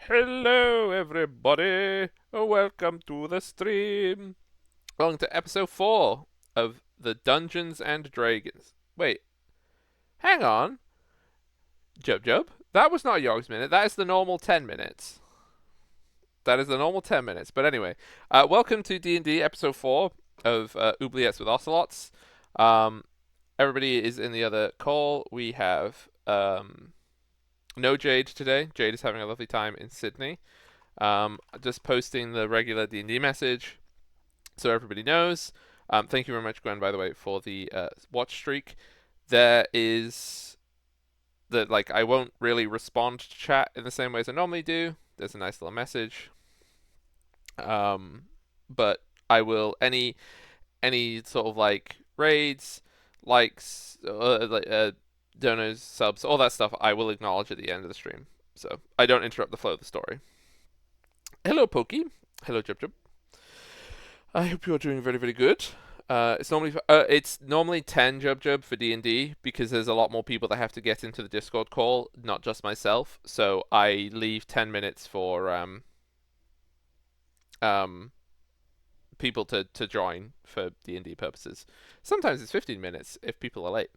Hello, everybody. Welcome to the stream. Welcome to episode 4 of the Dungeons and Dragons. Wait, hang on. Jub. That was not Yogg's minute. That is the normal 10 minutes. That is the normal 10 minutes. But anyway, welcome to D&D episode 4 of Oubliettes with Ocelots. Everybody is in the other call. We have no Jade today. Jade is having a lovely time in Sydney. Just posting the regular D&D message so everybody knows. Thank you very much, Gwen, by the way, for the watch streak. There is I won't really respond to chat in the same way as I normally do. There's a nice little message. But I will any sort of raids, likes, donors, subs, all that stuff. I will acknowledge at the end of the stream, so I don't interrupt the flow of the story. Hello, Pokey. Hello, Jub. I hope you're doing very, very good. It's normally 10 Jub for D&D because there's a lot more people that have to get into the Discord call, not just myself. So I leave 10 minutes for people to join for D&D purposes. Sometimes it's 15 minutes if people are late.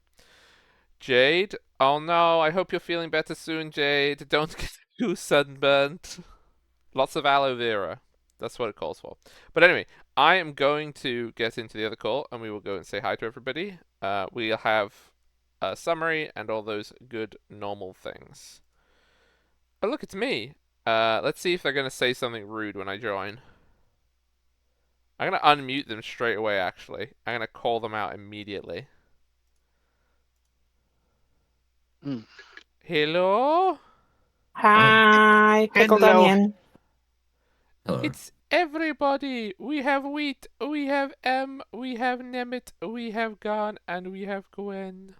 Jade, oh no, I hope you're feeling better soon, Jade. Don't get too sunburnt. Lots of aloe vera. That's what it calls for. But anyway, I am going to get into the other call, and we will go and say hi to everybody. We'll have a summary and all those good normal things. Oh, look, it's me. Let's see if they're going to say something rude when I join. I'm going to unmute them straight away, actually. I'm going to call them out immediately. Hello? Hi, pickled Hello. onion. Hello. It's everybody. We have Wheat, we have we have Nemeth, we have Garn, and we have Gwen.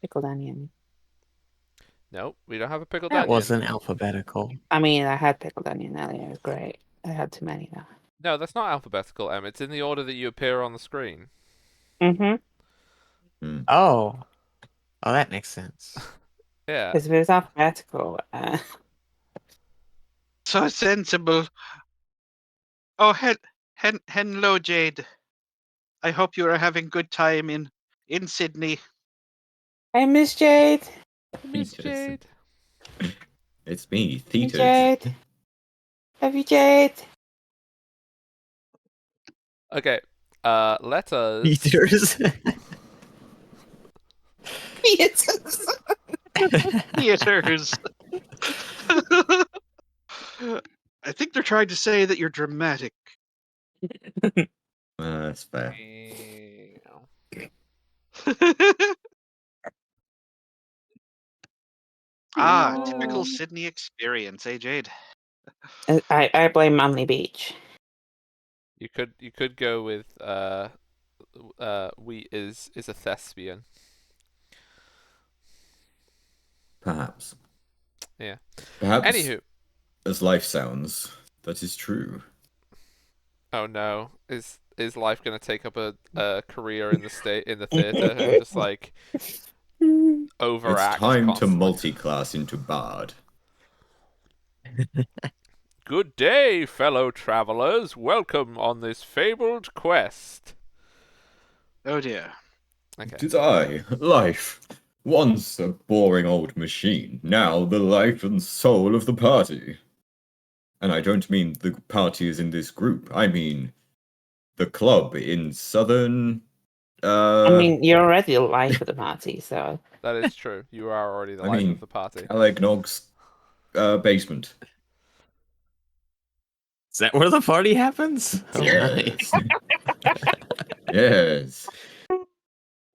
Pickled onion. No, we don't have a pickled That onion. wasn't alphabetical. I mean, I had pickled onion earlier. It was great. I had too many though. No, that's not alphabetical, It's in the order that you appear on the screen. Mm-hmm. Oh, that makes sense. Yeah. Because if it was alphabetical, So sensible. Oh, hello, Jade. I hope you are having good time in Sydney. Hey, Miss Jade. Miss Theaters. Jade. It's me, Hey, Theaters. Jade. Love you, Jade. Okay. Letters. Theaters. Theaters. Theaters. I think they're trying to say that you're dramatic. That's fair. Typical Sydney experience, eh, Jade? I blame Manly Beach. You could go with Wheat is a thespian. Perhaps. Yeah. Perhaps. Anywho. As life sounds, that is true. Oh no. Is life gonna take up a career in the theater and just overact? It's time constantly? to multi-class into Bard. Good day, fellow travelers. Welcome on this fabled quest. Oh dear. Okay. It is I, Life. Once a boring old machine, now the life and soul of the party. And I don't mean the party is in this group. I mean the club in southern... I mean, you're already the life of the party, so... That is true. You are already the life of the party. Alegnog's basement. Is that where the party happens? Yes. Yes.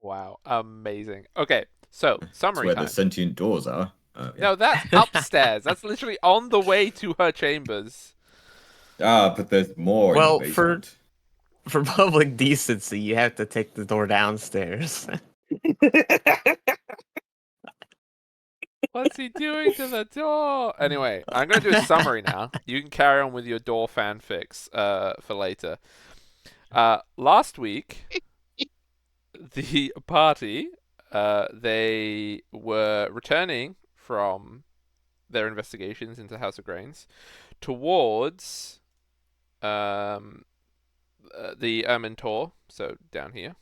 Wow, amazing. Okay, so summary That's where time. the sentient doors are. Yeah. No, that's upstairs. That's literally on the way to her chambers. But there's more. Well, in the basement. for public decency, you have to take the door downstairs. What's he doing to the door? Anyway, I'm going to do a summary now. You can carry on with your door fanfics for later. Last week, the party, they were returning from their investigations into House of Grains towards the Ermintor, so down here,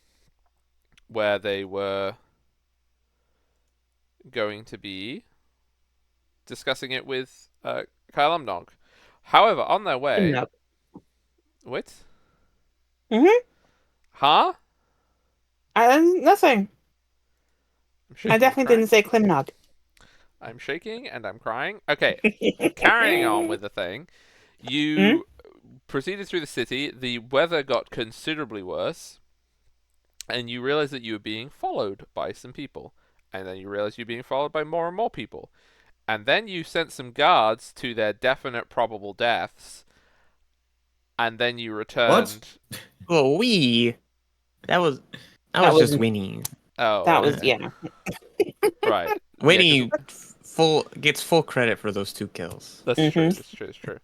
where they were going to be discussing it with Kyle. However, on their way... No. What? Mm-hmm. Huh? Nothing. I'm shaking I and definitely crying. didn't say Klimnog. I'm shaking and I'm crying. Okay, carrying on with the thing. Hmm? You proceeded through the city. The weather got considerably worse. And you realized that you were being followed by some people. And then you realized you were being followed by more and more people. And then you sent some guards to their definite probable deaths. And then you returned. Oh, that was That just was- Winnie. Oh, That was, okay. yeah. Right. Winnie gets full credit for those 2 kills. That's true. Mhm. That's true. That's true.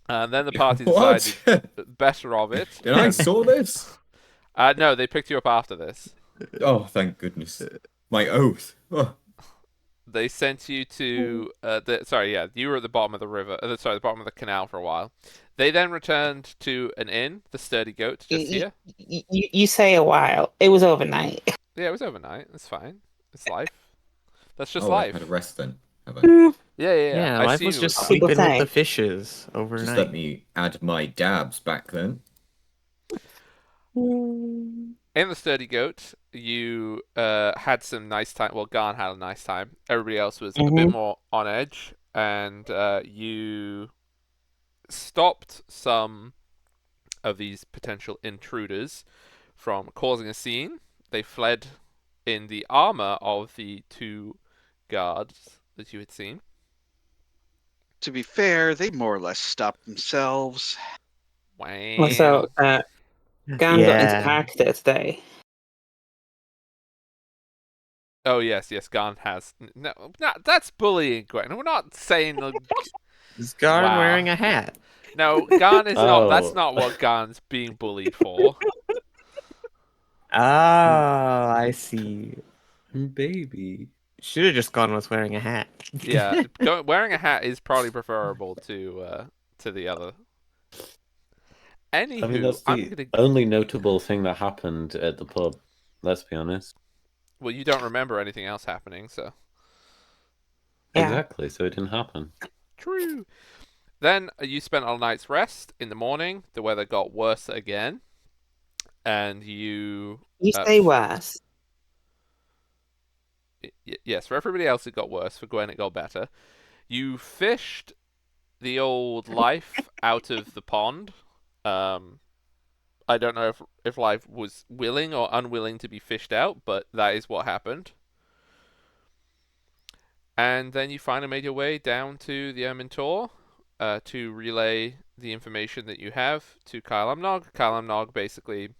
And then the party What? decided better of it. Did I saw this? No, they picked you up after this. Oh, thank goodness. My oath. Oh, They sent you to you were at the bottom of the river. The bottom of the canal for a while. They then returned to an inn, the Sturdy Goat, just here. You say a while. It was overnight. Yeah, it was overnight. It's fine. It's life. That's just oh, life. I've had a rest then. Have I? Yeah. I Life see was it just fine. sleeping with Okay. the fishes Just overnight. let me add my dabs back then. In the Sturdy Goat, you had some nice time. Well, Garn had a nice time. Everybody else was a bit more on edge, and you stopped some of these potential intruders from causing a scene. They fled in the armor of the 2 guards that you had seen. To be fair, they more or less stopped themselves. Wow. Well, so, Gan got into Yeah. character today. Oh yes, Garn has. No, that's bullying, Gwen. We're not saying. Is Garn Wow. wearing a hat? No, Garn is not. That's Oh. not what Garn's being bullied for. Ah, I see. Baby. Should have just gone with wearing a hat. Yeah, wearing a hat is probably preferable to the other. Anywho, I mean, that's I'm the gonna. only notable thing that happened at the pub. Let's be honest. Well, you don't remember anything else happening, so Yeah. Exactly, so it didn't happen. true. Then you spent a night's rest. In the morning, the weather got worse again, and you. You say worse. Yes, for everybody else it got worse. For Gwen, it got better. You fished the old life out of the pond. I don't know if life was willing or unwilling to be fished out, but that is what happened. And then you finally made your way down to the Ermintor to relay the information that you have to Kyle Amnog. Kyle Amnog basically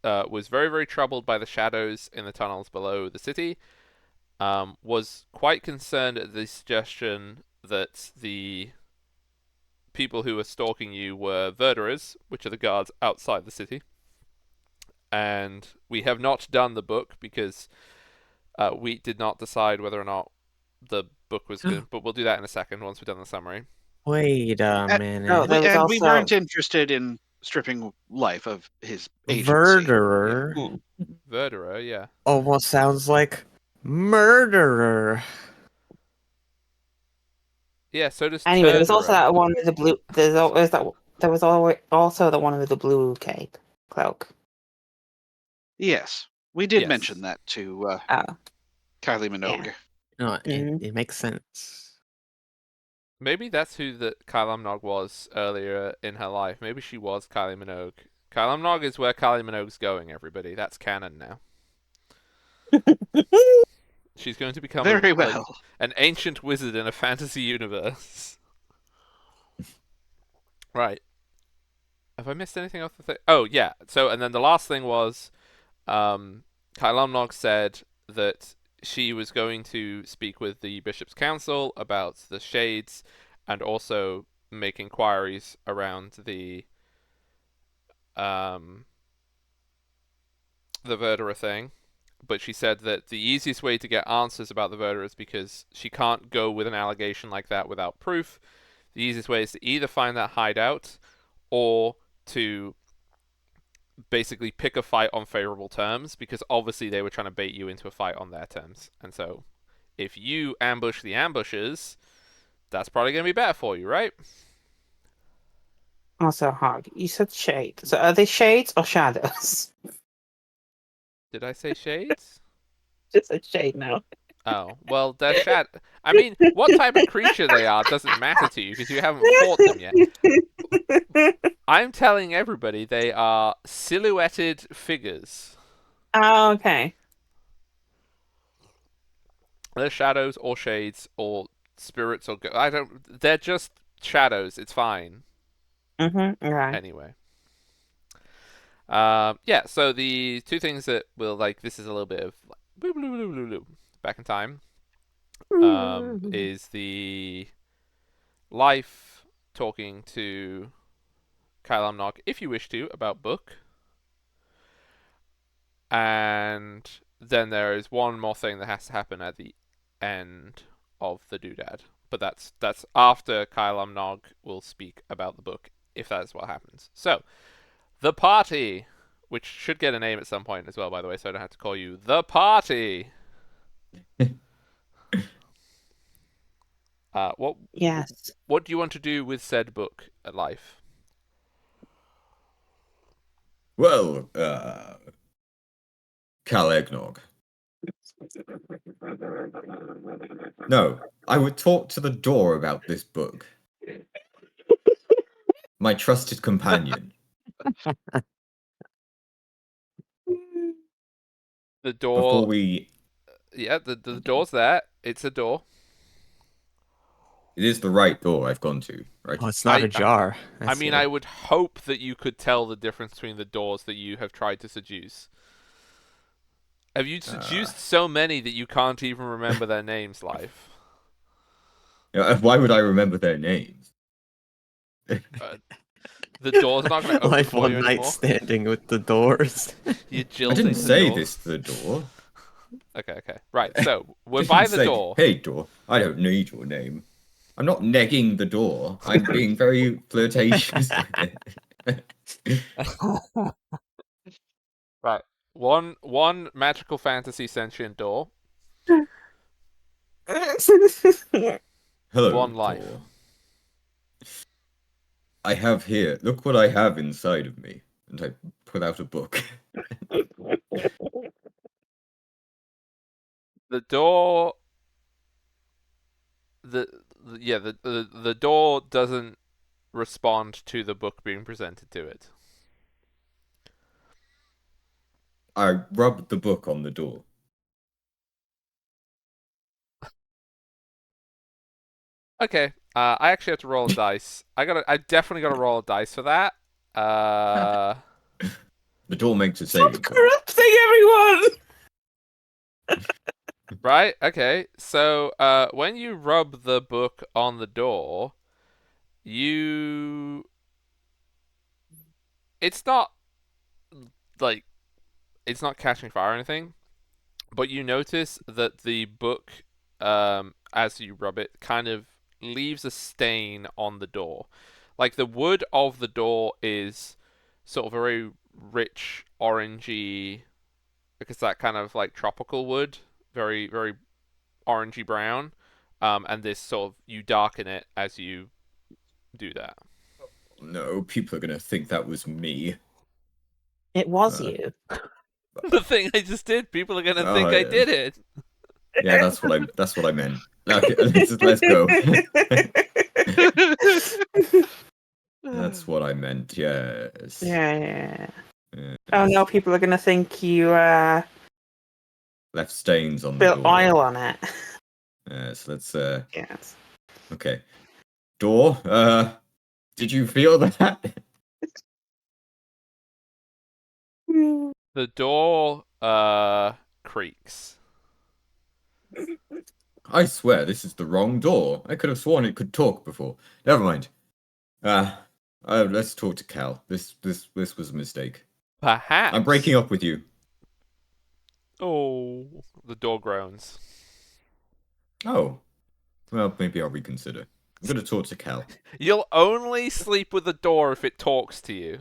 was very, very troubled by the shadows in the tunnels below the city. Was quite concerned at the suggestion that the people who were stalking you were Verderers, which are the guards outside the city. And we have not done the book because we did not decide whether or not the book was good, but we'll do that in a second once we've done the summary. Wait a Uh, minute. no, there was We also- weren't interested in stripping life of his agency. Verderer Verderer, yeah. almost sounds like murderer. Yeah, so does Anyway, there was also Turderer. that one with the blue. There was also the one with the blue cape cloak. Yes, we did Yes. mention that to Oh, Kylie Minogue. Yeah. No, Mhm. it makes sense. Maybe that's who that Kylie Minogue was earlier in her life. Maybe she was Kylie Minogue. Kylie Minogue is where Kylie Minogue's going, everybody. That's canon now. She's going to become Very well. an ancient wizard in a fantasy universe. Right. Have I missed anything off the thing? Oh, yeah. So, and then the last thing was, Kyle Minogue said that she was going to speak with the Bishop's Council about the shades and also make inquiries around the Verderer thing. but she said that the easiest way to get answers about the murder is because she can't go with an allegation like that without proof. The easiest way is to either find that hideout or to basically pick a fight on favorable terms, because obviously they were trying to bait you into a fight on their terms. And so if you ambush the ambushers, that's probably going to be better for you, right? Also, Hog, you said shade. So are they shades or shadows? Did I say shades? Just said shade now. Oh, well, they're I mean, what type of creature they are doesn't matter to you because you haven't fought them yet. I'm telling everybody they are silhouetted figures. Oh, okay. They're shadows or shades or spirits or I don't. They're just shadows. It's fine. Right. Anyway. Yeah. So the two things that will this is a little bit of back in time. Is the life talking to Kyle Amnog, if you wish to, about book. And then there is one more thing that has to happen at the end of the doodad. But that's after Kyle Amnog will speak about the book, if that's what happens. So, the party, which should get a name at some point as well, by the way, so I don't have to call you the party. What Yes. What do you want to do with said book at life? Well, Cal Eggnog. No, I would talk to the door about this book. My trusted companion. The Before door. we... Yeah, the door's there. It's a door. It is the right door I've gone to, right? Oh, it's not I- ajar. I mean, I would hope that you could tell the difference between the doors that you have tried to seduce. Have you seduced so many that you can't even remember their names, Life? Why would I remember their names? The door's not going to open Life for one you night anymore. standing with the doors. You I jilting didn't the say door. this to the door. Okay. Right, so we're Didn't by the say, door. Hey, door, I don't need your name. I'm not negging the door. I'm being very flirtatious with it. Right. One magical fantasy sentient door. Hello, One life. door. I have here. Look what I have inside of me. And I pull out a book. The door. The door doesn't respond to the book being presented to it. I rubbed the book on the door. Okay. I actually have to roll a dice. I definitely gotta roll a dice for that. The door makes a Stop saving throw. corrupting everyone! Right? Okay. So, when you rub the book on the door, it's not it's not catching fire or anything, but you notice that the book, as you rub it, kind of leaves a stain on the door. Like the wood of the door is sort of very rich orangey, because that kind of like tropical wood, very very orangey brown, and this sort of you darken it as you do that. No, people are gonna think that was me. It was you. The thing I just did, people are gonna Oh, think I yeah. did it. Yeah, that's what I meant. Okay, let's go. That's what I meant. Yes. Yeah. Yes. Oh no, people are gonna think you Left stains on the spilled door. oil on it. Yes. Let's. Yes. Okay. Door. Did you feel that? The door creaks. I swear this is the wrong door. I could have sworn it could talk before. Never mind. Let's talk to Cal. This was a mistake. Perhaps I'm breaking up with you. Oh, the door groans. Oh, well, maybe I'll reconsider. I'm gonna talk to Cal. You'll only sleep with the door if it talks to you.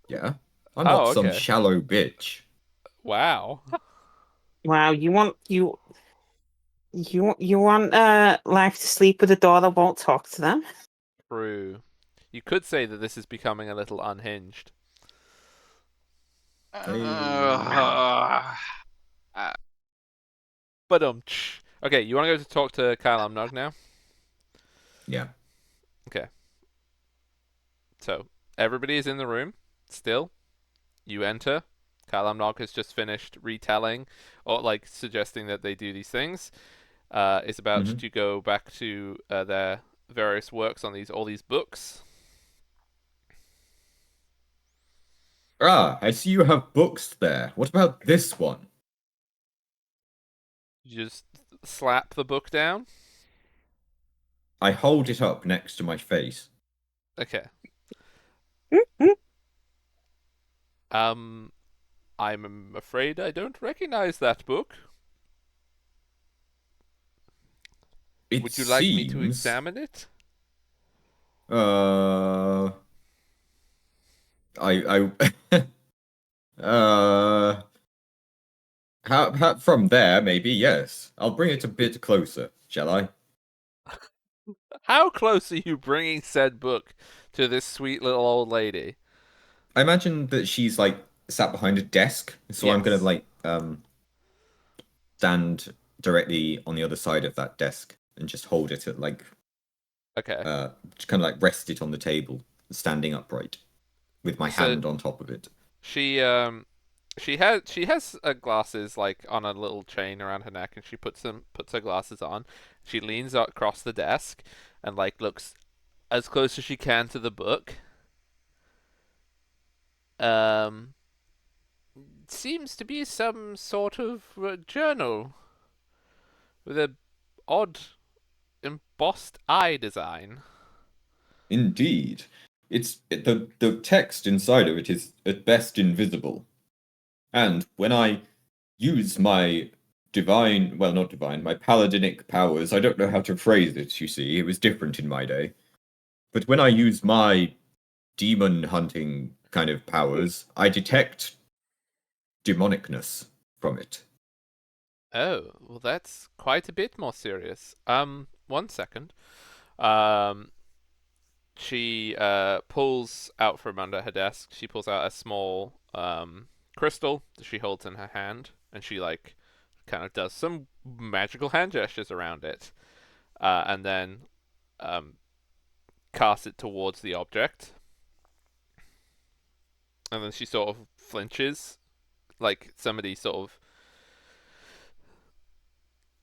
Yeah, I'm Oh, not some okay. shallow bitch. Wow. Wow, you want life to sleep with a door that won't talk to them? True. You could say that this is becoming a little unhinged. Uh, But okay, you want to go to talk to Kyle Amnog now? Yeah. So everybody is in the room still. You enter. Kyle Amnog has just finished retelling or like suggesting that they do these things. Is about Mhm. to go back to their various works on all these books. Ah, I see you have books there. What about this one? You just slap the book down. I hold it up next to my face. Okay. I'm afraid I don't recognize that book. It Would you like me to seems. examine it? Uh, I. uh, from there, maybe yes. I'll bring it a bit closer, shall I? How close are you bringing said book to this sweet little old lady? I imagine that she's like sat behind a desk, so I'm gonna Yes. like stand directly on the other side of that desk and just hold it at like Okay. just kind of like rest it on the table, standing upright, with my So hand on top of it. she has glasses like on a little chain around her neck, and she puts her glasses on. She leans across the desk and like looks as close as she can to the book. Um, seems to be some sort of journal with a odd embossed eye design. Indeed, the text inside of it is at best invisible, and when I use my divine, well, not divine, my paladinic powers, I don't know how to phrase it. You see, it was different in my day. But when I use my demon hunting kind of powers, I detect demonicness from it. Oh, well, that's quite a bit more serious. 1 second. Um, she pulls out from under her desk. She pulls out a small crystal that she holds in her hand, and she like kind of does some magical hand gestures around it, and then um, casts it towards the object. And then she sort of flinches, like somebody sort of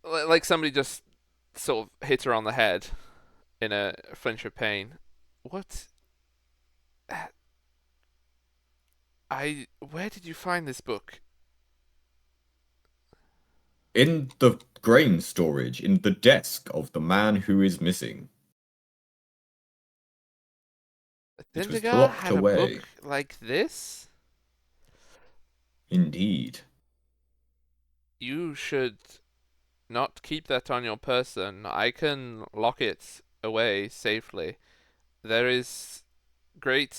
like somebody just sort of hit her on the head in a flinch of pain. What? Where did you find this book? In the grain storage, in the desk of the man who is missing. It was Dindigar locked had a away. book like this? Indeed. You should not keep that on your person. I can lock it away safely. There is great,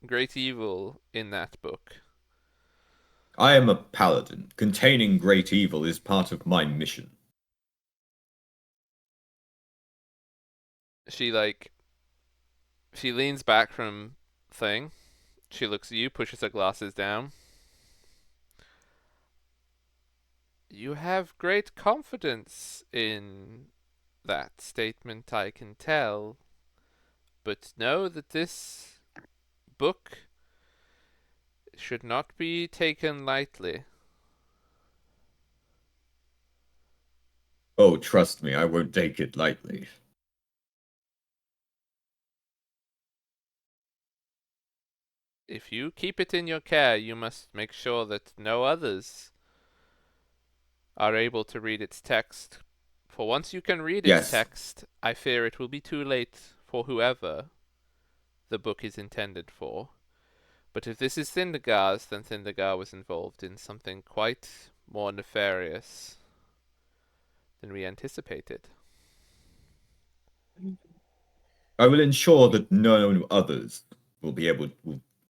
great evil in that book. I am a paladin. Containing great evil is part of my mission. She like she leans back from thing. She looks at you, pushes her glasses down. You have great confidence in that statement, I can tell. But know that this book should not be taken lightly. Oh, trust me, I won't take it lightly. If you keep it in your care, you must make sure that no others are able to read its text. For once you can read its Yes, text, I fear it will be too late for whoever the book is intended for. But if this is Thundergar's, then Thundergar was involved in something quite more nefarious than we anticipated. I will ensure that none others will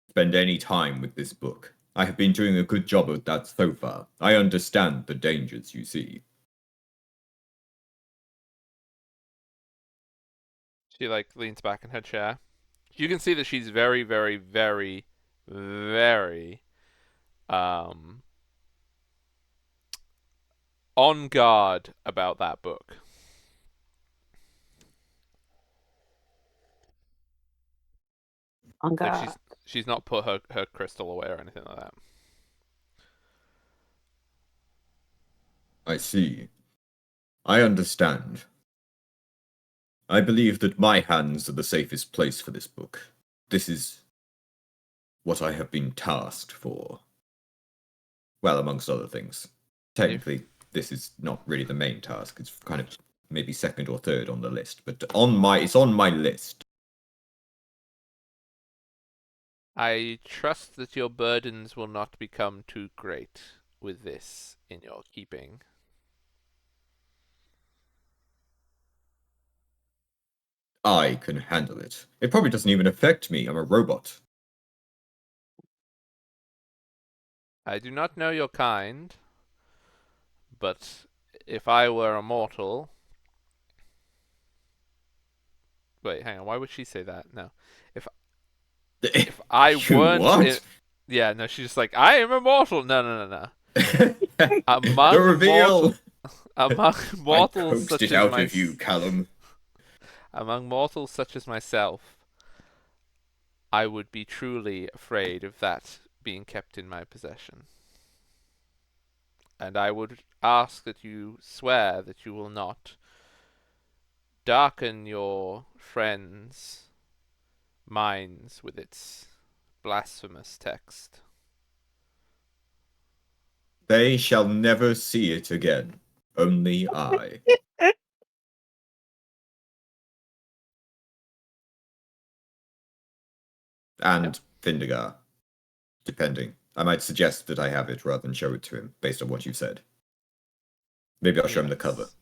spend any time with this book. I have been doing a good job of that so far. I understand the dangers you see. She leans back in her chair. You can see that she's very, very, very, very on guard about that book. On Like God. she's not put her crystal away or anything like that. I see. I understand. I believe that my hands are the safest place for this book. This is what I have been tasked for. Well, amongst other things. Technically, this is not really the main task. It's kind of maybe second or third on the list, but it's on my list. I trust that your burdens will not become too great with this in your keeping. I can handle it. It probably doesn't even affect me. I'm a robot. I do not know your kind, but if I were a mortal... Wait, hang on, why would she say that? No. If I You weren't... what? Yeah, no, she's just like, I am immortal! No, no, no, no. The Among reveal! among I mortals coaxed such it as out of you, Callum. among mortals such as myself, I would be truly afraid of that being kept in my possession. And I would ask that you swear that you will not darken your friends' minds with its blasphemous text. They shall never see it again. Only I. And Vindigar. Depending. I might suggest that I have it rather than show it to him, based on what you've said. Maybe I'll show him the cover. Yes.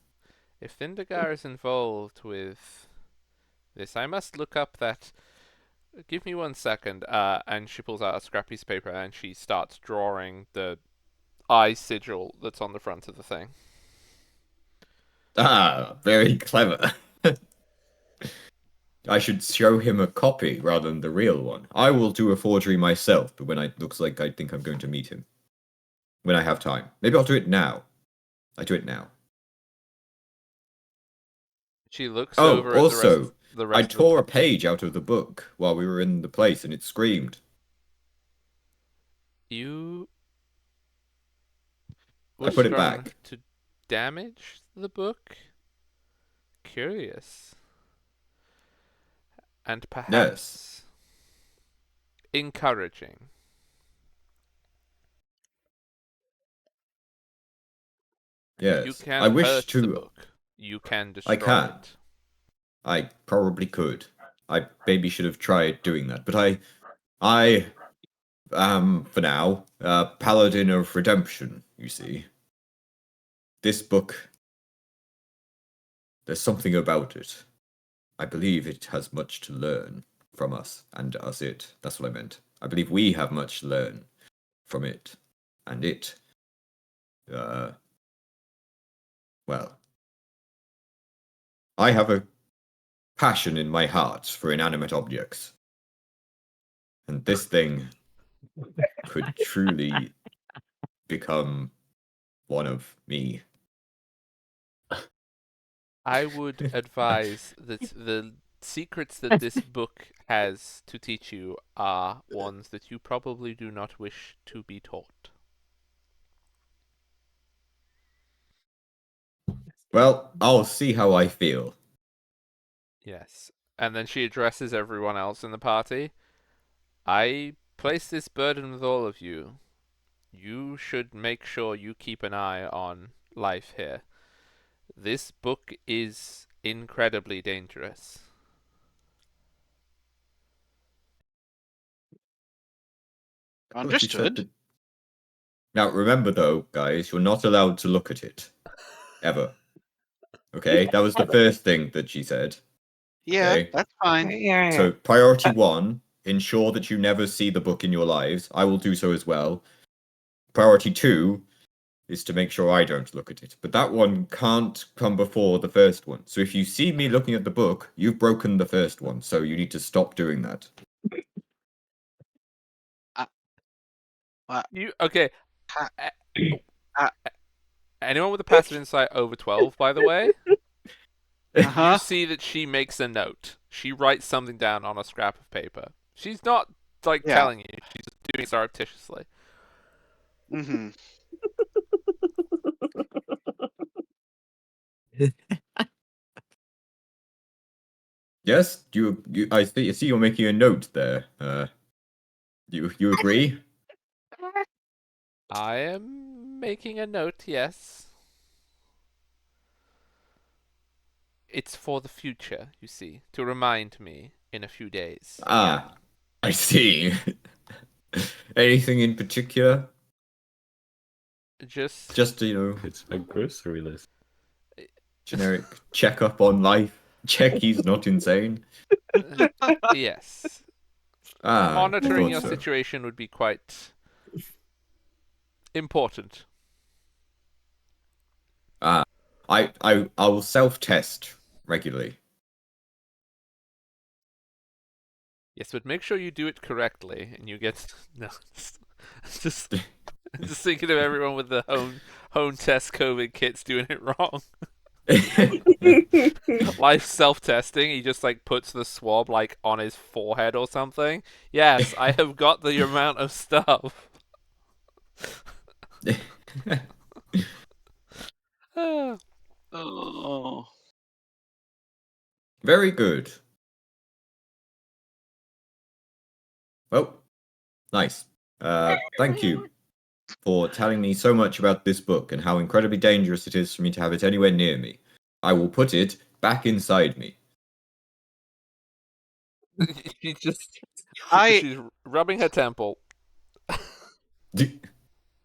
If Vindigar is involved with this, I must look up that. Give me 1 second. And she pulls out a scrap piece of paper and she starts drawing the eye sigil that's on the front of the thing. Ah, very clever. I should show him a copy rather than the real one. I will do a forgery myself, but when it looks like I think I'm going to meet him. When I have time. Maybe I'll do it now. I do it now. She looks Oh, over at also, the I rest tore a of page out of the book while we were in the place and it screamed. you I were put it strong back. to damage the book? Curious. And perhaps encouraging. Yes. You can I wish hurt the to. book. You can I destroy can. it. I probably could. I maybe should have tried doing that, but I am, for now, a paladin of redemption, you see. This book, there's something about it. I believe it has much to learn from us, and us it. That's what I meant. I believe we have much to learn from it, and it, well, I have a passion in my heart for inanimate objects. And this thing could truly become one of me. I would advise that the secrets that this book has to teach you are ones that you probably do not wish to be taught. Well, I'll see how I feel. Yes. And then she addresses everyone else in the party. I place this burden with all of you. You should make sure you keep an eye on life here. This book is incredibly dangerous. But she said Understood. that- Now remember though, guys, you're not allowed to look at it. Ever. Okay? That was the first thing that she said. Yeah, Okay. that's fine. Yeah. So priority 1, ensure that you never see the book in your lives. I will do so as well. Priority 2 is to make sure I don't look at it. But that one can't come before the first one. So if you see me looking at the book, you've broken the first one. So you need to stop doing that. You okay? Ha- A- uh, Anyone with a passive insight over 12, by the way, you Uh-huh. see that she makes a note. She writes something down on a scrap of paper. She's not like Yeah. telling you. She's just doing it surreptitiously. Mm-hmm. Yes? I see you're making a note there. You agree? I am making a note. Yes. It's for the future, you see, to remind me in a few days. Ah, I see. Anything in particular? Just Just, you know, It's a grocery list. generic checkup on life. Check he's not insane. yes. Ah, I Monitoring thought your so. situation would be quite important. Ah, I will self-test regularly. Yes, but make sure you do it correctly, and you get no. Just, just thinking of everyone with the home test COVID kits doing it wrong. Life self-testing. He just like puts the swab like on his forehead or something. Yes, I have got the amount of stuff. Ah. Oh. Very good. Well, nice. Thank you for telling me so much about this book and how incredibly dangerous it is for me to have it anywhere near me. I will put it back inside me. She just I she's rubbing her temple.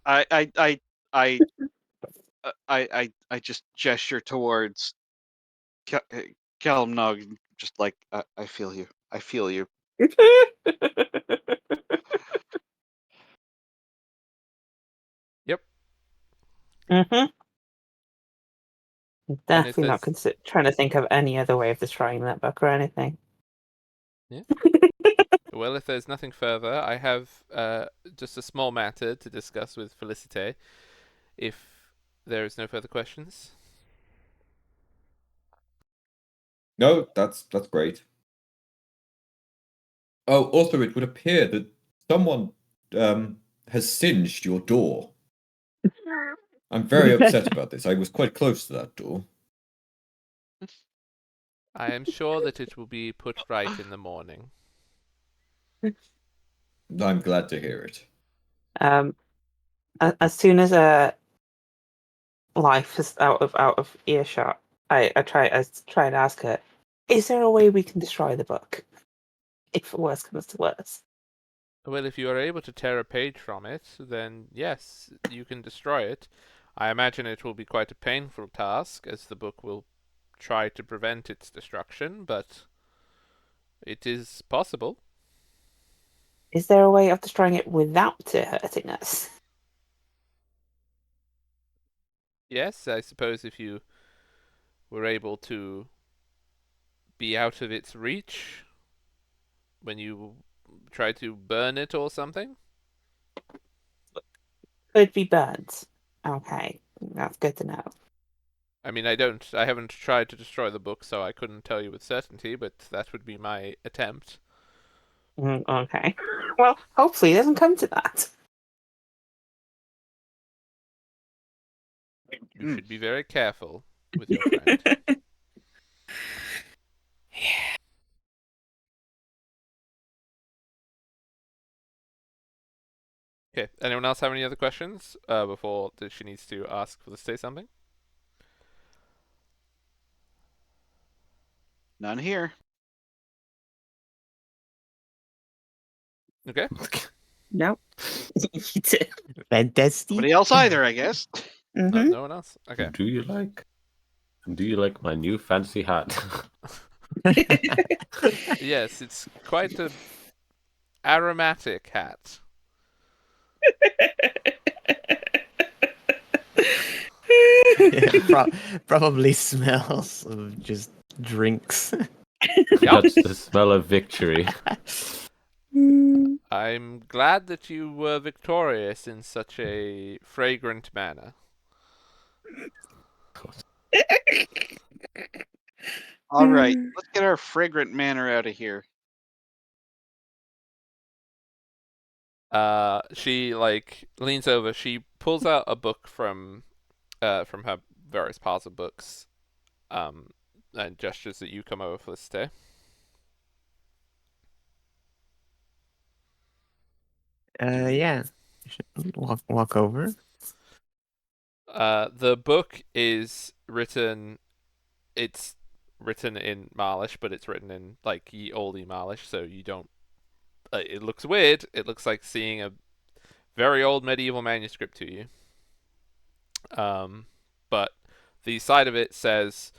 I I I I I just gesture towards Kelmnog, just like I feel you. I feel you. Yep. Mm-hmm. And if Definitely not there's trying to think of any other way of destroying that book or anything. well, if there's nothing further, I have just a small matter to discuss with Felicite. If there is no further questions. No, that's great. Oh, also, it would appear that someone has singed your door. I'm very upset about this. I was quite close to that door. I am sure that it will be put right in the morning. I'm glad to hear it. As soon as life is out of earshot, I try and ask her, is there a way we can destroy the book? If worse comes to worse. Well, if you are able to tear a page from it, then yes, you can destroy it. I imagine it will be quite a painful task, as the book will try to prevent its destruction, but it is possible. Is there a way of destroying it without it hurting us? Yes, I suppose if you were able to be out of its reach when you try to burn it or something. Could be burnt. Okay, that's good to know. I mean, I haven't tried to destroy the book, so I couldn't tell you with certainty, but that would be my attempt. Okay. Well, hopefully it doesn't come to that. You should be very careful with your friend. Okay, anyone else have any other questions before she needs to ask for to say something? None here. Okay. No. You did. Fantastic. Nobody else either, I guess. No, Mhm. no one else. Okay. Do you like my new fancy hat? Yes, it's quite a aromatic hat. Probably smells of just drinks. Yup. That's the smell of victory. I'm glad that you were victorious in such a fragrant manner. All right, let's get our fragrant manner out of here. She like leans over. She pulls out a book from her various piles of books, and gestures that you come over for this day. Yeah. You should walk over. The book is written. It's written in Marlish, but it's written in like ye olde Marlish, so you don't. It looks weird. It looks like seeing a very old medieval manuscript to you. But the side of it says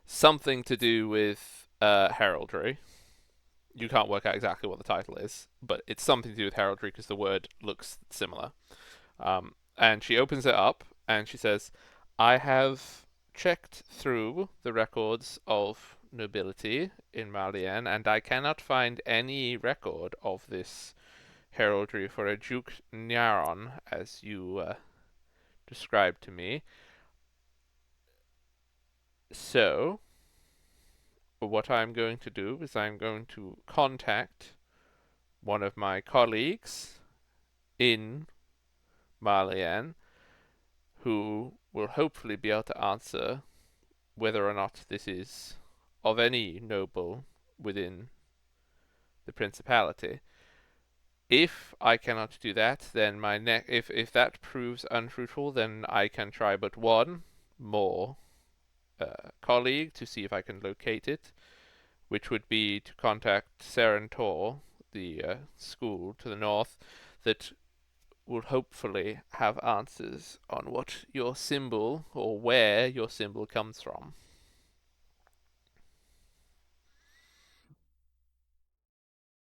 something to do with heraldry. You can't work out exactly what the title is, but it's something to do with heraldry because the word looks similar. And she opens it up and she says, I have checked through the records of nobility in Marlienne, and I cannot find any record of this heraldry for a Duke Nyaron, as you described to me. So, what I'm going to do is I'm going to contact one of my colleagues in Marlienne who will hopefully be able to answer whether or not this is of any noble within the principality. If I cannot do that, then if that proves unfruitful, then I can try but one more colleague to see if I can locate it, which would be to contact Serentor, the school to the north, that will hopefully have answers on what your symbol or where your symbol comes from.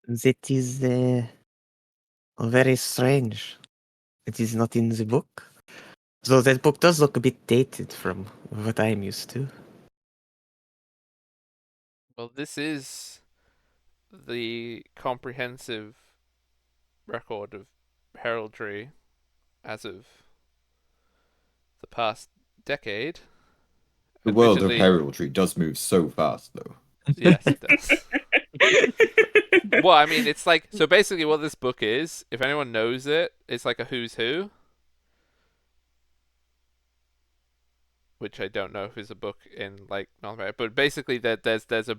That is very strange. It is not in the book. Though that book does look a bit dated from what I'm used to. Well, this is the comprehensive record of heraldry as of the past decade. The world of Admittedly, heraldry does move so fast, though. yes, it does. Well, I mean, it's like, so basically what this book is, if anyone knows it, it's like a who's who, which I don't know if is a book in like North America, but basically that there's a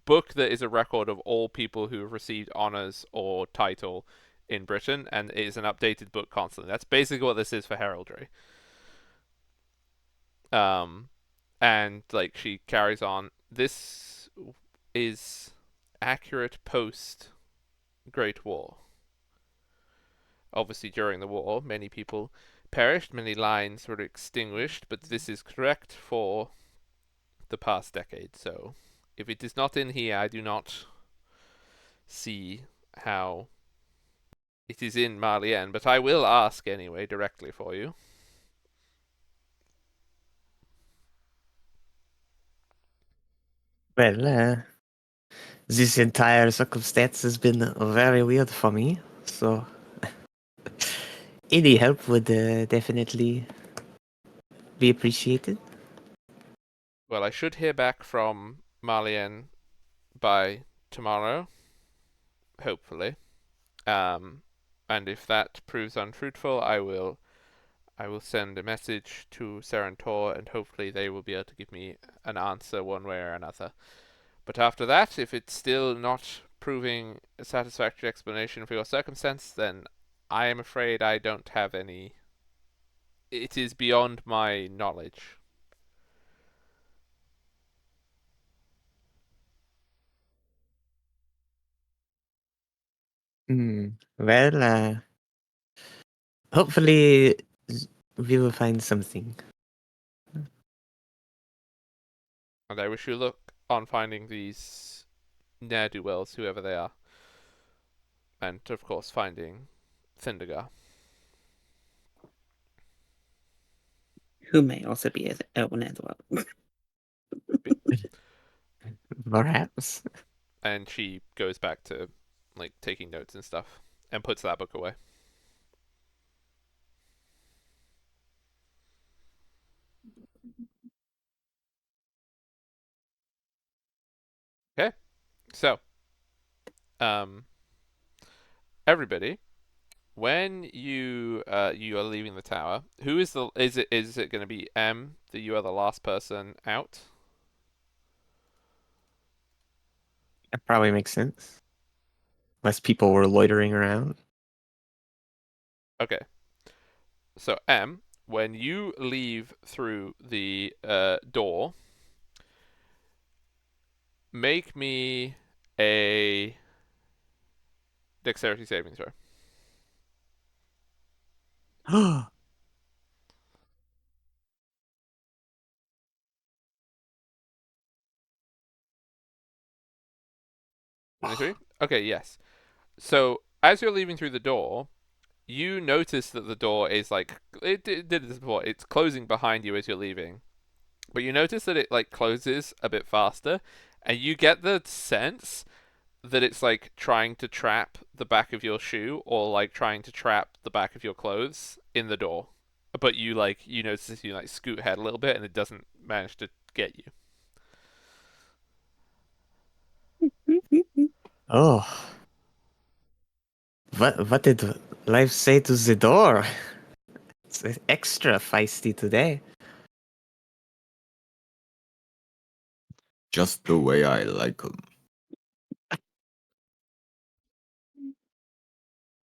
book that is a record of all people who have received honors or title in Britain, and it is an updated book constantly. That's basically what this is for heraldry. And like she carries on, this is accurate post Great War. Obviously, during the war, many people perished, many lines were extinguished, but this is correct for the past decade. So, if it is not in here, I do not see how it is in Marlienne, but I will ask anyway directly for you. Well, this entire circumstance has been very weird for me, so any help would definitely be appreciated. Well, I should hear back from Marlienne by tomorrow, hopefully. And if that proves unfruitful, I will send a message to Serentor, and hopefully they will be able to give me an answer one way or another. But after that, if it's still not proving a satisfactory explanation for your circumstance, then I am afraid I don't have any. It is beyond my knowledge. Well, hopefully we will find something. And I wish you luck on finding these ne'er-do-wells, whoever they are. And, of course, finding Thundergar. Who may also be an elven as well. Perhaps. And she goes back to, like, taking notes and stuff. And puts that book away. Okay. So, everybody, when you are leaving the tower, who is the is it going to be M that you are the last person out? That probably makes sense. Less people were loitering around. Okay. So M, when you leave through the door, make me a dexterity saving throw. '23. Okay, yes. So as you're leaving through the door, you notice that the door is like it did this before. It's closing behind you as you're leaving, but you notice that it like closes a bit faster, and you get the sense that it's like trying to trap the back of your shoe or like trying to trap the back of your clothes in the door. But you notice you like scoot ahead a little bit and it doesn't manage to get you. Oh. What did life say to the door? It's extra feisty today. Just the way I like them.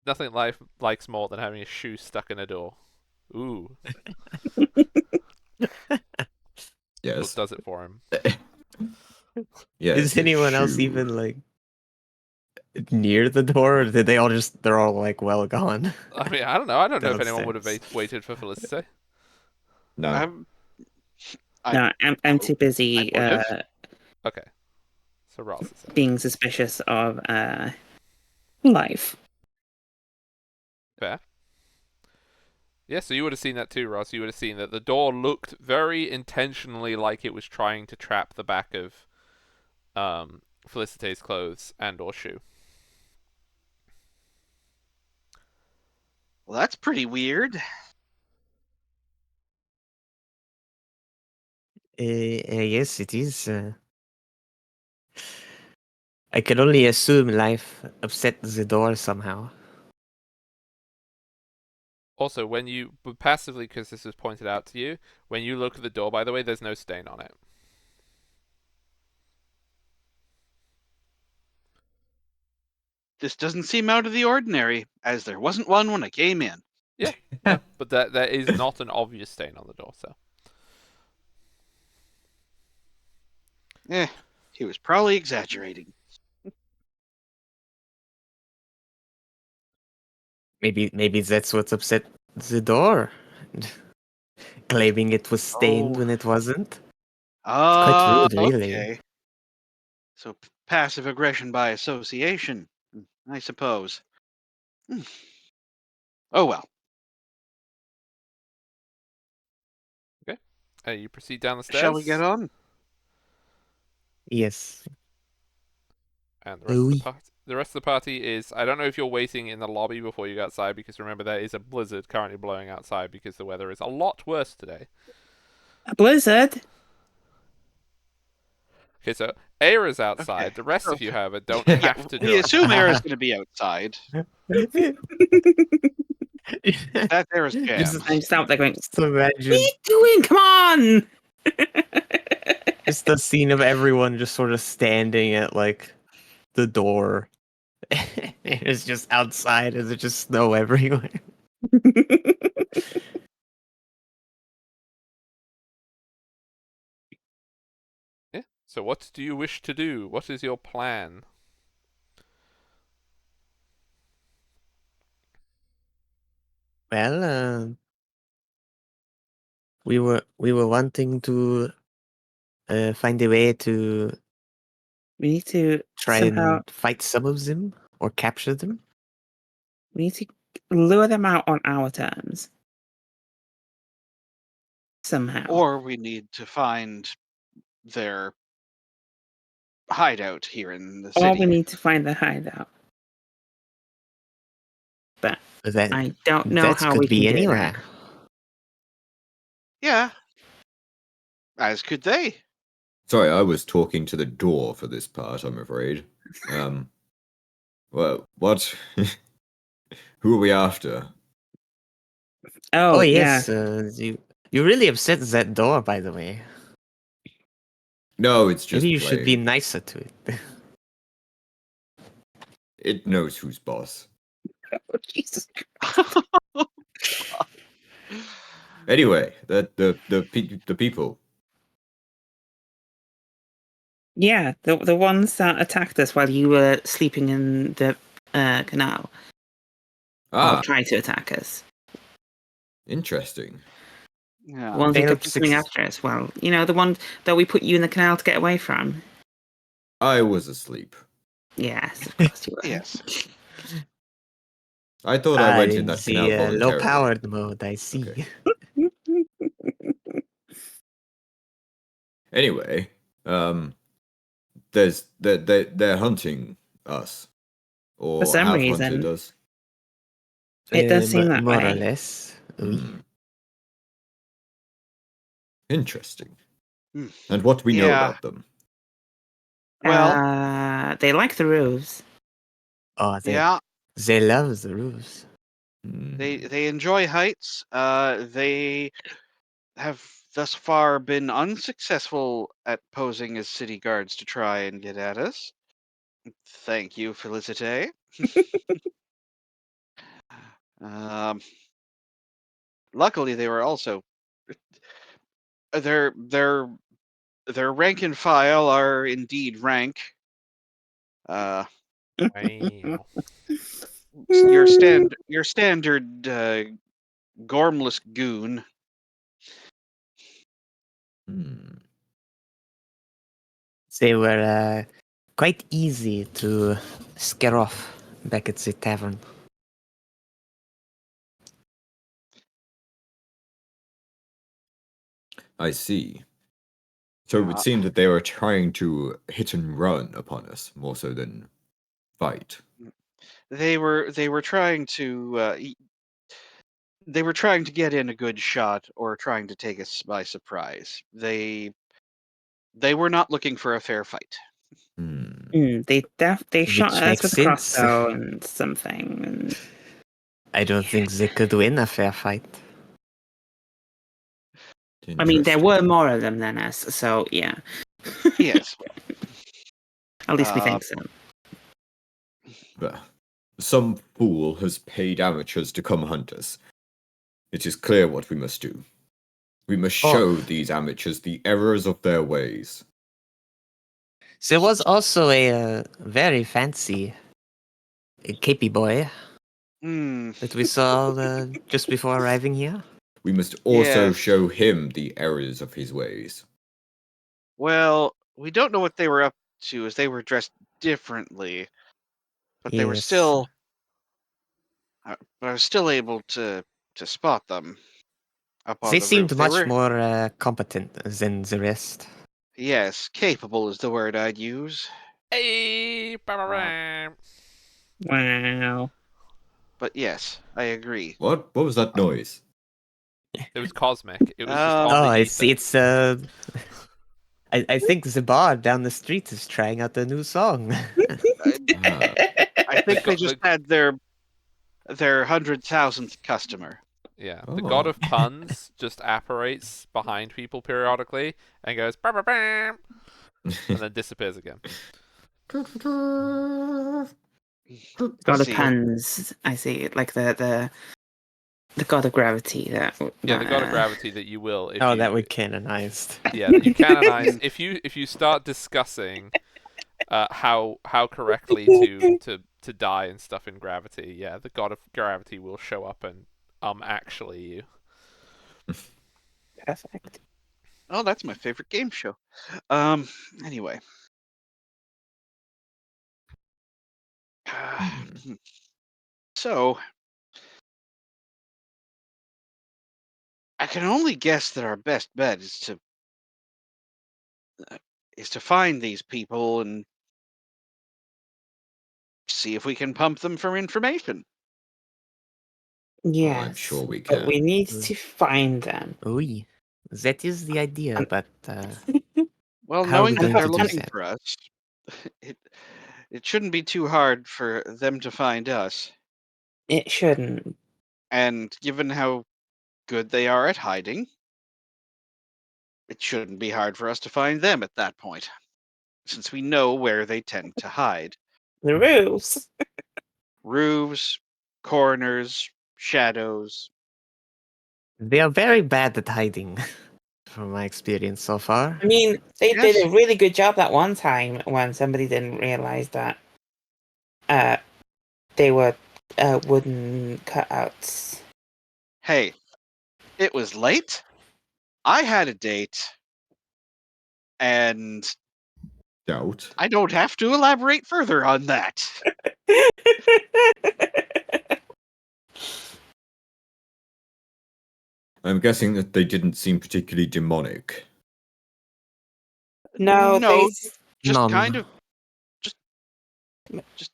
Nothing life likes more than having a shoe stuck in a door. Ooh. Well, Yes. does it for him. Yes. Is a anyone else shoe. even like near the door, or did they all just they're all like well gone? I mean, I don't know. I don't know if anyone would have Downstairs. waited for Felicity. No. No, I'm too busy I would. Okay. So Ross is saying. being suspicious of life. Fair. Yeah, so you would have seen that too, Ross. You would have seen that the door looked very intentionally like it was trying to trap the back of Felicity's clothes and or shoe. Well, that's pretty weird. Yes, it is. I can only assume life upset the door somehow. Also, when you passively, because this was pointed out to you, when you look at the door, by the way, there's no stain on it. This doesn't seem out of the ordinary, as there wasn't one when I came in. Yeah, no, but that is not an obvious stain on the door. So He was probably exaggerating. Maybe that's what's upset the door. Claiming it was stained Oh. when it wasn't. Ah, rude, really. okay. So passive aggression by association, I suppose. Oh well. you proceed down the stairs. Shall we get on? Yes. And the rest of Oui. the rest of the party is, I don't know if you're waiting in the lobby before you go outside, because remember there is a blizzard currently blowing outside because the weather is a lot worse today. A blizzard? Okay, so Aira's outside. Okay, The rest so- of you, however, don't Yeah, have to we join. assume Aira's going to be outside. That's Aira's jam. I'm just out there going, Just what are imagine you doing? Come on! just the scene of everyone just sort of standing at like the door. It's just outside. Is it just snow everywhere? Yeah. So what do you wish to do? What is your plan? Well, we were wanting to find a way to We need to try somehow. and fight some of them or capture them. We need to lure them out on our terms. Somehow. Or we need to find their hideout here in the Or we city. need to find the hideout. But That I don't know how could we be can do anywhere. that. Yeah. As could they. Sorry, I was talking to the door for this part, I'm afraid. Well, what? Who are we after? Oh, yes, yeah. you really upset that door, by the way. No, it's just Maybe you should be playing. nicer to it. It knows who's boss. Oh, Jesus. Anyway, the people. Yeah, the ones that attacked us while you were sleeping in the canal. Or Ah, tried to attack us. interesting. The Yeah. ones who Failed kept coming after us. Well, the one that we put you in the canal to get away from. I was asleep. Yes, of course you were. Yes. I thought I went in In that canal the voluntarily. low-powered mode, I see. Okay. Anyway, they're hunting us, or For some have reason. hunted us. It does seem that more or way. less. Oui. Hmm. Interesting. Hmm. And what we know Yeah. about them? Well, They like the roofs. Oh, yeah. they love the roofs. Hmm. They enjoy heights. They have thus far been unsuccessful at posing as city guards to try and get at us. Thank you, Felicite. um, luckily, they were also their rank and file are indeed rank. Wow. Your standard gormless goon. Hmm. They were quite easy to scare off back at the tavern. I see. So it would Yeah. seem that they were trying to hit and run upon us more so than fight. They were trying to they were trying to get in a good shot or trying to take us by surprise. They were not looking for a fair fight. Hmm. They shot Which at us makes with a sense. crossbow and something. And I don't think they could win a fair fight. I mean, there Interesting. were more of them than us, so yeah. Yes. At least we Uh, think so. But some fool has paid amateurs to come hunt us. It is clear what we must do. We must Oh. show these amateurs the errors of their ways. There was also a very fancy capey boy that we saw just before arriving here. We must also Yes. show him the errors of his ways. Well, we don't know what they were up to as they were dressed differently, but they were Yes. still. I was still able to spot them. Up on They the seemed roof. much more competent than the rest. Yes, capable is the word I'd use. Hey, ba-ba-bam. Wow. But yes, I agree. What? What was that noise? It was cosmic. It was just Um, on Oh, the it's ether. I think the bar down the street is trying out a new song. Ah, I think they go- just the- had their 100,000th customer. Yeah, the Oh. god of puns just apparates behind people periodically and goes ba-ba-bam, and then disappears again. God of See. puns. I see. Like the god of gravity. Yeah, the god of gravity that you will if Oh, you that we canonized. yeah that you canonize if you start discussing how correctly to die and stuff in gravity. Yeah, the god of gravity will show up and actually you. Perfect. Oh, that's my favorite game show. Anyway. So, I can only guess that our best bet is to find these people and see if we can pump them for information. Yes. I'm sure we But we can. need to find them. Oui, that is the idea, And- but Well, How are we knowing that going they're to do looking that? for us, it it shouldn't be too hard for them to find us. It shouldn't. And given how good they are at hiding, it shouldn't be hard for us to find them at that point, since we know where they tend to hide. The rules. Roofs, corners, shadows. they are very bad at hiding, from my experience so far. I mean, they did Yes. a really good job that one time when somebody didn't realize that they were wooden cutouts. Hey, it was late. I had a date. And Doubt. I don't have to elaborate further on that. I'm guessing that they didn't seem particularly demonic. No, No, just None. kind of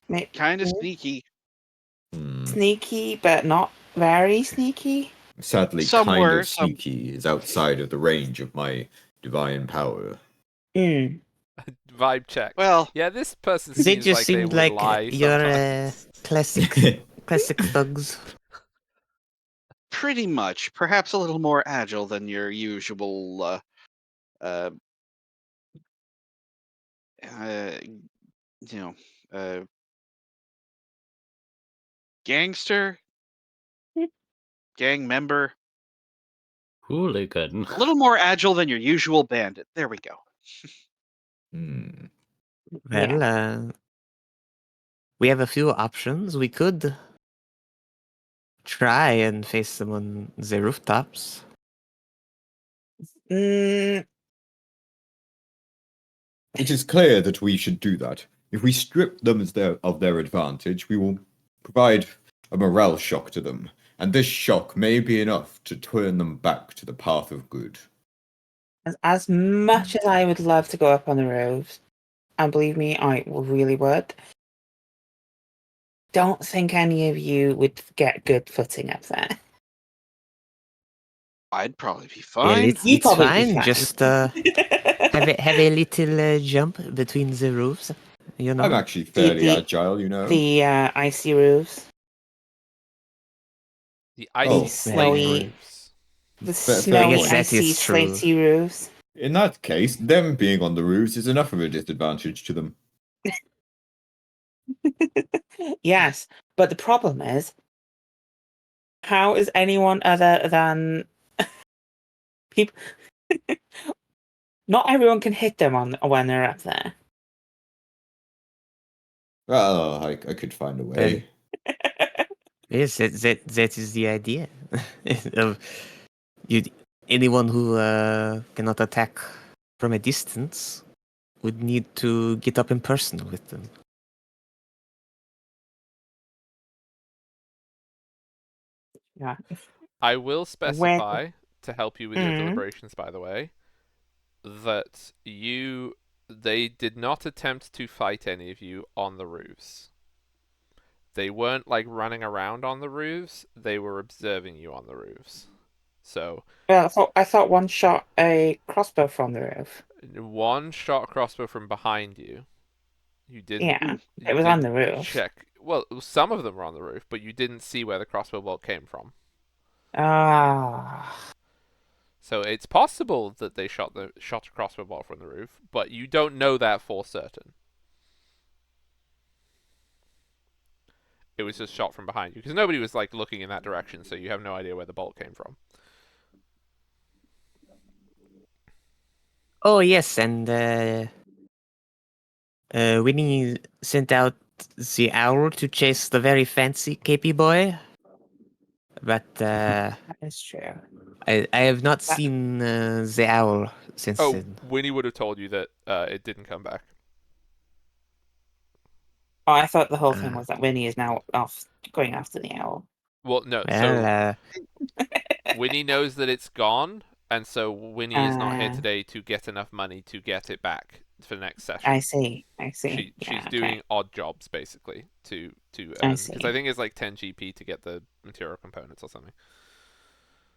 they kind of sneaky. sneaky, but not very sneaky. Sadly, Some kind were, of some- sneaky is outside of the range of my divine power. Mm. Vibe check. Well, Yeah, this person They seems just like they seemed would like lie your sometimes. classic thugs. pretty much. Perhaps a little more agile than your usual uh, you know, gangster, gang member. Hooligan. A little more agile than your usual bandit. There we go. Hmm. Well, we have a few options. We could try and face them on the rooftops. Mm, It is clear that we should do that. If we strip them of their advantage, we will provide a morale shock to them, and this shock may be enough to turn them back to the path of good. as much as I would love to go up on the roofs, and believe me, I really would. Don't think any of you would get good footing up there. I'd probably be Well, fine. it's, You it's probably be fine. fine. Just have a little jump between the roofs. You know. I'm actually fairly the- agile, you know. The icy roofs, The Oh, icy snowy- slate roofs. the Fair snowy, point. that icy, is true. slatey roofs. In that case, them being on the roofs is enough of a disadvantage to them. Yes, but the problem is, how is anyone other than people? Not everyone can hit them on when they're up there. Well, I could find a way. Yes, that is the idea. of you, anyone who cannot attack from a distance would need to get up in person with them. Yeah. I will specify, to help you with your Mhm. deliberations, by the way, that they did not attempt to fight any of you on the roofs. They weren't like running around on the roofs, they were observing you on the roofs. So, Well, I thought one shot a crossbow from the roof. one shot crossbow from behind you. You didn't. Yeah, You it was on didn't the roof. check. Well, some of them were on the roof, but you didn't see where the crossbow bolt came from. Ah, So it's possible that they shot a crossbow bolt from the roof, but you don't know that for certain. It was just shot from behind you because nobody was like looking in that direction, so you have no idea where the bolt came from. Oh yes, and Winnie sent out the owl to chase the very fancy KP boy. But That's true. I have not That- seen the owl since Oh, then. Winnie would have told you that it didn't come back. Oh, I thought the whole thing Ah. was that Winnie is now off going after the owl. Well, no. Well, So Winnie knows that it's gone, and so Winnie is not here today to get enough money to get it back for the next session. I see. She's Yeah, doing odd jobs basically to I earn, see. because I think it's like 10 GP to get the material components or something.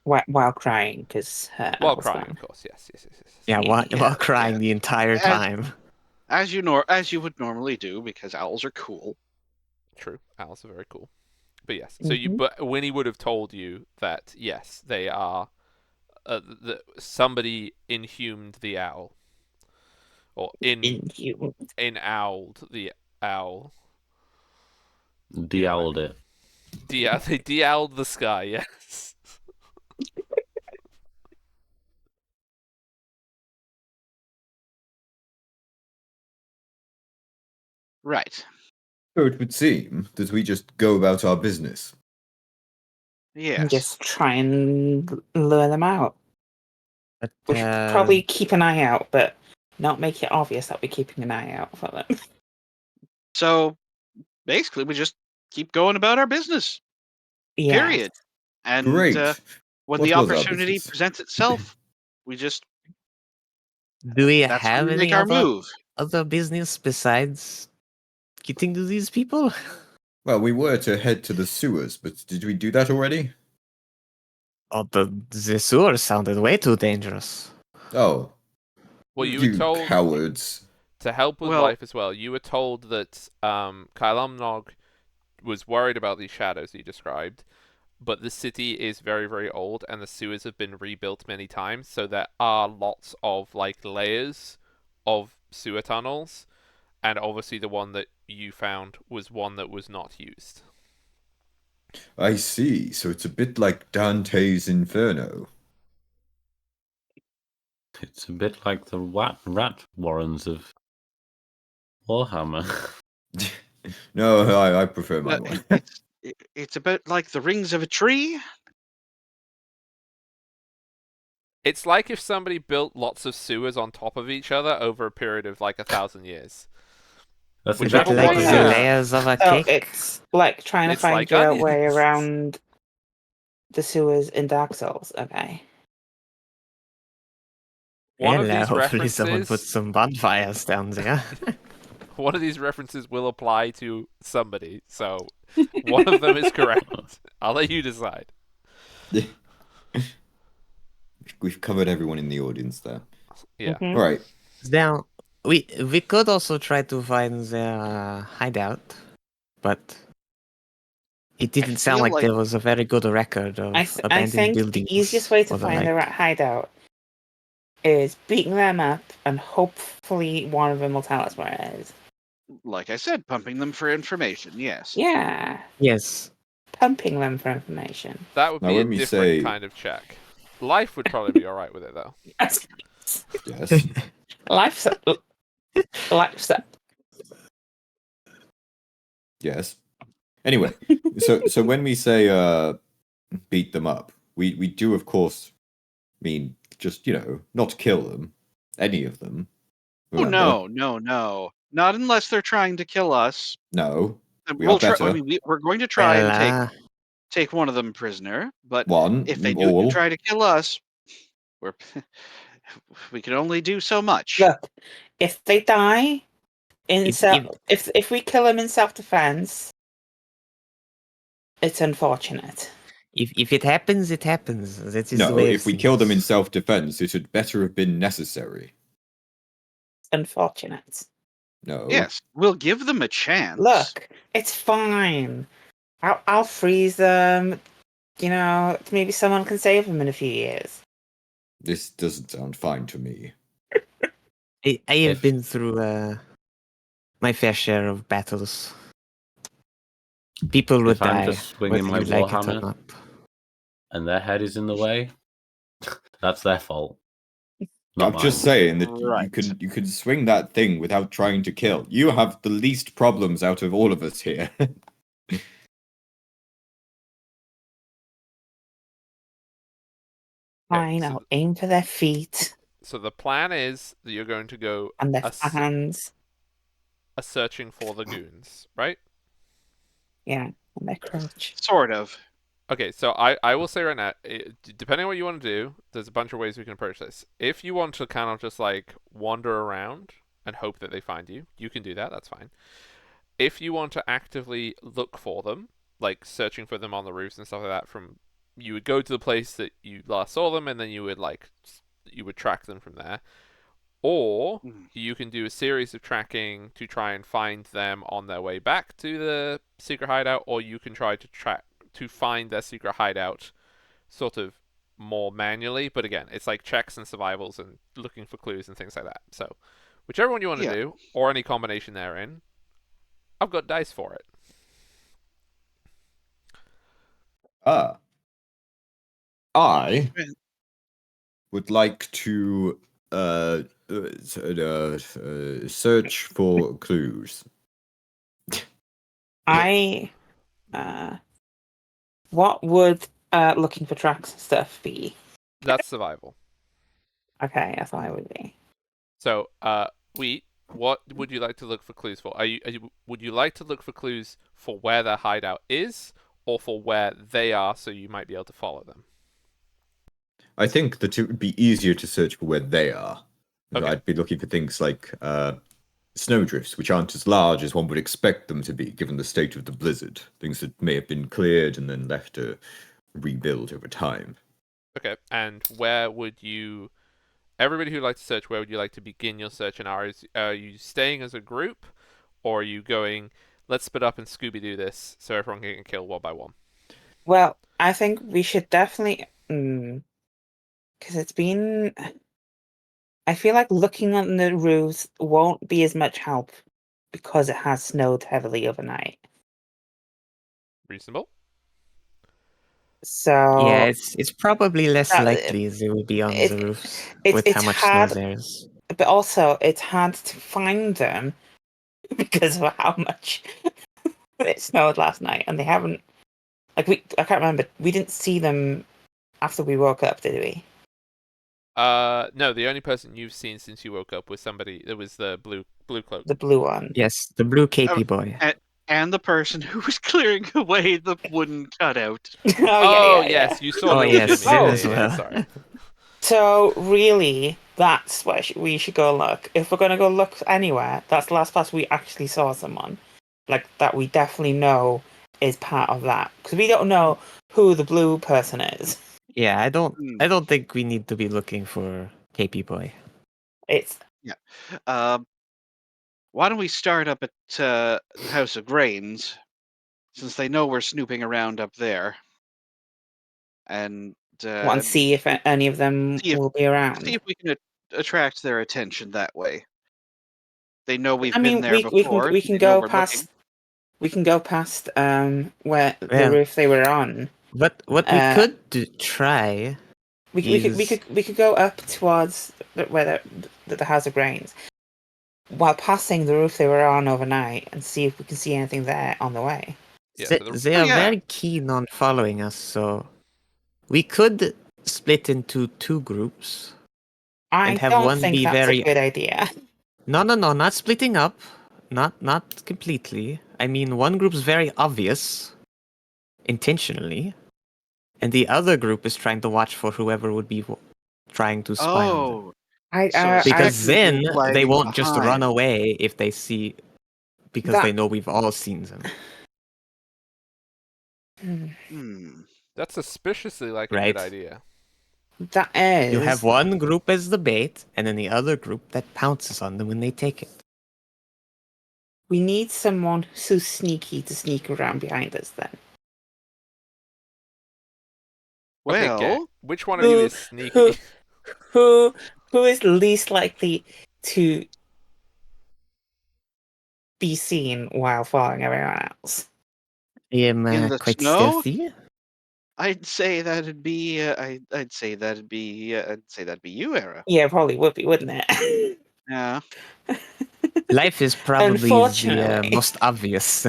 While crying because her While owl's crying, gone. of course. Yes. yeah, while Yeah. crying the entire As- time. As you would normally do, because owls are cool. True. Owls are very cool. But yes, Mhm. but Winnie would have told you that yes, they are. Somebody inhumed the owl, or Inhuman. in-owled the owl. De-owled it. They de-owled the sky. Yes. Right. So it would seem that we just go about our business. Yes. And just try and lure them out. But We should probably keep an eye out, but not make it obvious that we're keeping an eye out for them. So basically, we just keep going about our business. Yeah. Period. And Great. when What the was our opportunity business? presents itself, we just do we that's when have we any make our move. other business besides getting to these people? Well, we were to head to the sewers, but did we do that already? Oh, the sewer sounded way too dangerous. Oh, Well, you were you told cowards. to help with Well- life as well. You were told that Kailamnog was worried about these shadows that you described, but the city is very, very old, and the sewers have been rebuilt many times, so there are lots of like layers of sewer tunnels, and obviously the one that you found was one that was not used. I see. So it's a bit like Dante's Inferno. It's a bit like the rat warrens of Warhammer. No, I prefer my Uh, one. it's a bit like the rings of a tree. It's like if somebody built lots of sewers on top of each other over a period of like 1,000 years. That's Which Bit exactly like what the it yeah. is. layers of a So cake. it's like trying to It's find like your way onions. around the sewers in Dark Souls. Okay. One of Hello, these hopefully someone put references, some bonfires down there. one of these references will apply to somebody, so one of them is correct. I'll let you decide. We've covered everyone in the audience there. Yeah. Mhm. All right. Now, we could also try to find their hideout, but it didn't sound feel like, like- there was a very good record of I abandoned think buildings. the easiest way to or the find like. their hideout is beating them up, and hopefully one of them will tell us where it is. Like I said, pumping them for information. Yes. Yeah, Yes. pumping them for information. That would Now be a when we different say- kind of check. Life would probably be alright with it, though. Yes. Yes. Life's up. Life's up. Yes. Anyway, so when we say beat them up, we do of course mean just, not kill them. Any of them. Oh Remember? no. Not unless they're trying to kill us. No. We We'll are try. I better. mean, we're going to try and Well, take one of them prisoner. But One. if they do all. try to kill us, we can only do so much. Look, if they die in If- if we kill them in self-defense, it's unfortunate. if it happens, it happens. That is the No, way if of we kill them in things. self-defense, it had better have been necessary. Unfortunate. No. Yes, we'll give them a chance. Look, it's fine. I'll freeze them. Maybe someone can save them in a few years. This doesn't sound fine to me. I have If- been through my fair share of battles. People would If I'm die, just swinging whether my you like it or Warhammer- not. and their head is in the way, that's their fault. Not I'm mine. just saying that Right. you can swing that thing without trying to kill. You have the least problems out of all of us here. Fine, I'll aim for their feet So the plan is that you're going to go and their a hands. searching for the goons, right? Yeah, and their crotch. Sort of. Okay, so I will say right now, depending on what you want to do, there's a bunch of ways we can approach this. If you want to kind of just like wander around and hope that they find you, you can do that. That's fine. If you want to actively look for them, like searching for them on the roofs and stuff like that, you would go to the place that you last saw them, and then you would track them from there. Or Mm. you can do a series of tracking to try and find them on their way back to the secret hideout, or you can try to find their secret hideout sort of more manually. But again, it's like checks and survivals and looking for clues and things like that. So whichever one you want to Yeah. do, or any combination therein, I've got dice for it. I Yeah. would like to search for clues. What would looking for tracks and stuff be? That's survival. Okay, that's what I would be. So, Wheat, what would you like to look for clues for? Would you like to look for clues for where their hideout is, or for where they are, so you might be able to follow them? I think that it would be easier to search for where they are. Okay. I'd be looking for things like snowdrifts, which aren't as large as one would expect them to be, given the state of the blizzard. Things that may have been cleared and then left to rebuild over time. Okay, and where would you... Everybody who'd like to search, where would you like to begin your search? And are you staying as a group, or are you going, let's split up and Scooby-Doo this, so everyone can get killed one by one? Well, I think we should definitely, because it's been. I feel like looking on the roofs won't be as much help because it has snowed heavily overnight. Reasonable? So Yeah, it's probably less Uh, likely they will be on it- the roofs it's- with it's how much hard- snow there is. but also it's hard to find them because of how much it snowed last night, and they haven't. I can't remember. We didn't see them after we woke up, did we? No, the only person you've seen since you woke up was somebody. It was the blue cloak. The blue one. Yes, the blue capey boy. And the person who was clearing away the wooden cutout. Oh, yeah. yes, you saw Oh, that yes, with Jimmy. him Yeah, as yeah, well. sorry. So really, that's where we should go look. If we're gonna go look anywhere, that's the last place we actually saw someone like that. We definitely know is part of that because we don't know who the blue person is. Yeah, I Hmm. don't think we need to be looking for capey boy. It's Why don't we start up at House of Grains, since they know we're snooping around up there, and want to see if any of them see if- will be around. see if we can attract their attention that way. They know we've I mean, been there we before. can they know go we're past. looking. We can go past where the Yeah. roof they were on. What we could try. We could go up towards where the House of Grains, while passing the roof they were on overnight, and see if we can see anything there on the way. Yeah, They, so the- they are yeah. very keen on following us, so we could split into two groups. I And have don't one think be that's very- a good idea. No, not splitting up. Not completely. I mean, one group's very obvious, intentionally, and the other group is trying to watch for whoever would be trying to spy on them. Oh, I So Because second then group they lagging won't just run behind. away if they see, because That- they know we've all seen them. that's suspiciously like a Right. good idea. That is. You have one group as the bait, and then the other group that pounces on them when they take it. We need someone who's sneaky to sneak around behind us. Then Okay, Well, gang, which one of you Who- is sneaky? who is least likely to be seen while following everyone else? I am In the quite snow? stealthy. I'd say that'd be. I'd say that'd be. I'd say that'd be you, Era. Yeah, probably would be, wouldn't it? Yeah. Life is probably the Unfortunately. most obvious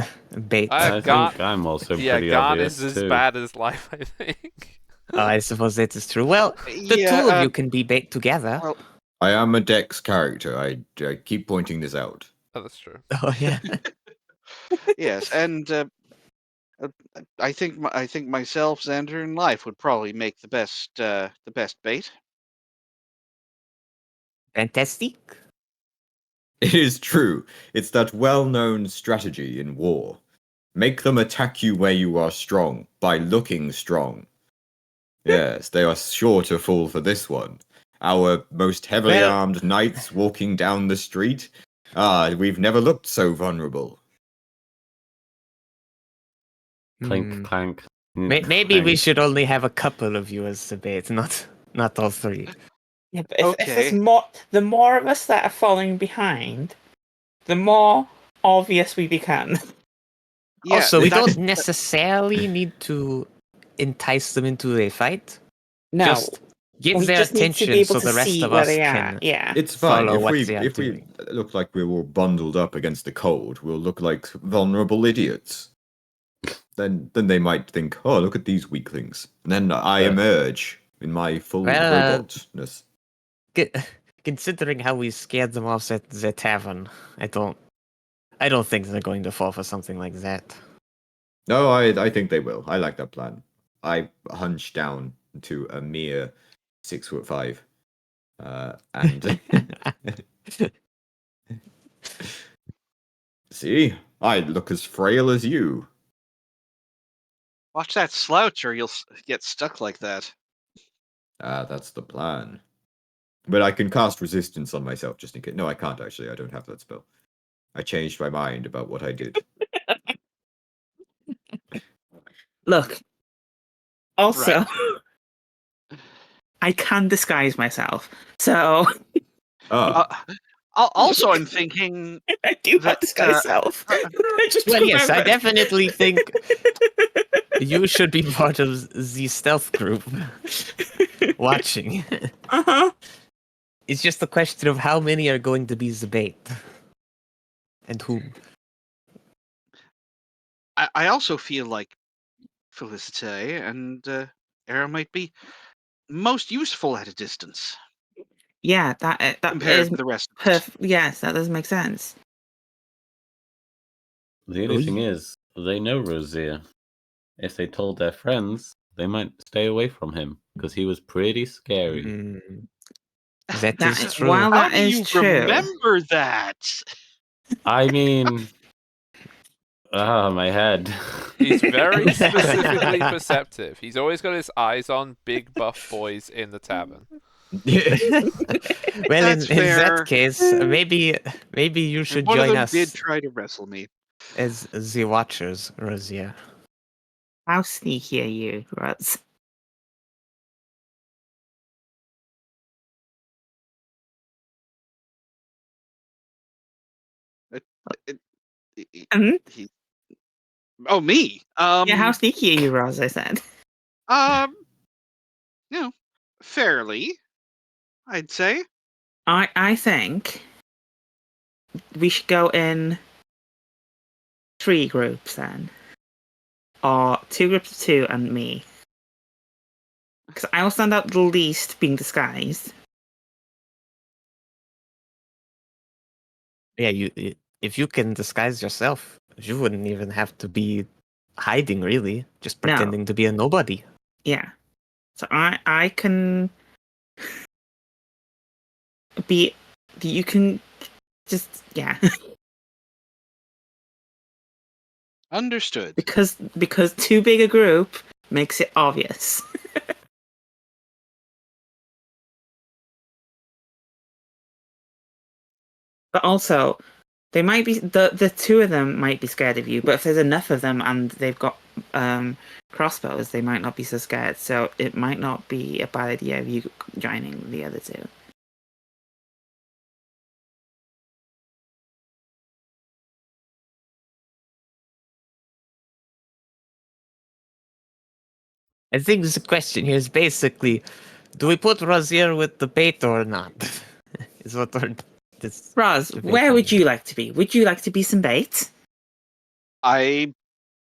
bait. I I got- think I'm also Yeah, pretty Garn obvious is as too. bad as life, I think. I suppose that is true. Well, the Yeah, two of you can be bait together. well, I am a Dex character. I keep pointing this out. Oh, that's true. Oh yeah. yes, and I think myself, Xander, and Life would probably make the best bait. Fantastic. It is true. It's that well-known strategy in war. Make them attack you where you are strong by looking strong. Yes, they are sure to fall for this one. Our most heavily Well- armed knights walking down the street. Ah, we've never looked so vulnerable. Clink, clank. Maybe we clank. should only have a couple of you as the bait, not all three. Yeah, but if there's Okay. more, the more of us that are following behind, the more obvious we become. Yeah, Also, we that's- don't necessarily need to entice them into a fight. No, Just give we their just need to attention be able so to the rest see of where us they are. can. Yeah. It's fine Follow if what we they are if doing. we look like we're all bundled up against the cold. We'll look like vulnerable idiots. Then they might think, oh, look at these weaklings. And then I emerge in my full Well, robotness. Considering how we scared them off at the tavern, I don't think they're going to fall for something like that. No, I think they will. I like that plan. I hunch down to a mere 6'5", and see, I look as frail as you. watch that slouch, or you'll get stuck like that. Ah, that's the plan. But I can cast resistance on myself just in case. No, I can't actually. I don't have that spell. I changed my mind about what I did. Look. Also, Right. I can disguise myself, so Ah, Also, I'm thinking I do have That, disguise self. I just Well, yes, I remembered. definitely think you should be part of the stealth group watching. Uh-huh. It's just a question of how many are going to be the bait and whom. I also feel like Felicite and Era might be most useful at a distance Yeah, that compared is to the rest of us. perfect. Yes, that does make sense. The only thing is, they know Rosier. If they told their friends, they might stay away from him because he was pretty scary. That That is is- true. while How that do is you true. remember that? I mean, my head. He's very specifically perceptive. He's always got his eyes on big buff boys in the tavern. Well, in That's that fair. case, maybe you And should one of join them us did try to wrestle me. as the Watchers, Rosier. How sneaky are you, Ruts? Mhm. He, oh, me. Yeah, how sneaky are you, Roz? I said. Um, fairly, I'd say. I think we should go in 3 groups then, or 2 groups of 2 and me, because I will stand out the least being disguised. Yeah, if you can disguise yourself, you wouldn't even have to be hiding, really. Just No. pretending to be a nobody. Yeah, so I can be. You can just Understood. because too big a group makes it obvious. But also, they might be the 2 of them might be scared of you. But if there's enough of them and they've got crossbows, they might not be so scared. So it might not be a bad idea of you joining the other 2. I think the question here is basically, do we put Rosier with the bait or not? Is what this Roz, debate where would here. you like to be? Would you like to be some bait? I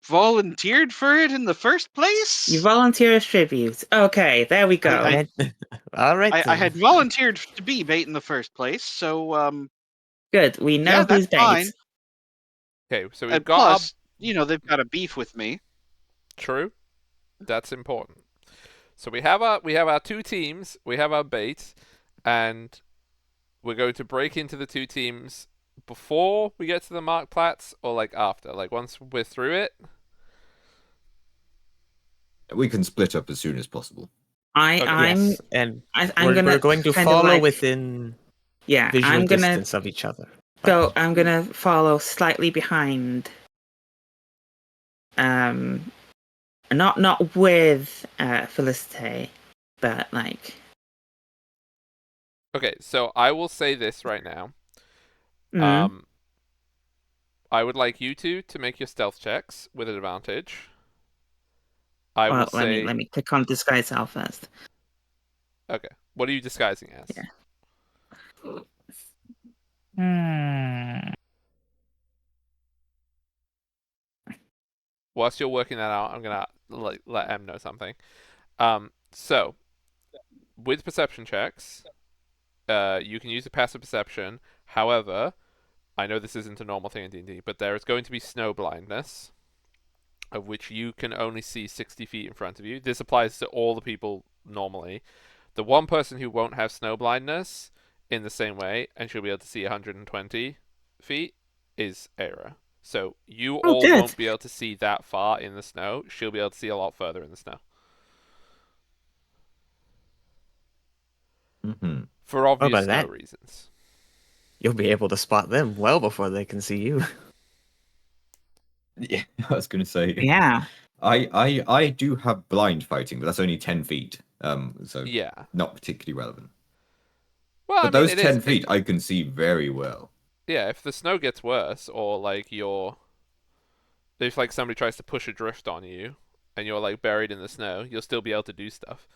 volunteered for it in the first place. You volunteer as tribute. Okay, there we go. All right. I then. had volunteered to be bait in the first place, so Good. We know yeah, who's that's bait. fine. Okay, so we've And got plus, they've got a beef with me. true. That's important. So we have our two teams, we have our bait, and we're going to break into the two teams before we get to the Marktplatz, or like after, like once we're through it. We can split up as soon as possible. Okay. I'm Yes, and I'm gonna we're going to kind of follow like- within yeah. visual I'm gonna distance of each other. go. I'm gonna follow slightly behind. Not with Felicite, but like. Okay, so I will say this right now. Mm. I would like you two to make your stealth checks with advantage. I will say. Let me click on disguise self first. Okay, what are you disguising as? Yeah. Hmm. Whilst you're working that out, I'm gonna let Em know something. So with perception checks, you can use a passive perception. However, I know this isn't a normal thing in D&D, but there is going to be snow blindness, of which you can only see 60 feet in front of you. This applies to all the people normally. The one person who won't have snow blindness in the same way, and she'll be able to see 120 feet, is Era. So you all good. won't be able to see that far in the snow. She'll be able to see a lot further in the snow. Mm-hmm. For obvious about snow that? reasons. You'll be able to spot them well before they can see you. Yeah, I was going to say. Yeah. I do have blind fighting, but that's only 10 feet. So Yeah. not particularly relevant. Well, But I mean, those 10 feet I can see very well. Yeah, if the snow gets worse, or like if like somebody tries to push a drift on you, and you're like buried in the snow, you'll still be able to do stuff.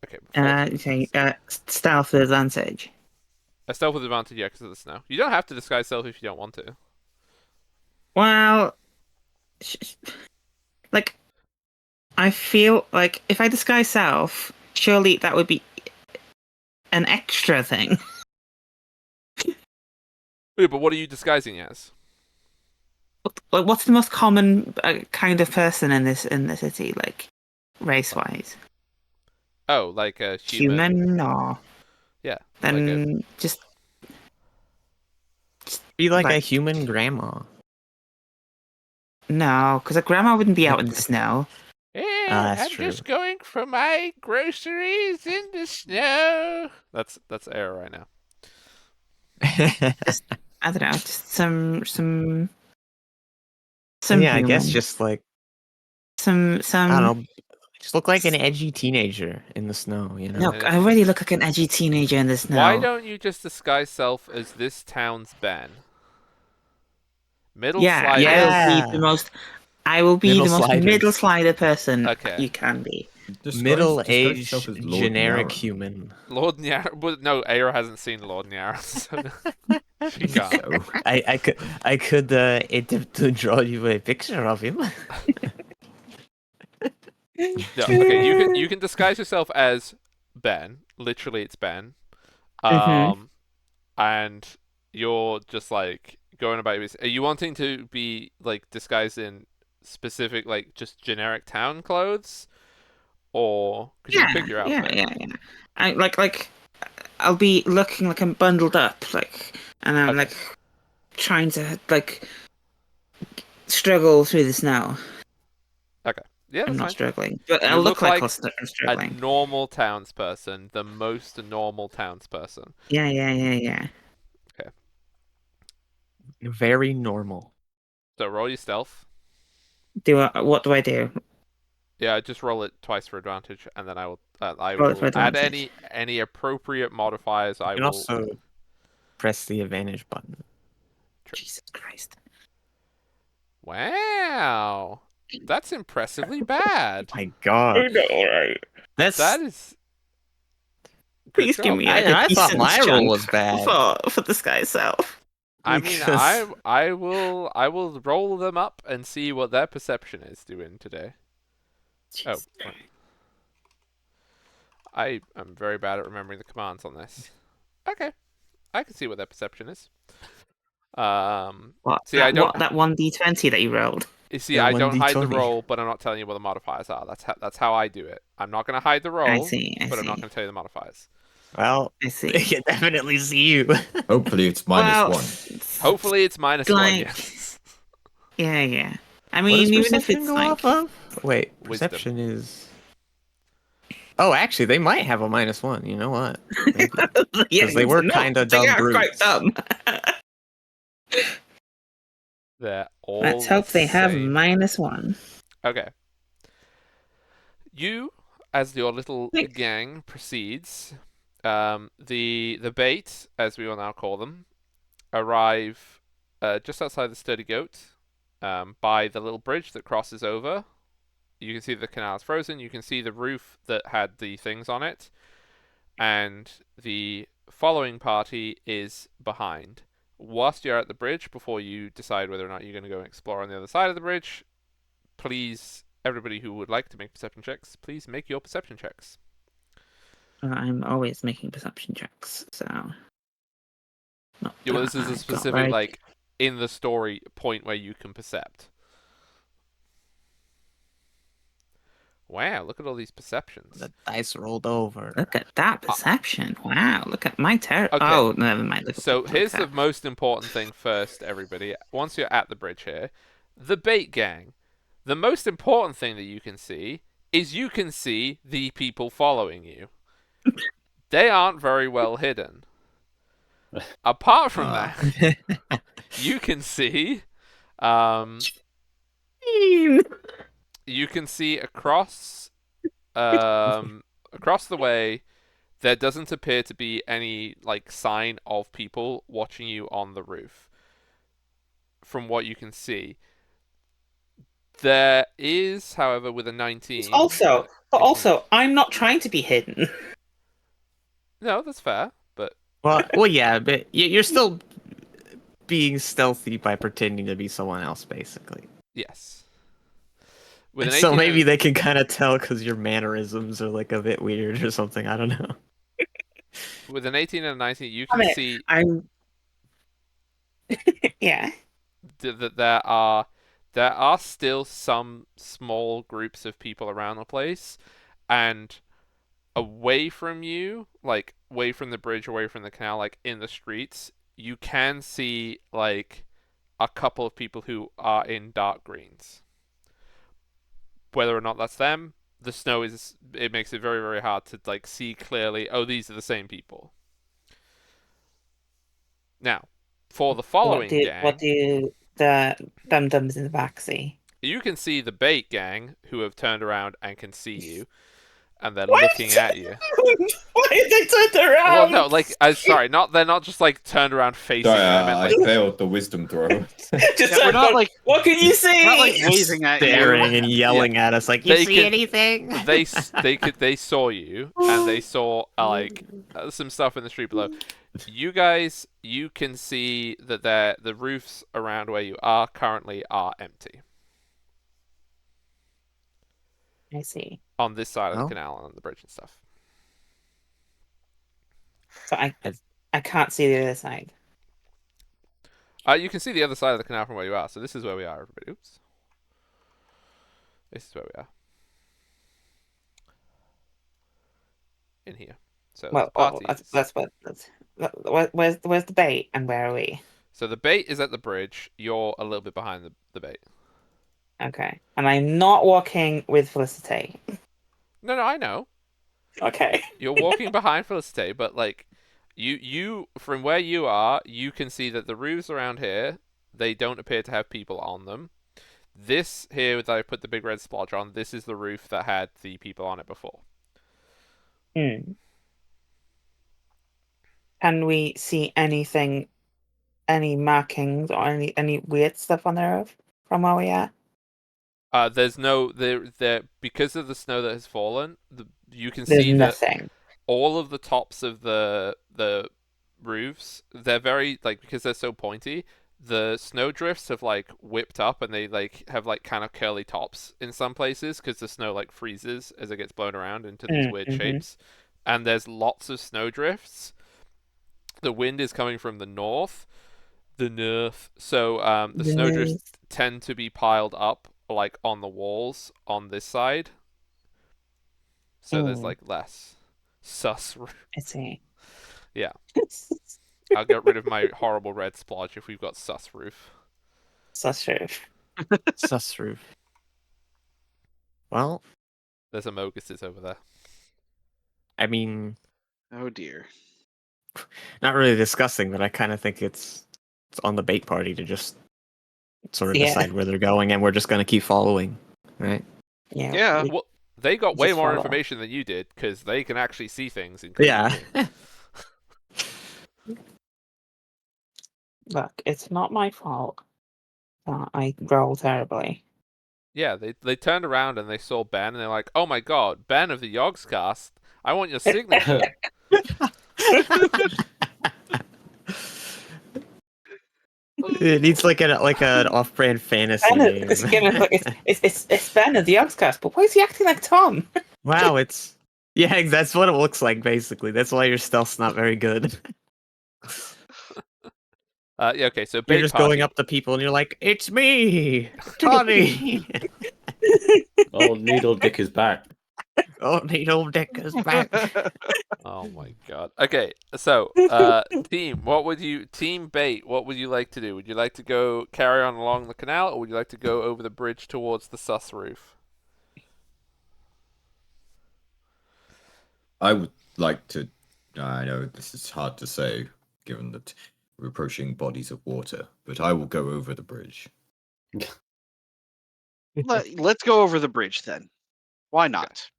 Okay. Stealth with advantage. A stealth with advantage, yeah, because of the snow. You don't have to disguise stealth if you don't want to. Well, like, I feel like if I disguise self, surely that would be an extra thing. Yeah, but what are you disguising as? Like, what's the most common kind of person in the city, like, race-wise? Oh, like a human. Human, or Yeah. then just Be like a human grandma. no, because a grandma wouldn't be out in the snow. Yeah, that's I'm true. just going for my groceries in the snow. That's Era right now. I don't know, just some yeah, I human. guess just like some I don't know, just look like an edgy teenager in the snow, you know. No, I already look like an edgy teenager in the snow. Why don't you just disguise self as this town's Ben? Middle slider. I will be the most Middle middle sliders. slider person Okay. you can be. Disguise Middle-aged yourself as Lord generic Nyara. human. Lord Nyara. Well, no, Era hasn't seen Lord Nyara, so she can't. So, I could attempt to draw you a picture of him. No, okay, you can disguise yourself as Ben. Literally, it's Ben. And you're just like going about your business. Are you wanting to be like disguised in specific, like just generic town clothes, or because you can pick your outfit? Yeah. I like I'll be looking like I'm bundled up, like, and I'm like trying to like struggle through the snow. Okay. Yeah, that's I'm not fine. struggling, but You I'll look like like I'm a struggling. normal townsperson, the most normal townsperson. Yeah. Very normal. So roll your stealth. What do I do? Yeah, just roll it twice for advantage, and then I will Roll it for add advantage. any appropriate modifiers. I You can will also press the advantage button. Jesus Christ! Wow, that's impressively bad. My God, that is. Please Good give job. me like a I thought decent my roll chunk was bad. for this guy's self. I mean, Because- I will roll them up and see what their perception is doing today. Oh, right. I am very bad at remembering the commands on this. Okay, I can see what their perception is. What? See, I don't. That 1d20 that you rolled? You see, Yeah, I don't hide the 1d20. roll, but I'm not telling you what the modifiers are. That's how I do it. I'm not gonna hide the I roll, see. I but I'm not see. gonna tell you the modifiers. Well, I see. they can definitely see you. Hopefully it's Well, -1. Hopefully, it's -1. Like- Yes. yeah. I What mean, does even if perception it's go like, off of? Wait, Wisdom. perception is. Oh, actually, they might have a -1. You know what? Maybe. yeah, they were no, kinda they dumb are quite brutes. dumb. They're all. Let's hope the they have same. -1. Okay. You, as your little Thanks. gang proceeds, the bait, as we will now call them, arrive just outside the Sturdy Goat, by the little bridge that crosses over. You can see the canal is frozen. You can see the roof that had the things on it, and the following party is behind. Whilst you're at the bridge, before you decide whether or not you're going to go and explore on the other side of the bridge, please, everybody who would like to make perception checks, please make your perception checks. I'm always making perception checks, so. Not Yeah, well, that this is I a got specific, right. like, in the story point where you can percept. Wow, look at all these perceptions. The dice rolled over. Look at that perception! Wow, look at my Okay. Oh, never mind. Look So at here's the that. most important thing first, everybody. Once you're at the bridge here, the bait gang. The most important thing that you can see is you can see the people following you. They aren't very well hidden. Apart from that, you can see, you can see across the way. There doesn't appear to be any like sign of people watching you on the roof. From what you can see, there is, however, with a 19. Also, I'm not trying to be hidden. No, that's fair, but well, yeah, but you're still being stealthy by pretending to be someone else, basically. yes. With an So 18 maybe and- they can kind of tell because your mannerisms are like a bit weird or something. I don't know. with an 18 and a 19, you can Okay. see I'm. Yeah. that there are still some small groups of people around the place, and away from you, like away from the bridge, away from the canal, like in the streets, you can see like a couple of people who are in dark greens. Whether or not that's them, the snow it makes it very, very hard to like see clearly, oh, these are the same people. Now, for the following gang, What do the dum-dums in the back see? you can see the bait gang who have turned around and can see you, and they're looking at you. Why did they turn around? Well, no, like, sorry, they're not just like turned around facing Sorry, you. I meant I like, failed the wisdom throw. Just Yeah, we're not like what can you see? not like waving at Staring you. and yelling at us like, you They see can- anything? they saw you, and they saw some stuff in the street below. You guys, you can see that the roofs around where you are currently are empty I see. on this side of the Oh. canal and on the bridge and stuff. So I can't see the other side. You can see the other side of the canal from where you are. So this is where we are, everybody. Oops. This is where we are. In here. So Well, the party where's the bait and where are we? So the bait is at the bridge. You're a little bit behind the bait. Okay, and I'm not walking with Felicity. No, I know. Okay. You're walking behind Felicite, but like you from where you are, you can see that the roofs around here, they don't appear to have people on them. This here that I put the big red splotch on, this is the roof that had the people on it before. Can we see anything, any markings or any weird stuff on the roof from where we are? There's no there because of the snow that has fallen. You can There's see that nothing. all of the tops of the roofs, they're very like because they're so pointy. The snow drifts have like whipped up and they like have like kind of curly tops in some places because the snow like freezes as it gets blown around into these weird Mm-hmm. shapes. And there's lots of snow drifts. The wind is coming from the north, so the snowdrifts tend to be piled up like on the walls on this side. So there's like less sus. I see. Yeah. I'll get rid of my horrible red splotch if we've got sus roof. That's true. Sus roof. Well, There's a Moguses over there. I mean, Oh dear. not really disgusting, but I kind of think it's on the bait party to just sort of Yeah. decide where they're going, and we're just going to keep following, right? Yeah. Yeah. we- Well, they got Just way more follow. information than you did because they can actually see things. Including Yeah. you. Look, it's not my fault that I roll terribly. Yeah, they turned around and they saw Ben and they're like, "Oh my God, Ben of the Yogscast! I want your signature." It needs like an off-brand fantasy Ben, name. it's Ben of the Yogscast, but why is he acting like Tom? Wow, that's what it looks like basically. That's why your stealth's not very good. Yeah, okay, so You're bait just party. going up to people and you're like, "It's me, Tony." Old Needle Dick is back. Oh, Needle Dick is back. Oh my God. Okay, so team bait? What would you like to do? Would you like to go carry on along the canal, or would you like to go over the bridge towards the sus roof? I would like to. I know this is hard to say, given that we're approaching bodies of water, but I will go over the bridge. Let's go over the bridge then. Why not?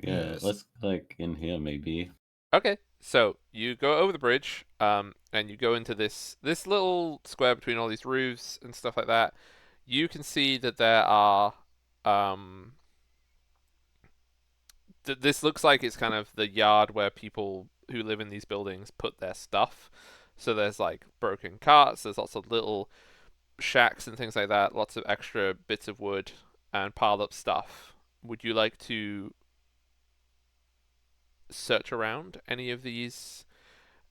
Yeah, Yes. let's like in here maybe. Okay, so you go over the bridge, and you go into this little square between all these roofs and stuff like that. You can see that there are, this looks like it's kind of the yard where people who live in these buildings put their stuff. So there's like broken carts, there's lots of little shacks and things like that, lots of extra bits of wood and piled up stuff. Would you like to search around any of these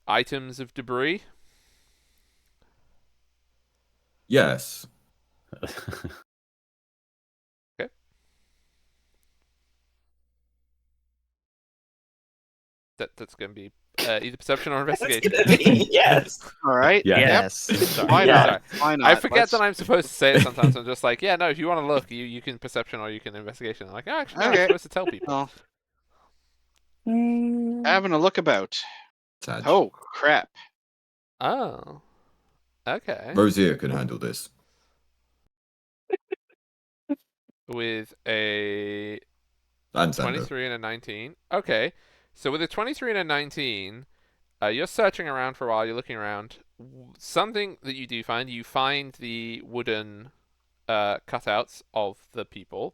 items of debris? Yes. That's going to be either perception or That's investigation. gonna be yes. All right. Yeah. Yes. Sorry, Why yeah, not? sorry. Why not? I forget Let's- that I'm supposed to say it sometimes. I'm just like, yeah, no, if you want to look, you can perception or you can investigation. I'm like, oh, actually, no, Okay. I'm supposed to tell people. Well, Mm, having a look about. Sad. Oh crap! Oh, okay. Rosier can handle this. With a And Sander. 23 and a 19. Okay, so with a 23 and a 19, you're searching around for a while. You're looking around. Something that you find the wooden cutouts of the people.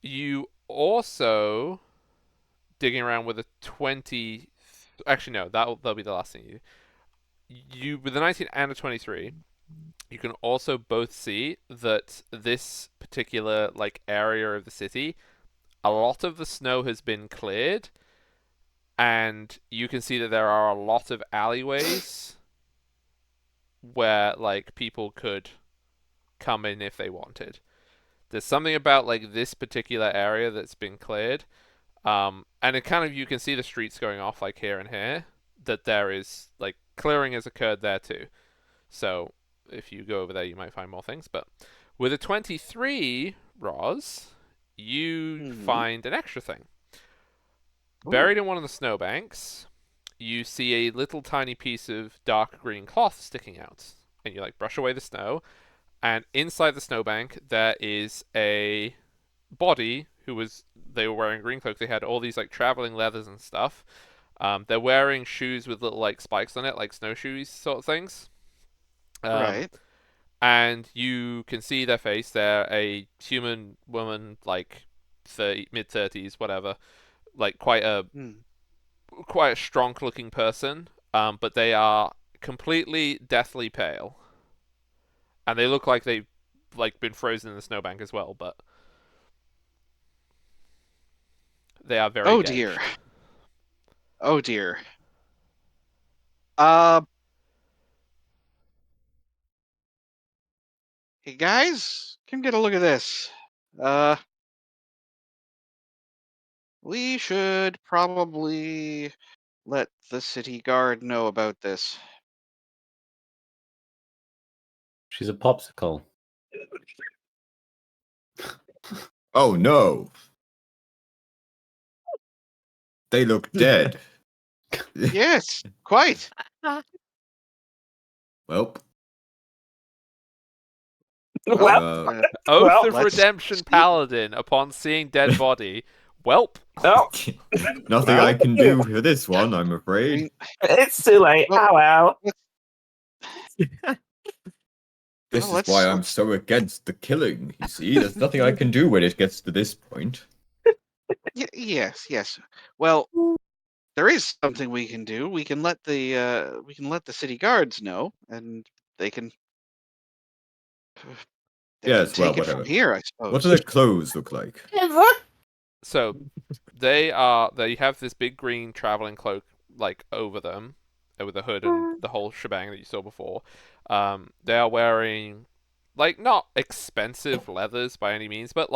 You also digging around with a 20. Actually, no, that'll be the last thing you with a 19 and a 23. You can also both see that this particular like area of the city, a lot of the snow has been cleared, and you can see that there are a lot of alleyways where like people could come in if they wanted. There's something about like this particular area that's been cleared, and it kind of you can see the streets going off like here and here. That there is like clearing has occurred there too. So if you go over there, you might find more things. But with a 23, Roz, you find an extra thing. Buried in one of the snowbanks, you see a little tiny piece of dark green cloth sticking out. And you like brush away the snow. And inside the snowbank, there is a body they were wearing green cloaks. They had all these like traveling leathers and stuff. They're wearing shoes with little like spikes on it, like snowshoes sort of things. Right. And you can see their face. They're a human woman, like mid-30s, whatever. Like quite a strong-looking person. but they are completely deathly pale, and they look like they've been frozen in the snowbank as well. But they are very Oh dead. dear. Oh dear. Uh, hey guys, come get a look at this. We should probably let the city guard know about this. She's a popsicle. Oh no! They look dead. Yes, quite. Well, Well, Oath Well, of let's Redemption see. Paladin upon seeing dead body. Welp. no, nothing Well, I can do for this one, I'm I afraid. mean, it's too late. Well- Oh well. This well, is why I'm let's- so against the killing. You see, there's nothing I can do when it gets to this point. yes. Well, there is something we can do. We can let the city guards know, and they can Yes, well, take it from whatever. here, I What suppose. do their clothes look like? So they have this big green traveling cloak over them, with the hood and the whole shebang that you saw before. They are wearing not expensive leathers by any means, but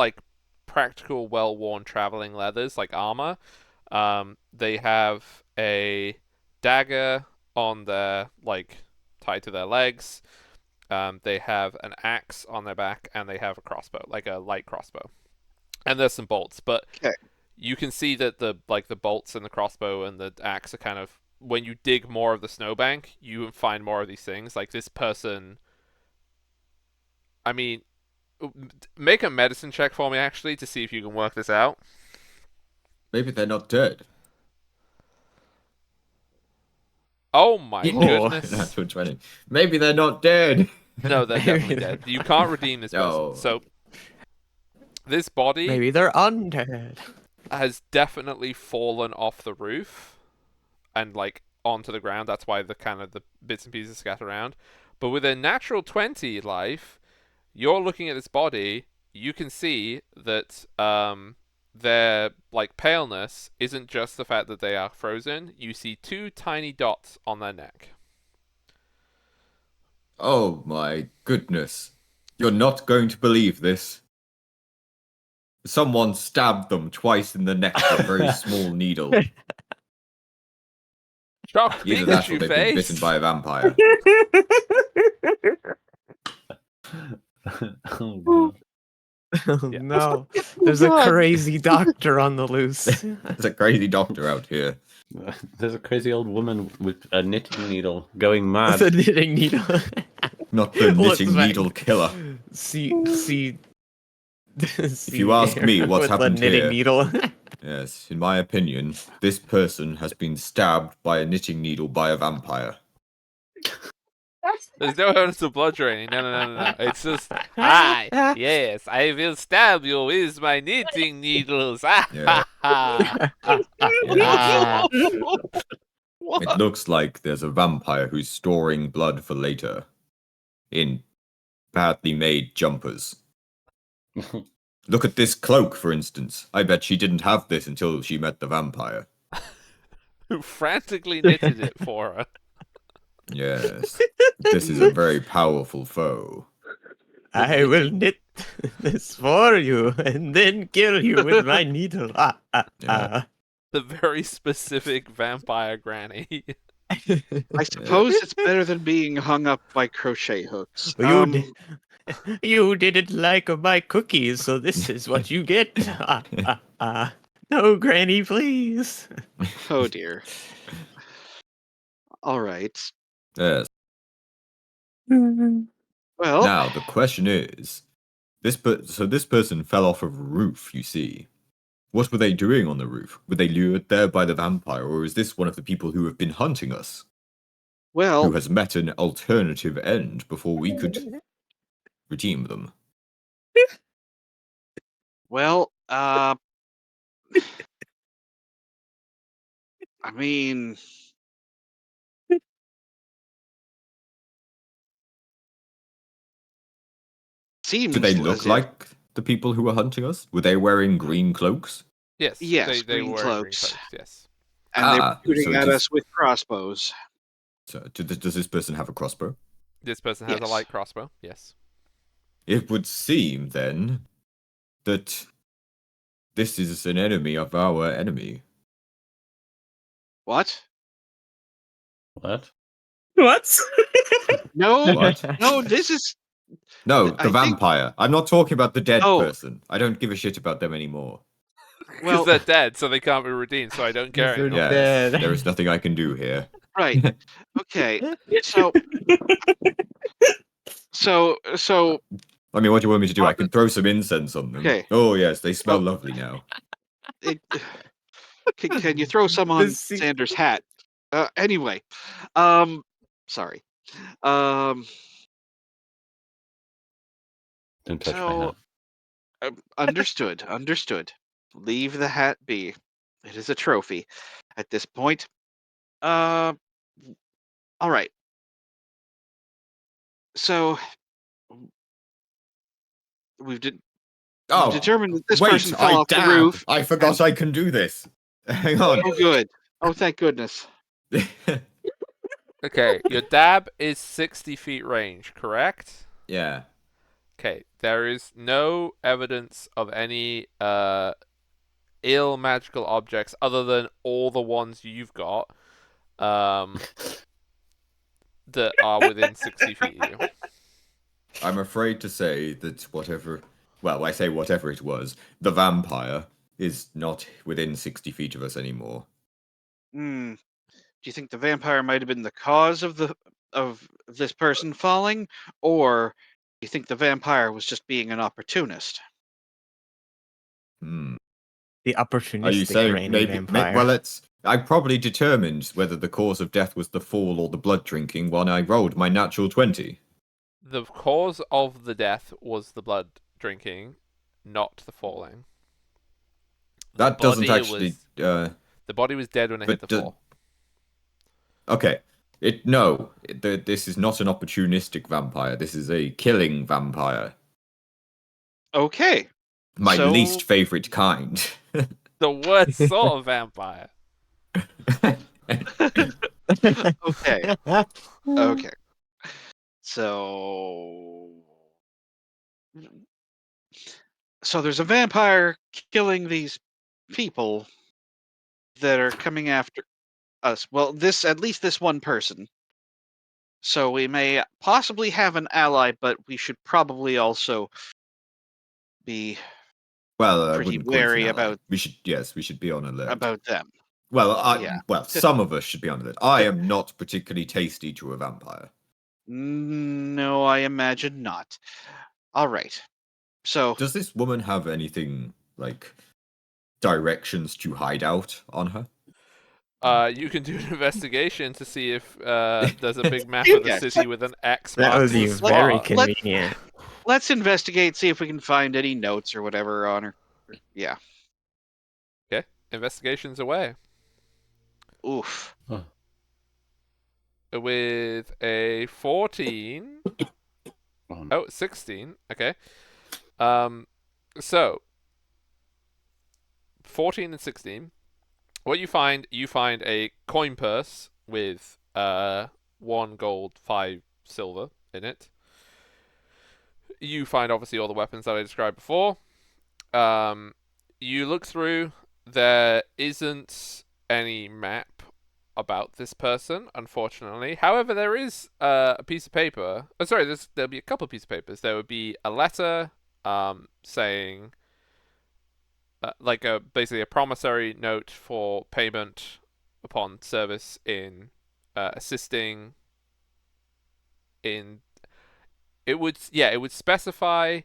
practical, well-worn traveling leathers like armor. They have a dagger on their tied to their legs. They have an axe on their back, and they have a crossbow, like a light crossbow. And there's some bolts, but Okay. you can see that the bolts and the crossbow and the axe are kind of, when you dig more of the snowbank, you find more of these things. Like this person, I mean, make a medicine check for me actually to see if you can work this out. Maybe they're not dead. Oh my Oh. goodness! Natural 20. Maybe they're not dead. No, they're definitely dead. You can't redeem this person. No. So this body Maybe they're undead. has definitely fallen off the roof and onto the ground. That's why the kind of the bits and pieces scatter around. But with a natural 20 life, you're looking at this body, you can see that their paleness isn't just the fact that they are frozen. You see two tiny dots on their neck. Oh my goodness. You're not going to believe this. Someone stabbed them twice in the neck with a very small needle. Shocked Either that or Pikachu they've been face. bitten by a vampire. Oh, God. Oh, Yeah. no. There's a God. crazy doctor on the loose. There's a crazy doctor out here. There's a crazy old woman with a knitting needle going mad. The knitting needle. Not the Looks knitting like- needle killer. See. If you ask me what's with happened the knitting here- needle. Yes, in my opinion, this person has been stabbed by a knitting needle by a vampire. There's no evidence of blood draining. No. It's just, yes, I will stab you with my knitting needles. Yeah. Ah. It looks like there's a vampire who's storing blood for later. In badly made jumpers. Look at this cloak, for instance. I bet she didn't have this until she met the vampire. Who frantically knitted it for her. Yes. This is a very powerful foe. I will knit this for you and then kill you with my needle. Yeah. The very specific vampire granny. I suppose it's better than being hung up by crochet hooks. You didn't like my cookies, so this is what you get. No, Granny, please. Oh dear. All right. Yes. Well, Now, the question is, so this person fell off of a roof, you see. What were they doing on the roof? Were they lured there by the vampire, or is this one of the people who have been hunting us? Who well, has met an alternative end before we could redeem them? well. I mean, seems Do they as look if like the people who were hunting us? Were they wearing green cloaks? Yes, yes, they green were wearing green cloaks, cloaks. Yes. and they were So shooting it at is. us with crossbows. So, does this person have a crossbow? This person has a Yes. light crossbow. Yes. It would seem then that this is an enemy of our enemy. What? What? What? No, What? no. This is. No, the I think. vampire. I'm not talking about the dead Oh, person. I don't give a shit about them anymore. Because well, they're dead, so they can't be redeemed. So I don't care They're anymore. Yes, dead. there is nothing I can do here. right. Okay. So, I mean, what do you want me to do? Uh, I could throw some incense on them. okay. Oh, yes, they smell Oh. lovely now. Can you throw some on Xander's hat? Anyway, sorry. Um, Don't touch my so hat. understood. Leave the hat be. It is a trophy at this point. All right. So we've de- we've Oh, determined that this wait, person fell I off the dab. roof. I forgot I can do this. Hang on. Oh, good. Oh, thank goodness. Okay, your dab is 60 feet range, correct? Yeah. Okay, there is no evidence of any ill magical objects other than all the ones you've got that are within 60 feet of you. I'm afraid to say that whatever, well, I say whatever it was, the vampire is not within 60 feet of us anymore. Hmm. Do you think the vampire might have been the cause of this person falling, or do you think the vampire was just being an opportunist? Hmm. The Are you opportunistic saying reigning maybe? vampire. Well, I probably determined whether the cause of death was the fall or the blood drinking when I rolled my natural 20. The cause of the death was the blood drinking, not the falling. The That doesn't body actually. the body was dead when it hit the But floor. okay, this is not an opportunistic vampire. This is a killing vampire. Okay. My So- least favorite kind. The worst sort of vampire. Okay. Okay. So there's a vampire killing these people that are coming after us. Well, at least this one person. So we may possibly have an ally, but we should probably also be Well, I pretty wouldn't call it an wary ally. We should be on alert. about them. Well, Yeah. some of us should be on alert. I am not particularly tasty to a vampire. No, I imagine not. All right. So Does this woman have anything like directions to hide out on her? You can do an investigation to see if there's a big map of the Yes. city with an X That marked would be the very spot. convenient. let's investigate, see if we can find any notes or whatever on her. Yeah. Okay, investigation's away. Oof. With a 14. Oh, 16. Okay. So 14 and 16. What you find a coin purse with 1 gold, 5 silver in it. You find obviously all the weapons that I described before. You look through. There isn't any map about this person, unfortunately. However, there is a piece of paper. Oh, sorry, there'll be a couple of pieces of papers. There would be a letter saying, basically a promissory note for payment upon service in assisting in. It would specify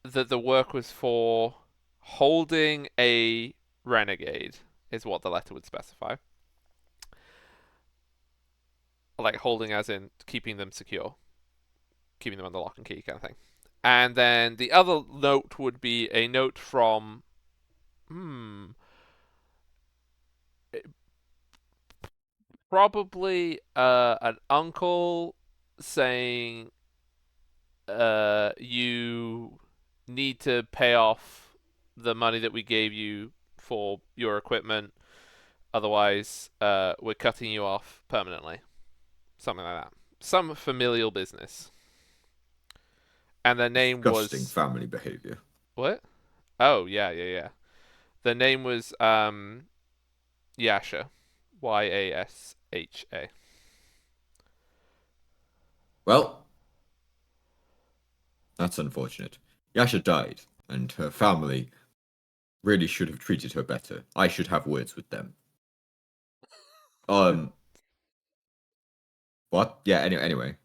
that the work was for holding a renegade, is what the letter would specify. Like holding as in keeping them secure, keeping them under lock and key kind of thing. And then the other note would be a note from probably an uncle saying you need to pay off the money that we gave you for your equipment. Otherwise, we're cutting you off permanently. Something like that. Some familial business. And their name Disgusting was family behavior. what? Oh yeah. The name was Yasha, Yasha. Well, that's unfortunate. Yasha died, and her family really should have treated her better. I should have words with them. What? Yeah, anyway.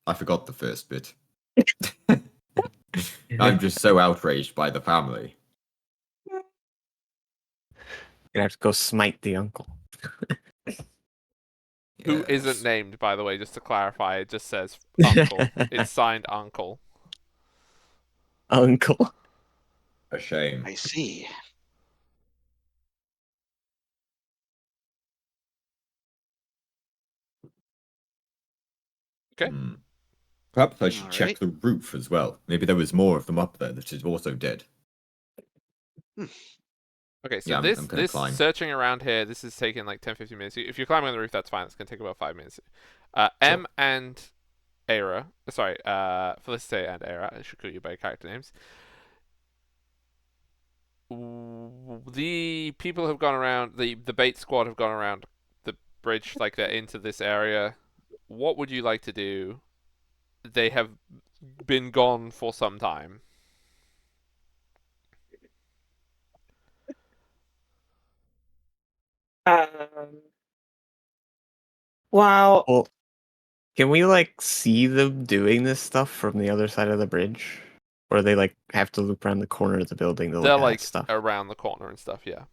I forgot the first bit. I'm just so outraged by the family. Gonna have to go smite the uncle. Who Yes. isn't named, by the way, just to clarify. It just says Uncle. It's signed Uncle. Uncle. A shame. I see. Okay. Perhaps I should All check right. the roof as well. Maybe there was more of them up there that is also dead. Okay, so Yeah, I'm this gonna climb. searching around here, this is taking like 10-15 minutes. If you're climbing on the roof, that's fine. It's gonna take about 5 minutes. M and Era, sorry, Felicite and Era. I should call you by character names. The people have gone around. The bait squad have gone around the bridge, like they're into this area. What would you like to do? They have been gone for some time. Well, Well, can we like see them doing this stuff from the other side of the bridge? Or they like have to loop around the corner of the building to They're look at like that stuff? around the corner and stuff. Yeah.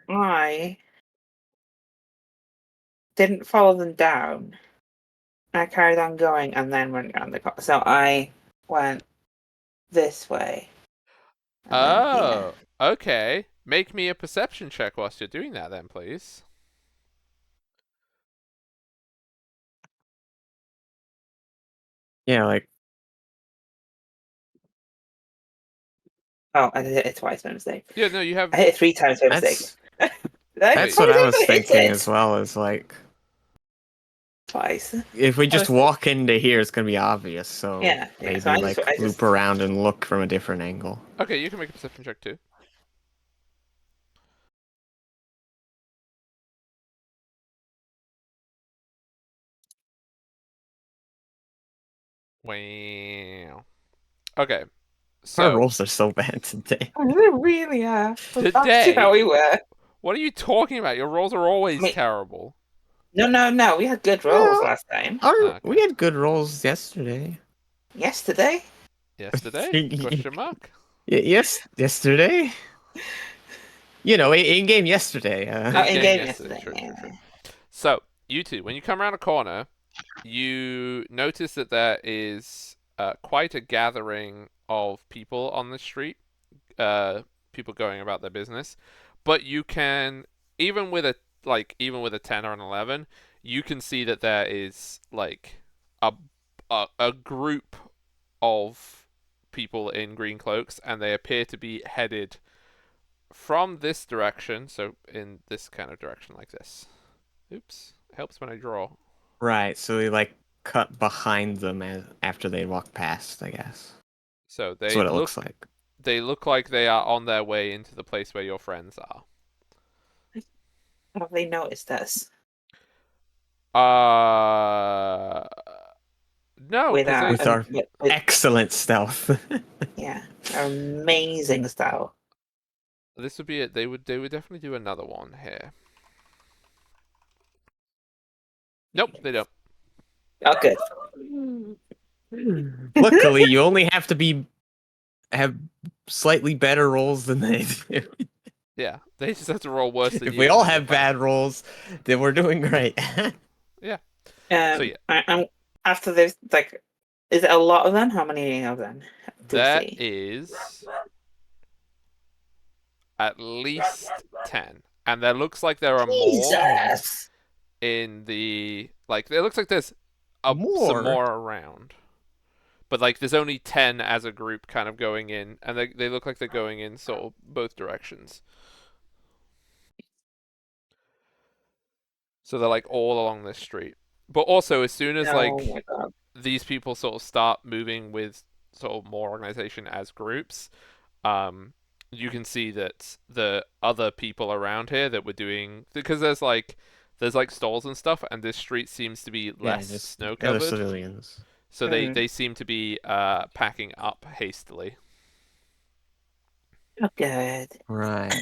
I didn't follow them down. I carried on going and then went around the corner. So I went this way. And then here. Oh, okay. Make me a perception check whilst you're doing that, then, please. Yeah, like Oh, I did it twice by mistake. Yeah, no, you have. I hit it 3 times by mistake. that's Wait. what I was hit thinking it as well. Is like twice. if we just was like- walk into here, it's gonna be obvious. So Yeah, maybe so I like just- loop around and look from a different angle. Okay, you can make a perception check too. Wow. Okay, Our so rolls are so bad today. Oh, they really are. That's Today- how we were. what are you talking about? Your rolls are always Wait. terrible. No. We had good rolls Well, last time. Okay. We had good rolls yesterday. Yesterday. Yesterday? Question mark. Yes, yesterday. You know, in game yesterday. Oh, in In-game game yesterday, yesterday. true. So, you two, when you come around a corner, you notice that there is quite a gathering of people on the street, people going about their business. But you can, even with a 10 or an 11, you can see that there is like a group of people in green cloaks, and they appear to be headed from this direction, so in this kind of direction like this. Oops. It helps when I draw. Right, so we like cut behind them after they walk past, I guess. So That's they what it look looks like. they look like they are on their way into the place where your friends are. Have they noticed us? No, With because our, With our with- excellent stealth. yeah, our amazing style. this would be it. They would definitely do another one here. Nope, they don't. Oh, good. Luckily, you only have to have slightly better rolls than they do. Yeah, they just have to roll worse than If you. we all and have they're fine. bad rolls, then we're doing great. So, yeah. I'm after this. Like, is it a lot of them? How many of them? Do we There see? is at least 10. And there looks like there are more Jesus. in the like. It looks like there's some More? more around, but like there's only 10 as a group, kind of going in, and they look like they're going in sort of both directions. So they're like all along this street. But also, as soon as Oh like my god. these people sort of start moving with sort of more organization as groups, you can see that the other people around here that were doing, because there's like stalls and stuff, and this street seems to be less just snow other covered, civilians. so they seem to be packing up hastily. Oh, good. Right.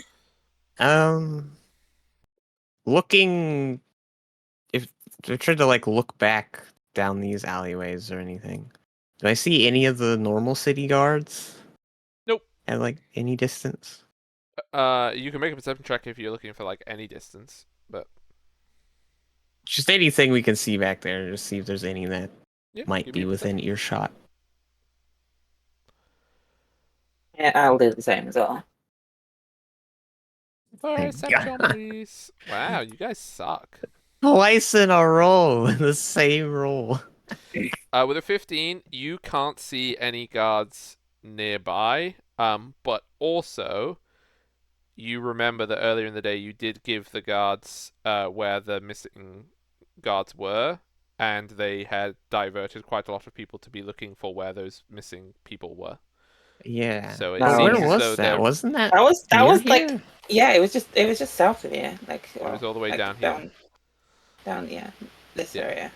Looking, if I tried to like look back down these alleyways or anything, do I see any of the normal city guards? Nope. At like any distance? You can make a perception check if you're looking for like any distance, but Just anything we can see back there, just see if there's any that yeah, might give me be a within perception. earshot. Yeah, I'll do the same as well. Perception, God. please. Wow, you guys suck. Twice in a row, the same roll. With a 15, you can't see any guards nearby. But also, you remember that earlier in the day you did give the guards where the missing guards were, and they had diverted quite a lot of people to be looking for where those missing people were. Yeah. So it But Where seems as was though that? Wasn't that That was near like here? yeah, it was just south of here. Like it was all the way like down here. Down this Yeah. area.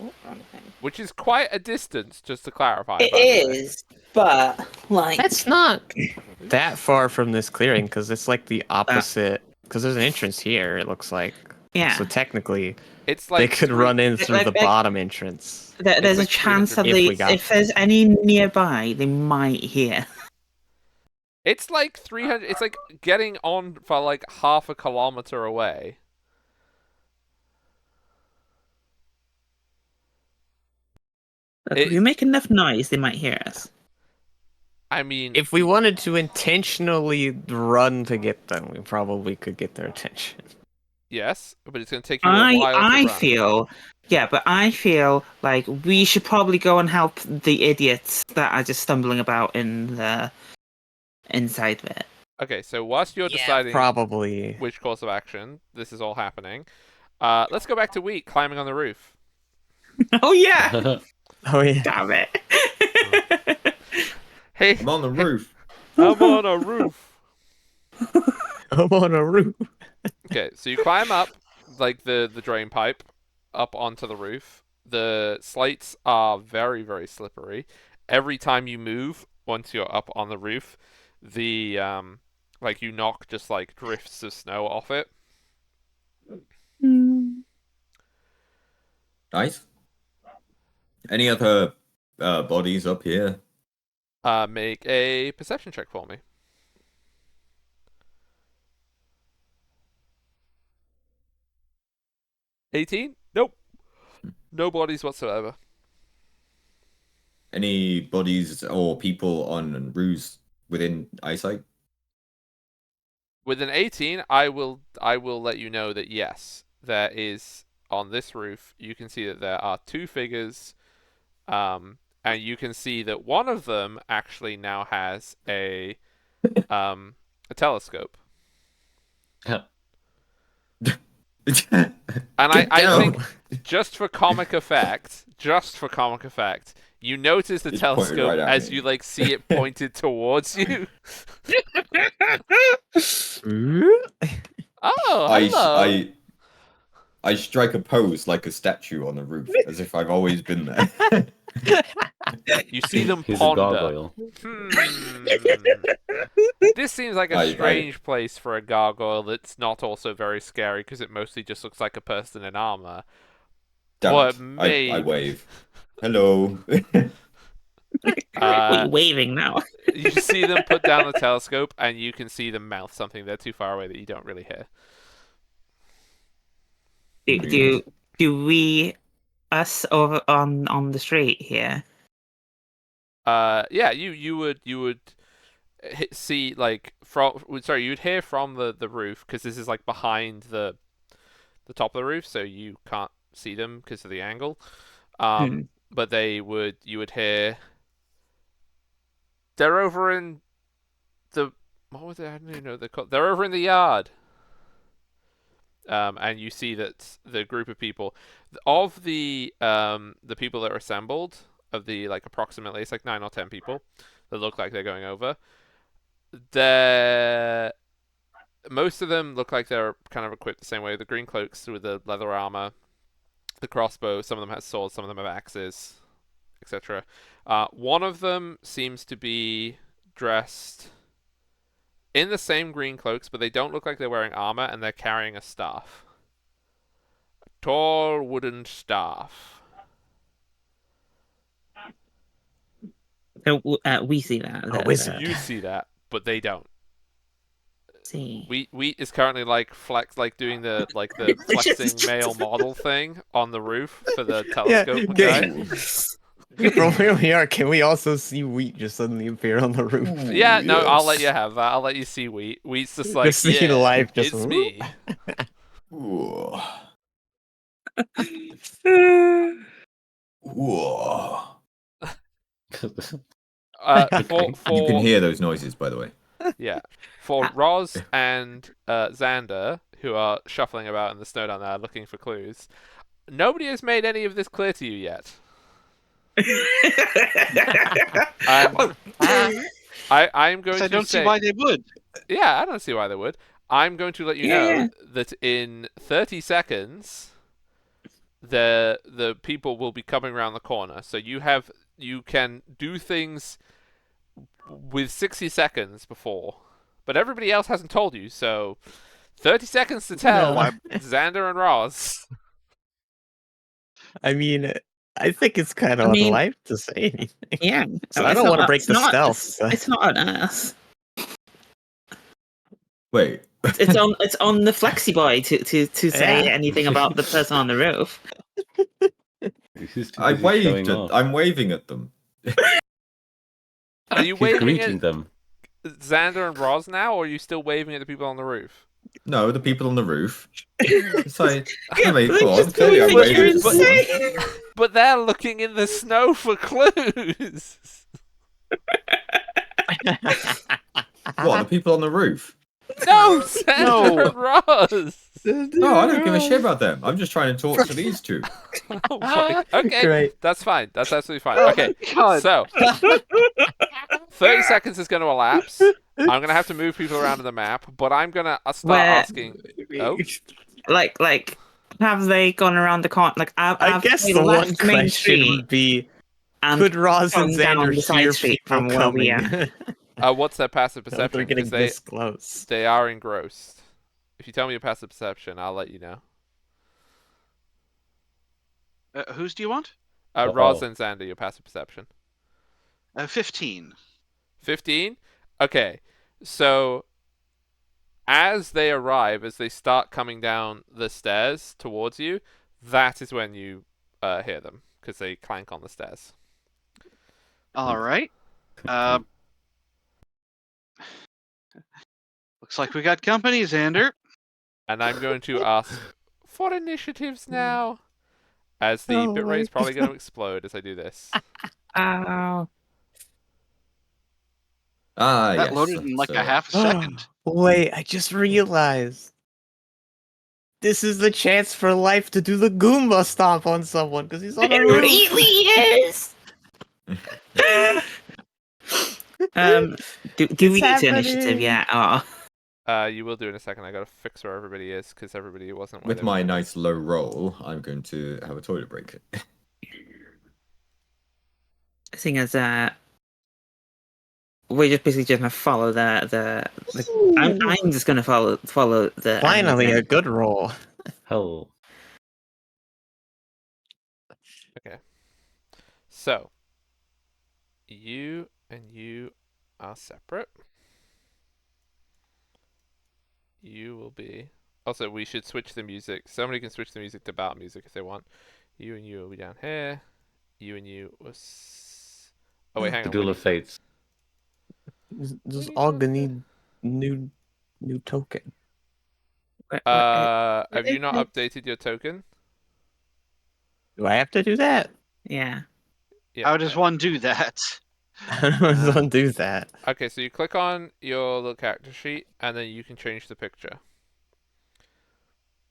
Oh, wrong thing. Which is quite a distance, just to clarify. It by the way. is, but like That's not that far from this clearing, because it's like the opposite. Because there's an entrance here, it looks like. yeah. So technically, It's like they could run in through the like- bottom entrance. There's like a chance 300 of if we got if there's any nearby, they might hear. It's like 300. It's like getting on for like half a kilometer away. Like, if we make enough noise, they might hear us. I mean, If we wanted to intentionally run to get them, we probably could get their attention. yes, but it's going to take you a while to I run. feel, yeah, but I feel like we should probably go and help the idiots that are just stumbling about in the inside of it. Okay, so whilst you're deciding Probably. which course of action this is all happening, let's go back to Wheat climbing on the roof. Oh yeah! Oh yeah. Damn it! Hey, I'm on the roof. I'm on a roof. I'm on a roof. Okay, so you climb up like the drain pipe up onto the roof. The slates are very, very slippery. Every time you move, once you're up on the roof, the like you knock just like drifts of snow off it. Nice. Any other bodies up here? Make a perception check for me. 18? Nope. No bodies whatsoever. Any bodies or people on roofs within eyesight? With an 18, I will let you know that yes, there is on this roof. You can see that there are two figures, and you can see that one of them actually now has a telescope. And I think just for comic effect, you notice the It's pointed telescope right at as me. you like see it pointed towards you. Oh, hello. I strike a pose like a statue on the roof, as if I've always been there. You see them He's a ponder. gargoyle. This seems like a strange place for a gargoyle that's not also very scary because it mostly just looks like a person in armor. Damn Or it. maybe... I wave. Hello. What are you waving now? You see them put down the telescope and you can see them mouth something. They're too far away that you don't really hear. Do we us over on the street here? Yeah, you would see like from sorry, you'd hear from the roof because this is like behind the top of the roof, so you can't see them because of the angle. But you would hear they're over in the what was it? I don't even know what they're called. They're over in the yard. And you see that the group of people, of the people that are assembled, of the like approximately it's like 9 or 10 people that look like they're going over. Most of them look like they're kind of equipped the same way. The green cloaks with the leather armor, the crossbow. Some of them have swords, some of them have axes, etc. One of them seems to be dressed in the same green cloaks, but they don't look like they're wearing armor, and they're carrying a staff. A tall wooden staff. So we see that. A wizard. You see that, but they don't. See. Wheat is currently like doing the flexing male model thing on the roof for the telescope guy. From where we are, can we also see Wheat just suddenly appear on the roof? Yeah, no, I'll let yes. you have that. I'll let you see Wheat. Wheat's just like, Just see life, just it's me. Ooh. Ooh. You can hear those noises, by the way. Yeah, for Roz and Xander, who are shuffling about in the snow down there looking for clues, nobody has made any of this clear to you yet. I'm going to I don't say, see why they would. yeah, I don't see why they would. I'm going to let you know that in 30 seconds, the people will be coming around the corner. So you can do things with 60 seconds before, but everybody else hasn't told you. So 30 seconds to tell. No. Xander and Roz. I mean, I think it's kind of on life to say anything. Yeah. So I don't want to break the stealth. So. It's not on us. Wait. It's on the flexi boy to say Yeah. anything about the person on the roof. I'm waving at them. Are you He's waving greeting at them. Xander and Roz now, or are you still waving at the people on the roof? No, the people on the roof. It's like, I mean, They're go on. just Clearly, I'm going for waving at insane. someone. But they're looking in the snow for clues. What, the people on the roof? No, Xander and Roz. No, I don't give a shit about them. I'm just trying to talk to these two. Oh my. Okay, Great. that's fine. That's absolutely fine. Oh Okay, my God. so 30 seconds is going to elapse. I'm going to have to move people around on the map, but I'm going to start asking. Oh, Like, have they gone around the corner? Like, I guess the one question would be, could Roz and Xander hear people coming? what's their passive perception? They're getting 'Cause this close. they are engrossed. If you tell me your passive perception, I'll let you know. Whose do you want? Roz and Xander, your passive perception. 15. 15? Okay, so as they arrive, as they start coming down the stairs towards you, that is when you hear them, because they clank on the stairs. All right. Looks like we got company, Xander. And I'm going to ask for initiatives now, as the bitrate is probably going to explode as I do this. Oh. Ah, That yes. loaded in like a half a second. Wait, I just realized. This is the chance for Life to do the Goomba stomp on someone, because he's on a roof. It really is! Do we need to initiative yet? Oh. You will do in a second. I gotta fix where everybody is, because everybody wasn't where With they my were. nice low roll, I'm going to have a toilet break. Seeing as we're just basically just gonna follow the I'm just gonna follow the Finally, a good roll. Hell. Okay. So, you and you are separate. You will be... Also, we should switch the music. Somebody can switch the music to battle music if they want. You and you will be down here. You and you was... Oh, wait, hang The on. Duel of Fates. Does need Olga to need new token? Have you not updated your token? Do I have to do that? Yeah. Yeah. How does one do that? How does one do that? Okay, so you click on your little character sheet, and then you can change the picture.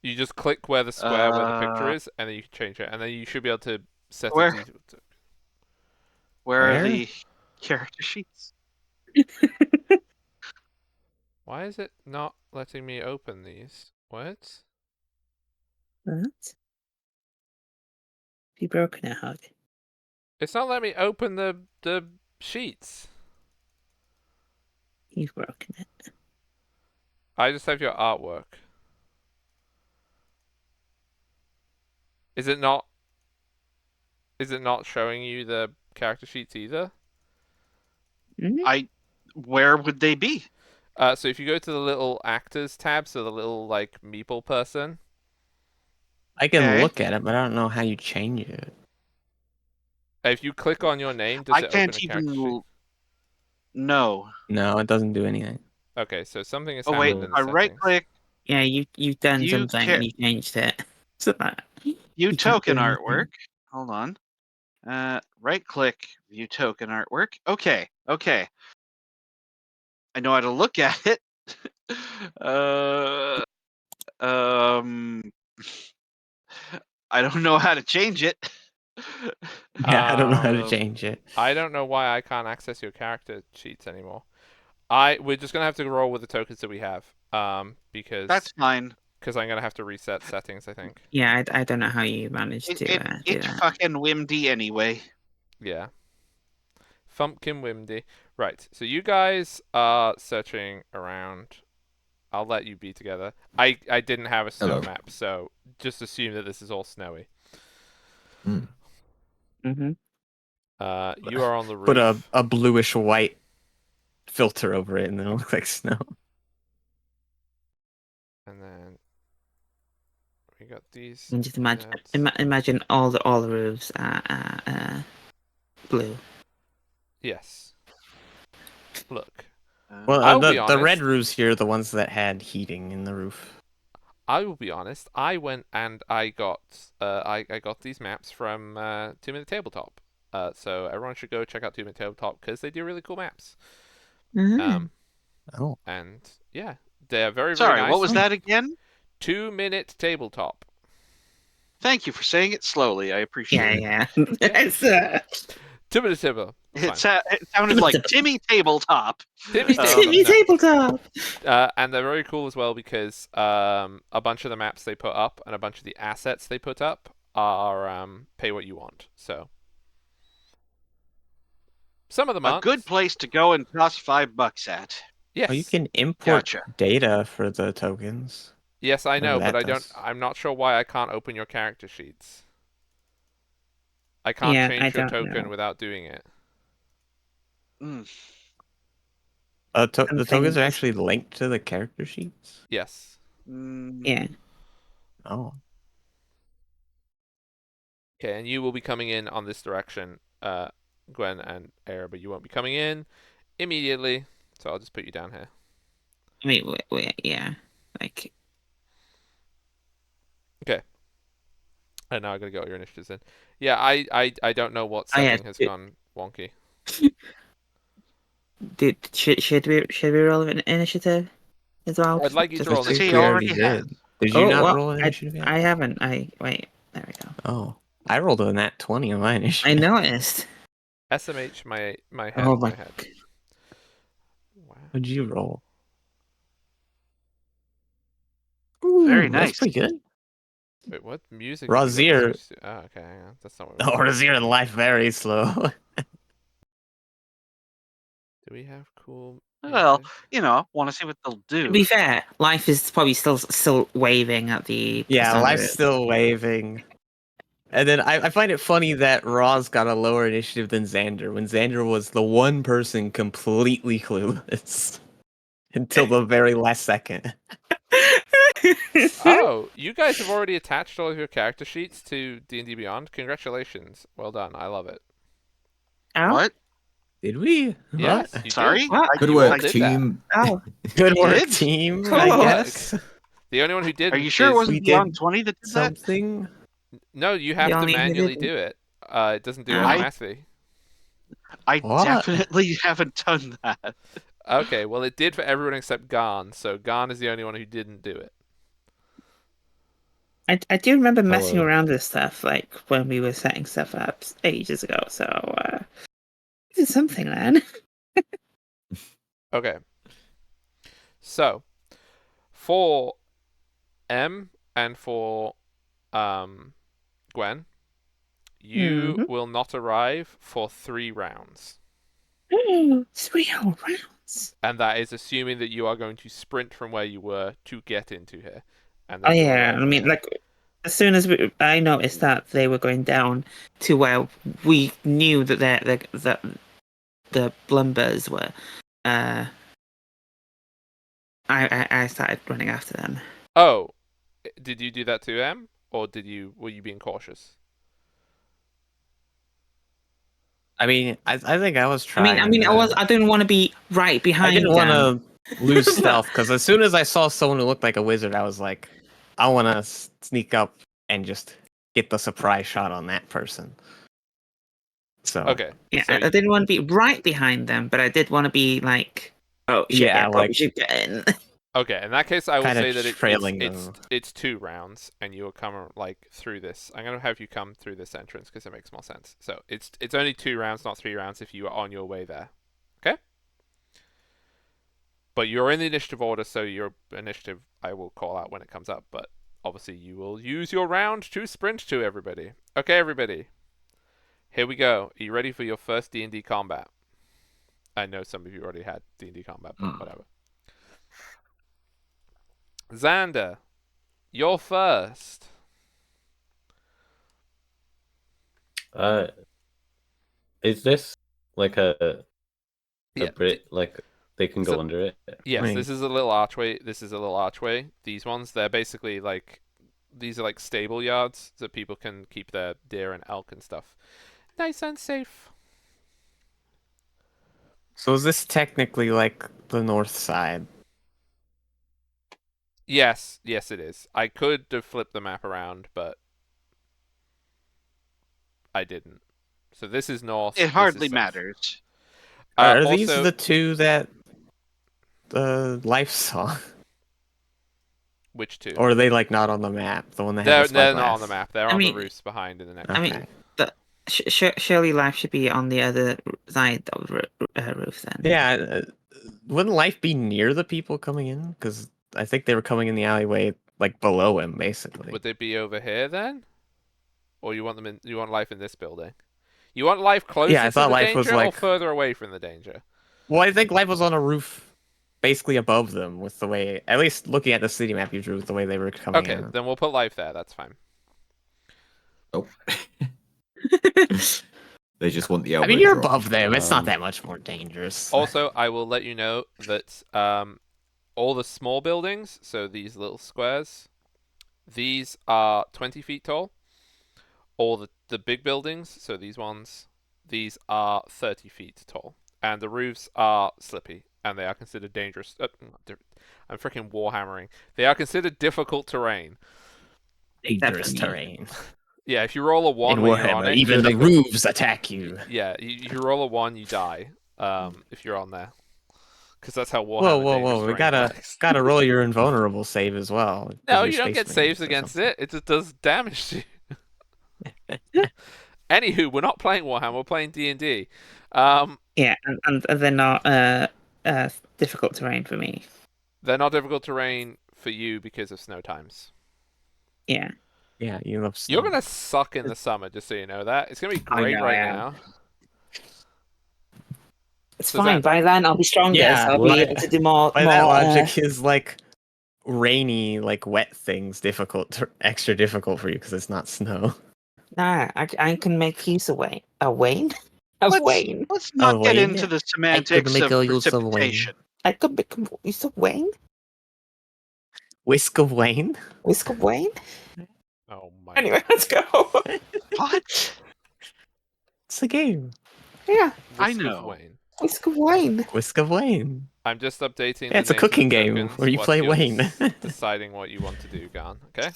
You just click where the picture is, and then you can change it, and then you should be able to set Where? it to. Where are Where? the character sheets? Why is it not letting me open these? What? What? You broken it, Hug? It's not letting me open the sheets. You've broken it. I just have your artwork. Is it not? Is it not showing you the character sheets either? Where would they be? So if you go to the little actors tab, so the little like meeple person, I can Okay. look at it, but I don't know how you change it. if you click on your name, does I it open can't a even. character sheet? No. No, it doesn't do anything. Okay, so something has Oh wait, happened No. in if the I right settings. click, Yeah, you've done View something and you changed it. So that view you can't token do anything. artwork. Hold on. Right click, view token artwork. Okay. I know how to look at it. uh, um, I don't know how to change it. Yeah, I don't know how to Um, change it. I don't know why I can't access your character sheets anymore. We're just gonna have to roll with the tokens that we have. Because That's fine. I'm gonna have to reset settings, I think. Yeah, I don't know how you managed to do It's that. fucking whimdy anyway. Yeah. Fumpkin Wimdy. Right, so you guys are searching around. I'll let you be together. I didn't have a snow Hello. map, so just assume that this is all snowy. Hmm. Mm-hmm. You are on the Put roof. a bluish white filter over it, and then it'll look like snow. And then we got these. And just imagine, maps. imagine all the roofs are blue. Yes. Look, Well, I'll be the red honest. roofs here are the ones that had heating in the roof. I will be honest. I went and I got I got these maps from 2 Minute Tabletop. So everyone should go check out 2 Minute Tabletop because they do really cool maps. Mm. Oh, And yeah, they're very Sorry, nice. what was that again? 2 Minute Tabletop. Thank you for saying it slowly. I appreciate Yeah, it. yeah. It's 2 Minute Tabletop. It's fine. It sounded like Timmy Tabletop. Timmy Timmy Tabletop. tabletop. And they're very cool as well because a bunch of the maps they put up and a bunch of the assets they put up are pay what you want. So some of them A aren't. good place to go and toss $5 at. Yes. oh, you can import Gotcha. data for the tokens. Yes, I know, Whatever but that I don't. does. I'm not sure why I can't open your character sheets. I can't Yeah, change I your don't token know. without doing it. Mm. The tokens are things. actually linked to the character sheets. Yes. Mm. Yeah. Oh, Okay, and you will be coming in on this direction, Gwen and Era, but you won't be coming in immediately. So I'll just put you down here. I mean, yeah. Like, And now I gotta get all your initiatives in. Yeah, I don't know what I setting has gone wonky. should we roll an initiative as well? I'd like you to Just roll I Because think he we initiative. already already has. did. Did you Oh, not well, roll an initiative yet? I haven't. Wait. There we go. Oh, I rolled a nat 20 on my I initiative. noticed. SMH my head Oh my my. head. Wow. What'd you roll? Very Ooh, that's nice. pretty good. Wait, what music have you got me Razier. switched to? Oh, okay, hang on. That's not what we Oh, want. Razier in life very slow. Do we have cool Well, music? want to see what they'll To do. be fair, life is probably still waving at the. Yeah, sound of life's it. still waving. And then I find it funny that Roz got a lower initiative than Xander when Xander was the one person completely clueless until the very last second. Oh, you guys have already attached all of your character sheets to D&D Beyond. Congratulations. Well done. I love it. Oh, What? Did we? Yes, What? you Sorry? did. What? Good You all work, did team. Oh, Good We work, did? team. Cool. I guess The only one who Are didn't you sure it is wasn't we Beyond did 20 that did that? something. no. You The have to only who manually didn't. do it. It doesn't do Oh. automatically. I What? definitely haven't done that. Okay, well it did for everyone except Garn. So Garn is the only one who didn't do it. I do remember messing Hello. around with stuff like when we were setting stuff up ages ago. So did something then. Okay. So for M and for Gwen, you will not arrive for 3 rounds. 3 whole rounds. And that is assuming that you are going to sprint from where you were to get into here. And Oh then you'll yeah, arrive I mean, there. like as soon as I noticed that they were going down to where we knew that the Blumbers were, I started running after them. Oh, did you do that to M? Or were you being cautious? I mean, I think I was trying. I didn't want to be right behind I didn't want them. to lose stealth because as soon as I saw someone who looked like a wizard, I was like, I want to sneak up and just get the surprise shot on that person. So Okay. Yeah, so I didn't want to be right behind them, but I did want to be like, oh shit, Yeah, yeah, probably like- should get in. Okay, in that case, I will Kinda say that trailing it's them. it's 2 rounds, and you will come like through this. I'm gonna have you come through this entrance because it makes more sense. So it's only 2 rounds, not 3 rounds, if you are on your way there. Okay. But you're in the initiative order, so your initiative I will call out when it comes up. But obviously, you will use your round to sprint to everybody. Okay, everybody. Here we go. Are you ready for your first D&D combat? I know some of you already had D&D combat, but whatever. Xander, you're first. Is this like a Yeah. brit? Like they can So- go under it? Yes, Right. this is a little archway. This is a little archway. These ones, they're basically like, these are like stable yards that people can keep their deer and elk and stuff. Nice and safe. So is this technically like the north side? Yes, it is. I could have flipped the map around, but I didn't. So this is north. It this is hardly south. matters. Are these Also, the two that Life saw, which two? or are they like not on the map? The one that They're has the spyglass? not on the map. They're I on mean- the roofs behind in the next. I mean, Okay. surely life should be on the other side of the roof then. Yeah, wouldn't Life be near the people coming in? Because I think they were coming in the alleyway like below him, basically. Would they be over here then? Or you want them in? You want life in this building? You want life closer Yeah, I to thought the Life was, danger or like- further away from the danger? Well, I think Life was on a roof, basically above them, with the way, at least looking at the city map you drew, with the way they were coming Okay, in. then we'll put life there. That's fine. Oh. They just want the elbow I mean, you're drop. above them. It's not Um, that much more dangerous. Also, I will let you know that all the small buildings, so these little squares, these are 20 feet tall. All the big buildings, so these ones, these are 30 feet tall. And the roofs are slippy, and they are considered dangerous. I'm freaking warhammering. They are considered difficult terrain. dangerous Definitely. terrain. Yeah, if you roll a 1 In when you're on Warhammer, it, even the critical. roofs attack you. Yeah, if you roll a 1, you die. If you're on there, because that's how Warhammer. Whoa, whoa, dangerous whoa! We terrain gotta works. roll your invulnerable save as well. 'cause No, you're you don't get Space saves Marines or against something. it. It just does damage to you. Anywho, we're not playing Warhammer. We're playing D&D. Yeah, and they're not difficult terrain for me. They're not difficult terrain for you because of snow times. Yeah. Yeah, you love You're snow. gonna suck in the summer, just so you know that. It's gonna be I great know, right I am. now. It's So fine. that- By then I'll be stronger, Yeah, so I'll well, be able to do more. By more, that logic, is like rainy, like wet things extra difficult for you because it's not snow. Nah, I can make use of Wayne. A Wayne? A Let's- Wayne? Let's not get Wayne? into the semantics make of a use of Wayne. precipitation. I could make use of Wayne? Whisk of Wayne. Whisk of Wayne? Oh my. Anyway, let's go. What? It's a game. Yeah, I Whisk of know. Wayne. Whisk of Wayne. Whisk of Wayne. I'm just updating Yeah, it's the a names cooking of the game tokens where you whilst play you're Wayne. deciding what you want to do, Garn. Okay.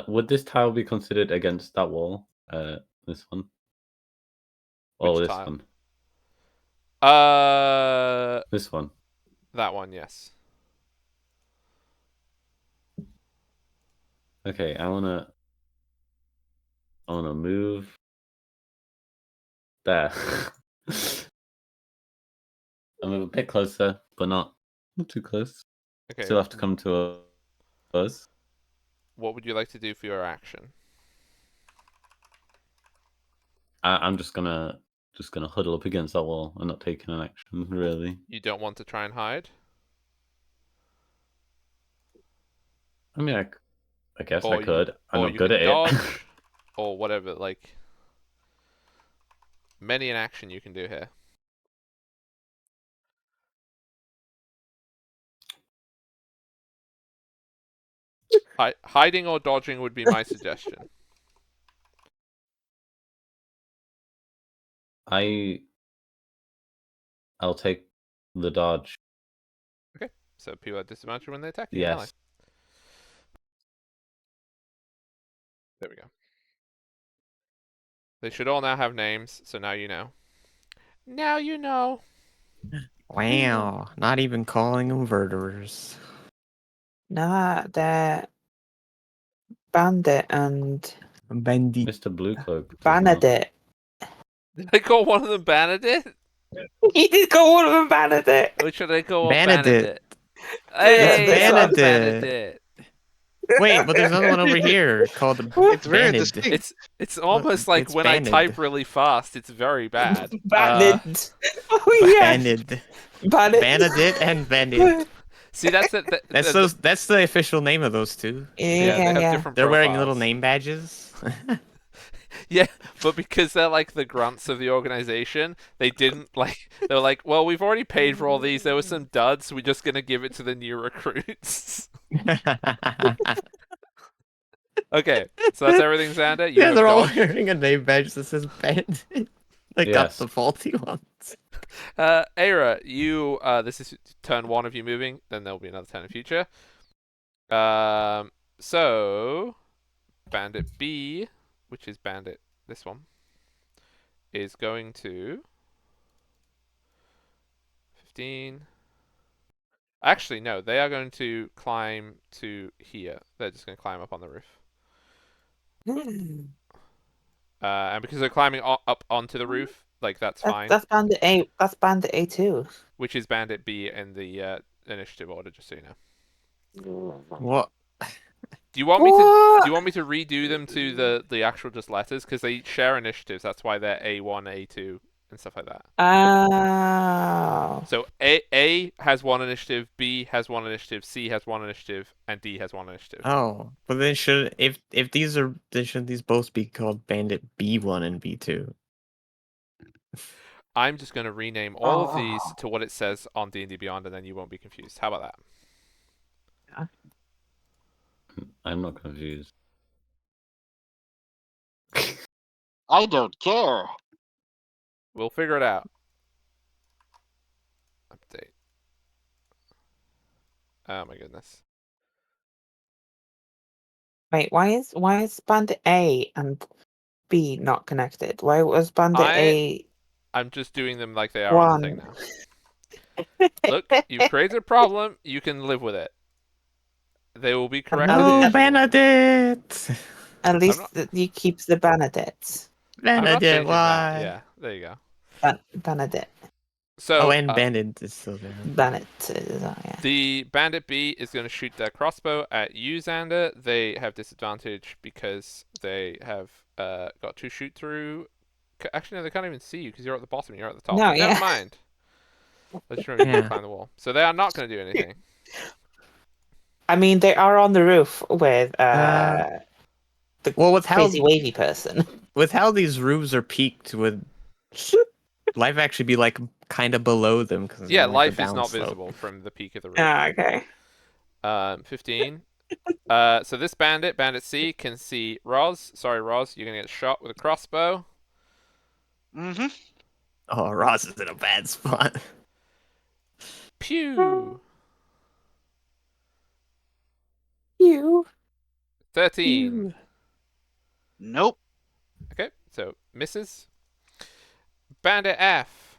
Would this tile be considered against that wall? This one. Oh, Which this tile? one. Uh, This one. that one, yes. Okay, I wanna move there. I'll move a bit closer, but not too close. Okay. Still have to come to us. What would you like to do for your action? I'm just gonna huddle up against that wall and not taking an action, really. You don't want to try and hide, I mean, I guess I or could. I'm or not you good can at it. dodge, or whatever. Like many an action you can do here. Hiding or dodging would be my suggestion. I'll take the dodge. So people are disadvantaged when they attack you. Yes. There we go. They should all now have names, so now you know. Now you know. Wow, not even calling them murderers. Nah, they're Bandit and Bandit. Mr. Bluecloak. does not. Banadit. Did I call one of them Bandit? You did call one of them Banadit. Or should I call Bandit. Bandit? Hey, It's it's Bandit. Bandit. Wait, but there's another one over here called It's very Bandit. distinct. It's almost like It's when Bandit. I type really fast, it's very bad. Bandit. Oh yeah. Bandit. Bandit. Bandit and Bandit. See, that's it. That's the official name of those two. Yeah, they have Yeah. different. They're wearing profiles. little name badges. Yeah, but because they're like the grunts of the organization, they didn't like. They were like, well, we've already paid for all these. There were some duds. We're just gonna give it to the new recruits. Okay, so that's everything, Xander. You Yeah, have they're all dodged. wearing a name badge that says Bandit. Like Yes. the faulty ones. Aira, you. This is turn 1 of you moving. Then there'll be another turn in future. So Bandit B, which is Bandit, this one, is going to 15. Actually, no, they are going to climb to here. They're just going to climb up on the roof. And because they're climbing up onto the roof, like that's fine. That's Bandit A. That's Bandit A2. Which is Bandit B in the initiative order, just so you know. What? Do you want me to? Do What? you want me to redo them to the actual just letters because they share initiatives? That's why they're A1, A2, and stuff like that. Oh. So A has 1 initiative, B has 1 initiative, C has 1 initiative, and D has 1 initiative. Oh, but then if these are then shouldn't these both be called Bandit B1 and B2? I'm just going to rename all of these to what it says on D&D Beyond, and then you won't be confused. How about that? I'm not confused. I don't care. We'll figure it out. Update. Oh my goodness. Wait, why is Bandit A and B not connected? Why was Bandit A I'm just doing them like they are on the thing one? now. Look, you've created a problem. You can live with it. They will be corrected. No, No, eventually. Bandit! At least not- he keeps the Bandits. I'm not Bandit, changing why? that. Yeah, there you go. Bandit. So Oh, and Bandit is still there. Bandit. Yeah. the Bandit B is going to shoot their crossbow at you, Xander. They have disadvantage because they have got to shoot through. Actually, no, they can't even see you because you're at the bottom. You're at the top. No, Never yeah. mind. Let's remember you Yeah. can climb the wall. So they are not going to do anything. I mean, they are on the roof with Well, the with how crazy wavy person. with how these roofs are peaked, would life actually be like kind of below them? Cause Yeah, like, life the is not downslope. visible from the peak of the roof. Ah, okay. 15. So this bandit, Bandit C, can see Roz. Sorry, Roz, you're gonna get shot with a crossbow. Mm-hmm. Oh, Ross is in a bad spot. Pew. You. 13. Nope. Okay, so misses. Bandit F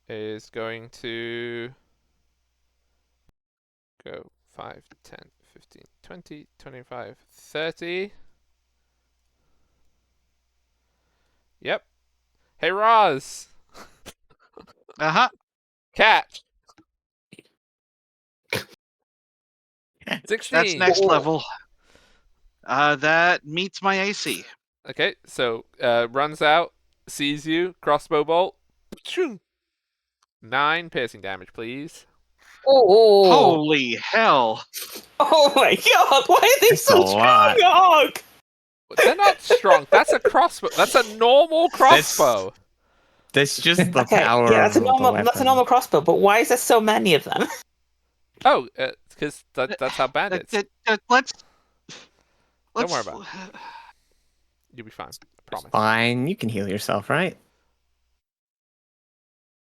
is going to go 5, 10, 15, 20, 25, 30. Yep. Hey, Roz. Uh-huh. Catch. That's 16. next level. That meets my AC. Okay, so runs out, sees you, crossbow bolt. 9 piercing damage, please. Oh. Holy hell. Oh my god, why are they That's so a lot. strong, Og? They're not strong. That's a crossbow. That's a normal crossbow. That's just the Okay, power yeah, that's a of the normal weapon. that's a normal crossbow, but why is there so many of them? Oh, because that's how bandits. Let's Don't worry about it. You'll be fine. I promise. Fine, you can heal yourself, right?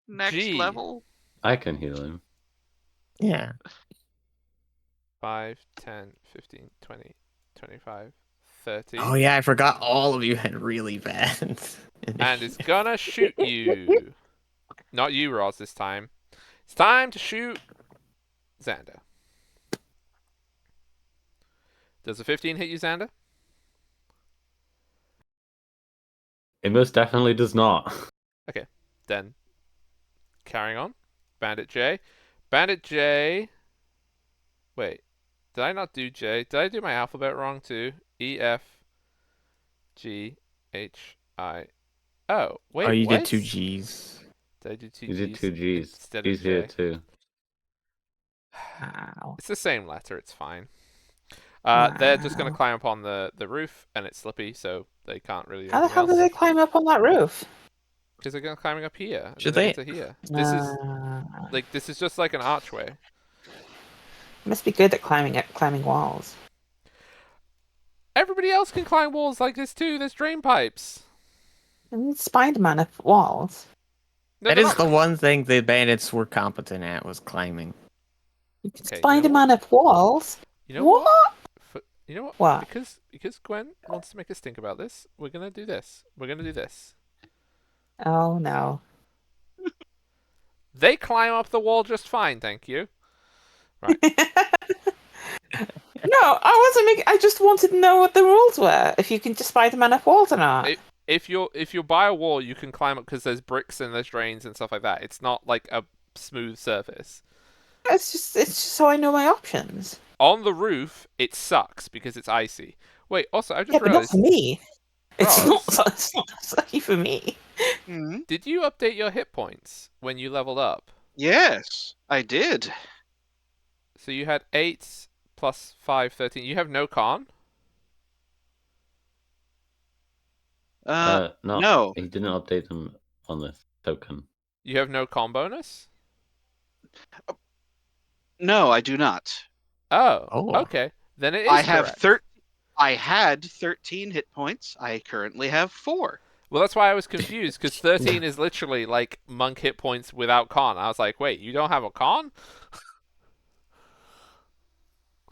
next G. level. I can heal him. Yeah. 5, 10, 15, 20, 25, 30. Oh yeah, I forgot all of you had really bad. And it's gonna shoot you. Not you, Roz, this time. It's time to shoot Xander. Does a 15 hit you, Xander? It most definitely does not. Then, carrying on. Bandit J. Bandit J. Wait, did I not do J? Did I do my alphabet wrong too? E, F, G, H, I, O. Wait, Oh, you what? did 2 Gs. Did I do two You did Gs 2 Gs. instead He's of here J? too. Wow. It's the same letter. It's fine. They're just gonna Wow. climb up on the roof, and it's slippy, so they can't really do How the anything hell did else. they climb up on that roof? Because they're climbing up here. And Should then they? get to here. This is just like an archway. Must be good at climbing walls. Everybody else can climb walls like this too. There's drain pipes. And Spider-Man up walls. No, That they're is not. the one thing the bandits were competent at, was climbing. Okay, Spider-Man up walls? You know What? what? You know what? What? Because Gwen wants to make us think about this, we're gonna do this. We're gonna do this. Oh no. They climb up the wall just fine, thank you. No, I wasn't making. I just wanted to know what the rules were. If you can just Spider-Man up walls or not. If you're by a wall, you can climb up because there's bricks and there's drains and stuff like that. It's not like a smooth surface. It's just so I know my options. On the roof, it sucks because it's icy. Wait, also, I Yeah, just but not realized, for me. It's Roz, not. It's not sucky for me. Hmm. did you update your hit points when you leveled up? Yes, I did. So you had 8 plus 5, 13. You have no con? No, No. he didn't update them on this token. You have no con bonus? No, I do not. Oh, Oh. okay. Then it is I have correct. I had 13 hit points. I currently have 4. Well, that's why I was confused, because 13 is literally like monk hit points without con. I was like, wait, you don't have a con?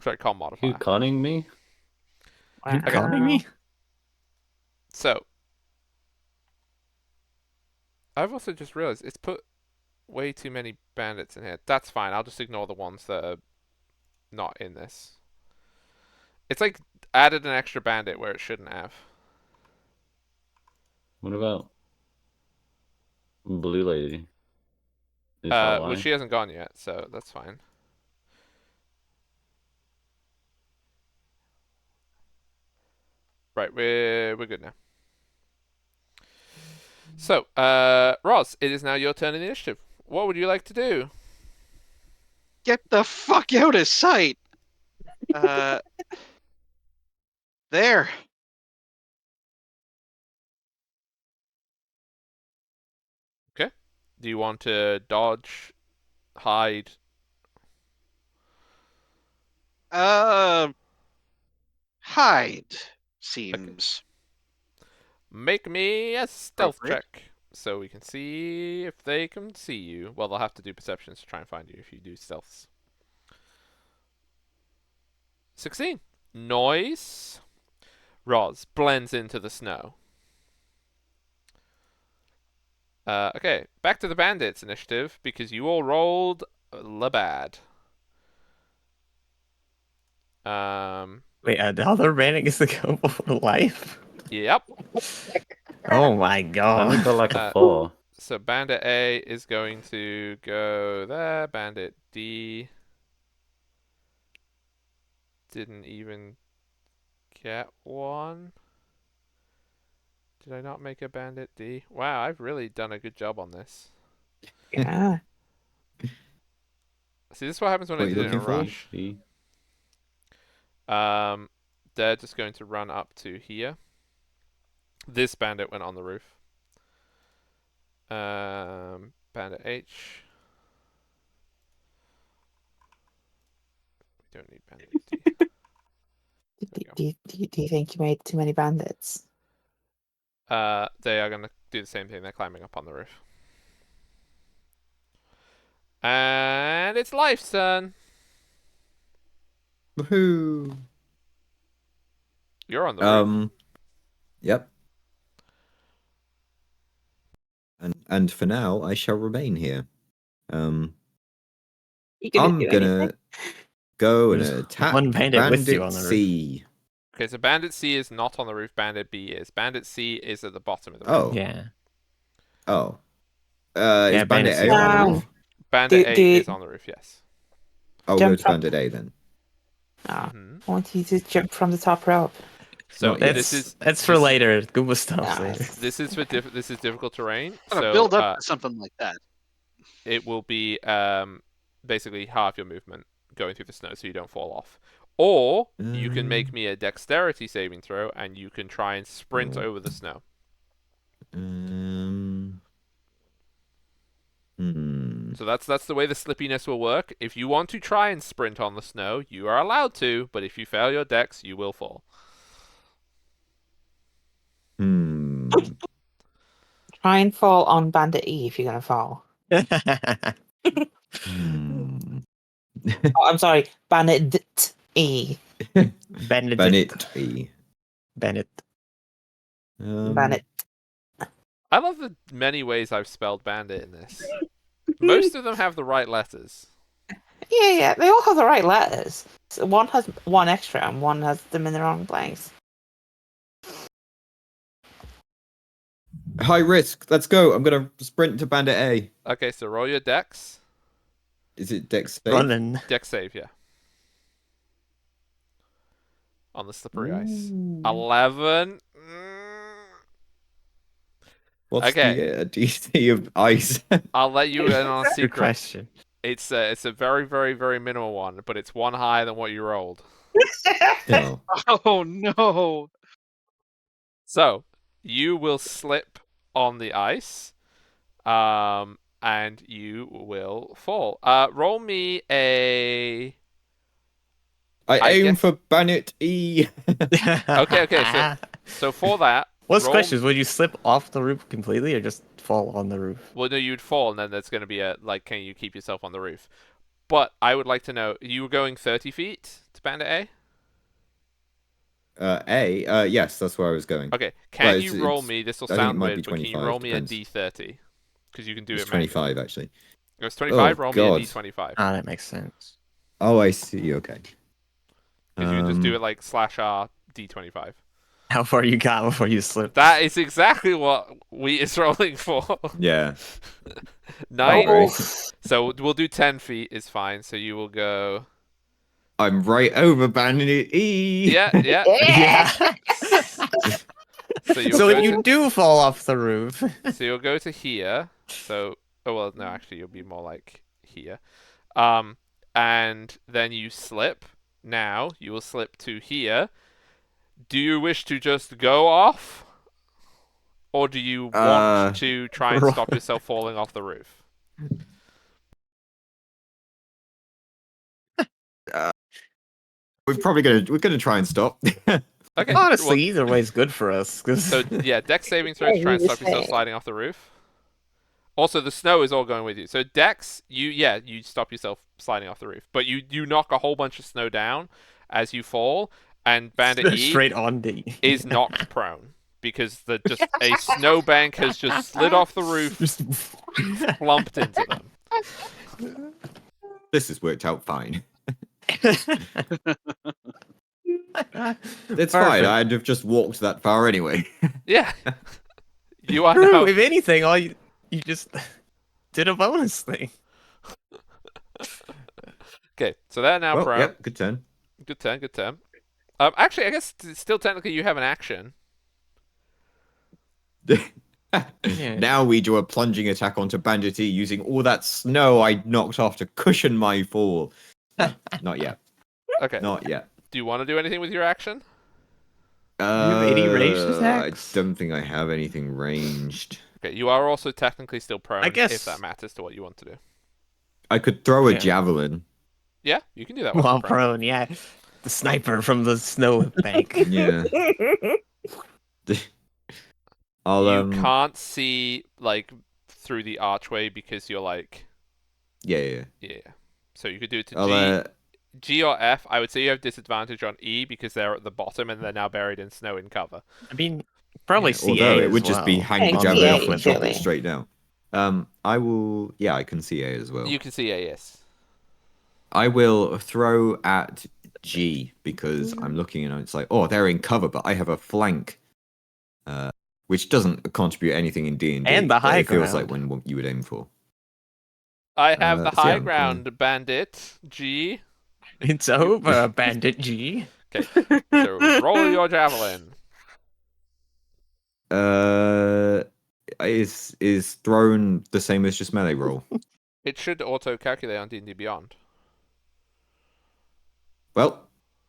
Sorry, con modifier. You conning me? You calling me? So, I've also just realized it's put way too many bandits in here. That's fine. I'll just ignore the ones that are not in this. It's like added an extra bandit where it shouldn't have. What about Blue Lady? Is that Well, why? she hasn't gone yet, so that's fine. Right, we're good now. So, Roz, it is now your turn in the initiative. What would you like to do? Get the fuck out of sight. There. Do you want to dodge, hide? Hide seems Make me a stealth appropriate. check so we can see if they can see you. Well, they'll have to do perceptions to try and find you if you do stealths. 16. Noise. Roz blends into the snow. Okay, back to the bandits initiative because you all rolled la bad. Wait, another bandit gets to go for life? Yep. Oh my I god. only got like a Uh, 4. So Bandit A is going to go there. Bandit D didn't even get one. Did I not make a Bandit D? Wow, I've really done a good job on this. Yeah. See, this is what happens when What I are you did it in a looking for? rush. D. They're just going to run up to here. This bandit went on the roof. Bandit H. We don't need Bandit D. Do, you go. do you think you made too many bandits? They are going to do the same thing. They're climbing up on the roof. And it's Life's turn. Woohoo! You're on the roof. Yep. And for now, I shall remain here. You I'm do gonna anything? go and There's attack one bandit with you on Bandit the roof. C. Okay, so Bandit C is not on the roof. Bandit B is. Bandit C is at the bottom of the roof. Oh. Yeah. Oh. Yeah, Is Bandit Bandit C A on the Wow. roof? Bandit A do- is on the roof, yes. I'll go Jump to up. Bandit A then. Ah, Mhm. I want you to jump from the top rope. So Not yet. this for this- later. Google stuff Ah, later. This is for this is difficult terrain. Gotta So build up to something like that. it will be basically half your movement going through the snow so you don't fall off. Or you can make me a dexterity saving throw and you can try and sprint Oh. over the snow. So that's the way the slippiness will work. If you want to try and sprint on the snow, you are allowed to, but if you fail your dex, you will fall. Try and fall on Bandit E if you're gonna fall. Oh, I'm sorry, Bandit E. Bandit. Bandit E. Bandit. Bandit. I love the many ways I've spelled bandit in this. Most of them have the right letters. Yeah, they all have the right letters. So one has one extra and one has them in the wrong place. High risk. Let's go. I'm gonna sprint to Bandit A. Okay, so roll your dex. Is it Dex save? Running. Dex save, yeah. On the slippery ice. Ooh. 11. What's Okay. the DC of ice? I'll let you in on a Good secret. question. It's a very, very, very minimal one, but it's one higher than what you rolled. No. Oh no! So, you will slip on the ice, and you will fall. Roll me a... I aim guess- for Bandit E. Okay, so for that... What's roll- question is, would you slip off the roof completely or just fall on the roof? Well, no, you'd fall, and then there's going to be a, like, can you keep yourself on the roof? But I would like to know, you were going 30 feet to Bandit A? Yes, that's where I was going. Okay, can Well, you roll me, this will I think it sound might weird, be but can you 25, roll me a depends. D30? Because you can do It's it manually. 25 actually. It was 25, Oh, roll God. me a D25. Ah, that makes sense. Oh, I see. Okay. Because you can just do it like /R D25. How far you got before you slipped? That is exactly what Wheat is rolling for. Yeah. 9. Oh. So we'll do 10 feet is fine. So you will go... I'm right over Bandit E. Yeah. Yeah. So you'll So go if you do fall off the roof, So you'll go to here. So, oh well, no, actually, you'll be more like here. And then you slip. Now you will slip to here. Do you wish to just go off, or do you want to try and stop yourself falling off the roof? we're gonna try and stop. Okay. Honestly, either way is good for us. 'Cause So yeah, Dex saving throw to try and stop yourself sliding off the roof. Also, the snow is all going with you. So Dex, you stop yourself sliding off the roof, but you knock a whole bunch of snow down as you fall, and Bandit E straight on the is knocked prone because just a snowbank has just slid off the roof, Just plumped into them. This has worked out fine. It's Perfect. fine. I'd have just walked that far anyway. Yeah. You are True, now. if anything, all you just did a bonus thing. Okay, so they're now Well, prone. yep, good turn. Good turn, good turn. Actually, I guess still technically you have an action. Yeah. Now we do a plunging attack onto Bandit E using all that snow I knocked off to cushion my fall. No, not yet. Okay. Not yet. Do you want to do anything with your action? have 80 ranged I attacks? don't think I have anything ranged. Okay, you are also technically still prone. I guess- if that matters to what you want to do. I could throw a Yeah. javelin. Yeah, you can do that. While While you're prone. prone, yeah. The sniper from the snowbank. Yeah. I'll You can't see like through the archway because you're like yeah. yeah. So you could do it to I'll G or F. I would say you have disadvantage on E because they're at the bottom and they're now buried in snow in cover. I mean, probably CA although it as would just be well. hang the On javelin CA, off and drop really. it straight down. I will. Yeah, I can see A as well. You can see A, yes. I will throw at G because I'm looking and it's like, oh, they're in cover, but I have a flank, which doesn't contribute anything in D&D. And the but high it feels ground. like when what you would aim for. I have the so yeah, high I'm ground, Bandit G. It's over, Bandit G. Okay, so roll your javelin. Is thrown the same as just melee roll? It should auto-calculate on D&D Beyond. Well,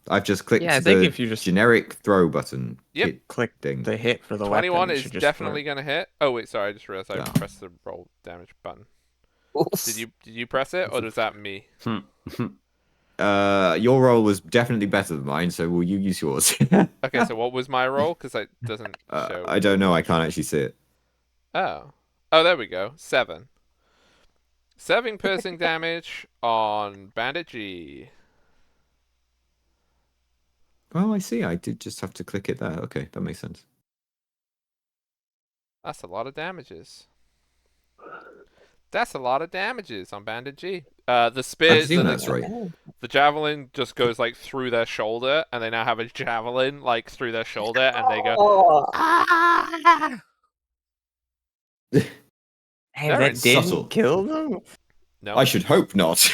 I've just clicked Yeah, I think the if you just generic throw button. Yep. Hit click ding. the hit for the 21 weapon, it is should just definitely going to hit. Oh wait, sorry, I just realized I Yeah. pressed the roll damage button. Did you press it, or was that me? Your roll was definitely better than mine, so will you use yours? Okay, so what was my roll? Because it doesn't show. I don't know. I can't actually see it. Oh, there we go. 7. 7 piercing damage on Bandit G. Well, I see. I did just have to click it there. Okay, that makes sense. That's a lot of damages. That's a lot of damages on Bandit G. The I spear, presume that's right. the javelin just goes like through their shoulder, and they now have a javelin like through their shoulder, and they go. Oh, Ah! Hey, They're that didn't subtle. kill them? No, I should hope not.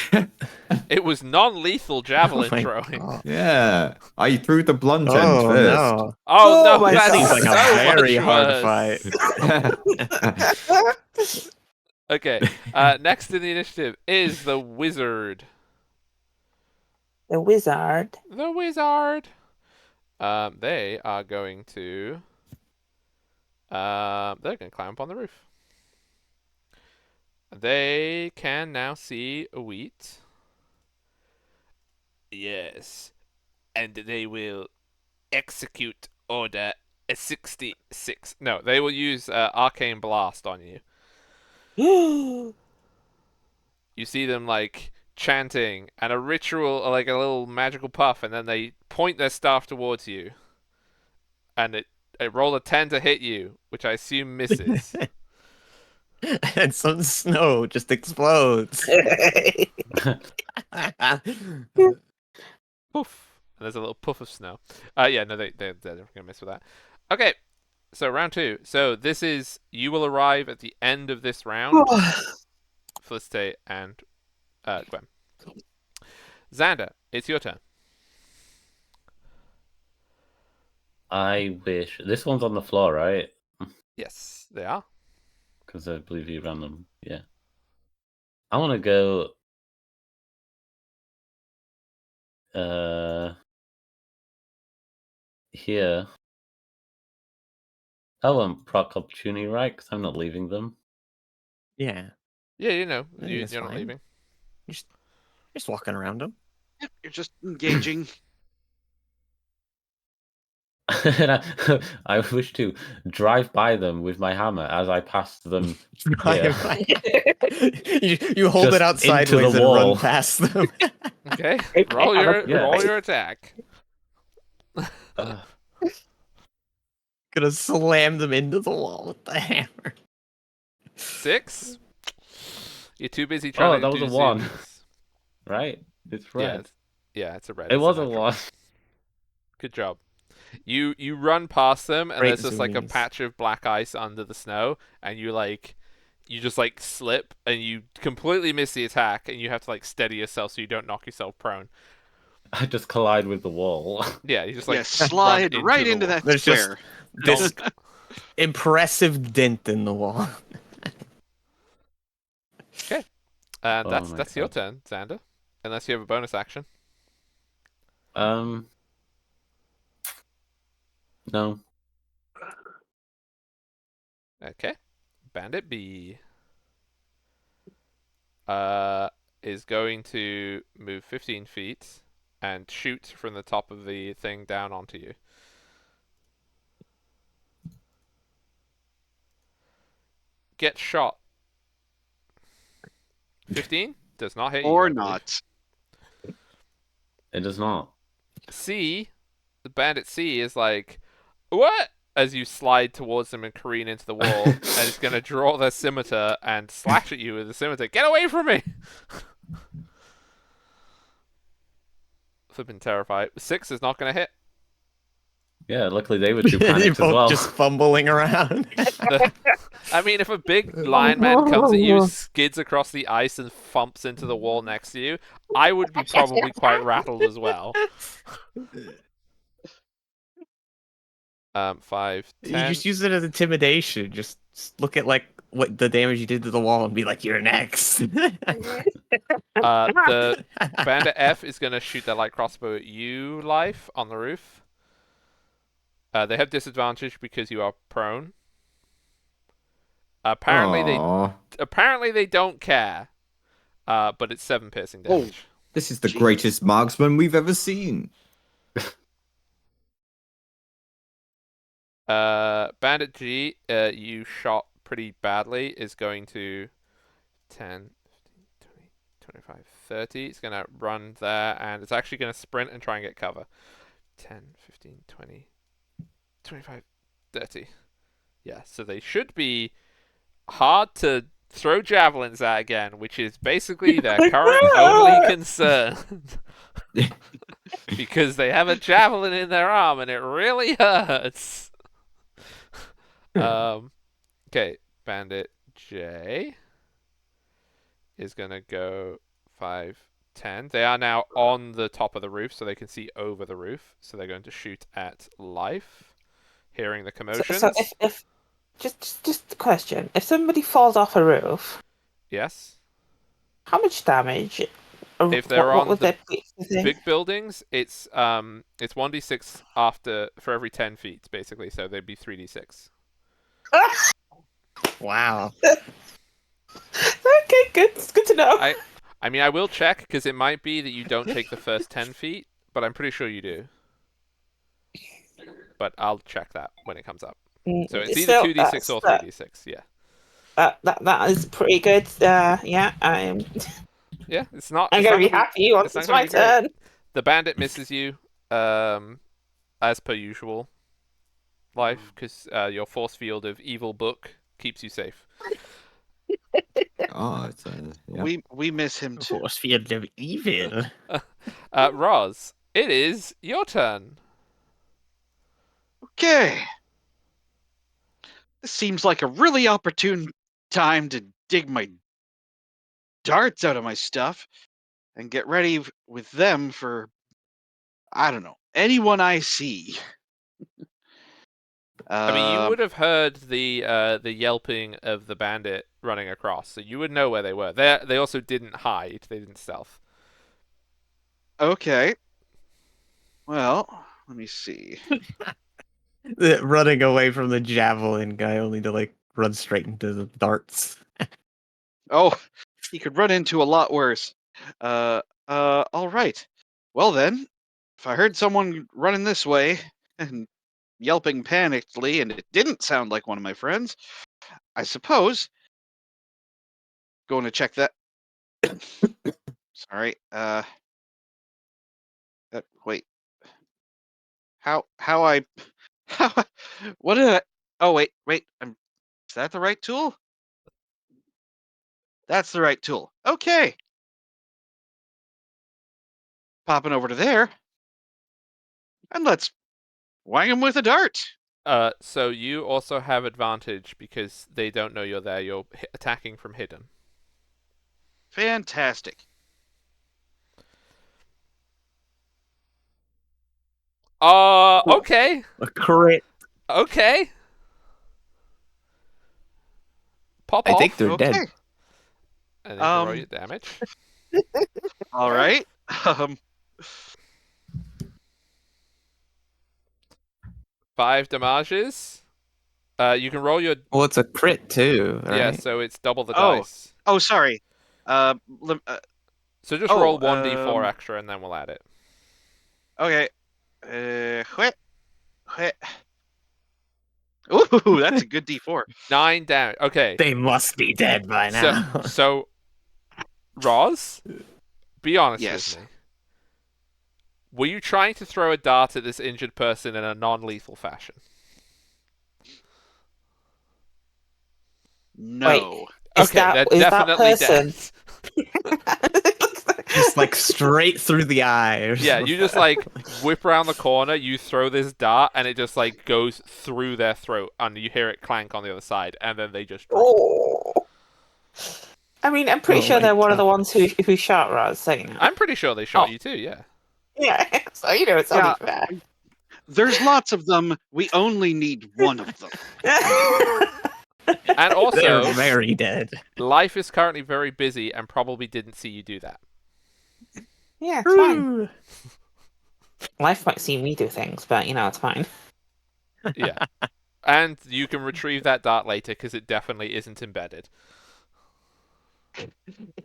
it was non-lethal javelin Oh my throwing. God. Yeah, I threw the blunt end Oh, first. no. Oh no, my that God. is Seems like so a very much hard worse. fight. Okay, next in the initiative is the wizard. the wizard. The wizard. They are going to. They're going to climb up on the roof. They can now see a wheat. Yes, and they will execute order 66. No, they will use arcane blast on you. You see them like chanting and a ritual, like a little magical puff, and then they point their staff towards you, and it roll a 10 to hit you, which I assume misses. And some snow just explodes. Poof, and there's a little puff of snow. Yeah, no, they're gonna miss with that. Okay, so round 2. So this is you will arrive at the end of this round. Felicite and Gwen. Xander, it's your turn. I wish this one's on the floor, right? Yes, they are. Because I believe you ran them. Yeah. I want to go. Here. I want proc opportunity, right? Because I'm not leaving them. Yeah, Yeah, you know, I think you're that's not fine. leaving. just walking around them. Yep, you're just engaging. And I wish to drive by them with my hammer as I pass them. Drive Yeah. by. you hold it Just out into the sideways and wall. run past them. Okay, Okay, roll your Yeah. roll your attack. Uh, Gonna slam them into the wall with the hammer. 6. You're too busy trying to that was do a 1. zoomies. Right? It's Yeah, red. it's a red. It It's was a natural. 1. Good job. You run past them, and Great there's just like a zoomies. patch of black ice under the snow, and you just slip, and you completely miss the attack, and you have to like steady yourself so you don't knock yourself prone. I just collide with the wall. Yeah, you just Yeah, run slide right the into wall. that There's just square. this impressive dent in the wall. And Oh that's my that's your God. turn, Xander. Unless you have a bonus action. No. Okay. Bandit B is going to move 15 feet and shoot from the top of the thing down onto you. Get shot. 15 does not hit you. Or I believe. not. It does not. C, the bandit C is like, what? As you slide towards them and careen into the wall, and it's going to draw their scimitar and slash at you with the scimitar. Get away from me! Flipping terrified. 6 is not going to hit. Yeah, luckily they were too You're panicked as both well. just fumbling around. I mean, if a big lion man comes at you, skids across the ice, and thumps into the wall next to you, I would be probably quite rattled as well. 5, You 10. just use it as intimidation. Just look at like what the damage you did to the wall and be like, "You're next." The bandit F is going to shoot their light crossbow at you, Life, on the roof. They have disadvantage because you are prone. Apparently they don't care. But it's 7 piercing damage. This is the Jeez. greatest marksman we've ever seen. Bandit G, you shot pretty badly, is going to 10, 15, 20, 25, 30. It's going to run there, and it's actually going to sprint and try and get cover. 10, 15, 20, 25, 30. Yeah, so they should be hard to throw javelins at again, which is basically their current only concern. Because they have a javelin in their arm, and it really hurts. Okay, Bandit J is gonna go 5, 10. They are now on the top of the roof, so they can see over the roof. So they're going to shoot at Life, hearing the commotions. So if just a question: if somebody falls off a roof, Yes. how much damage? If they're what on would the that be? big buildings, it's 1d6 for every 10 feet, basically. So they'd be 3d6. Wow. Okay, good. It's good to know. I mean, I will check because it might be that you don't take the first 10 feet, but I'm pretty sure you do. But I'll check that when it comes up. So it's either 2d6 or 3d6. Yeah. That is pretty good. Yeah, I'm It's not. I'm it's gonna not be happy once not it's gonna my be great. turn. The bandit misses you, as per usual. Life, because your force field of evil book keeps you safe. It's yeah. We miss him too. Force field of evil. Roz, it is your turn. Okay. This seems like a really opportune time to dig my darts out of my stuff and get ready with them for, I don't know, anyone I see. I mean, you would have heard the yelping of the bandit running across, so you would know where they were. They also didn't hide; they didn't stealth. Okay. Well, let me see. Running away from the javelin guy, only to like run straight into the darts. Oh, he could run into a lot worse. All right. Well then, if I heard someone running this way and yelping panically, and it didn't sound like one of my friends. I suppose. Going to check that. Sorry. Wait. How I how what did I? Oh wait. Is that the right tool? That's the right tool. Okay. Popping over to there, and let's wang him with a dart. So you also have advantage because they don't know you're there. You're attacking from hidden. Fantastic. Okay. A crit. Okay. Pop I off. think they're dead. Okay. And then you can roll your damage. All right. Um. 5 damages. You can roll your Well, it's a crit too, right? yeah, so it's double the Oh. dice. Oh, sorry. So just roll 1d4 extra and then we'll add it. Okay. Whit. Ooh, that's a good D4. 9 damage. Okay. They must be dead by now. So Roz, be honest Yes. with me. Were you trying to throw a dart at this injured person in a non-lethal fashion? No. Is Okay, that they're definitely person? dead. Just like straight through the eye. Or Yeah, something. you just like whip around the corner, you throw this dart, and it just like goes through their throat, and you hear it clank on the other side, and then they just drop. Oh. I mean, I'm pretty Oh sure my they're one of the God. ones who shot Raz, so you know. I'm pretty sure they shot Oh. you too, yeah. Yeah, so you know it's Yeah. only fair. There's lots of them. We only need one of them. And also, They're very dead. life is currently very busy and probably didn't see you do that. Yeah, it's fine. Ooh. Life might see me do things, but you know, it's fine. Yeah. And you can retrieve that dart later because it definitely isn't embedded.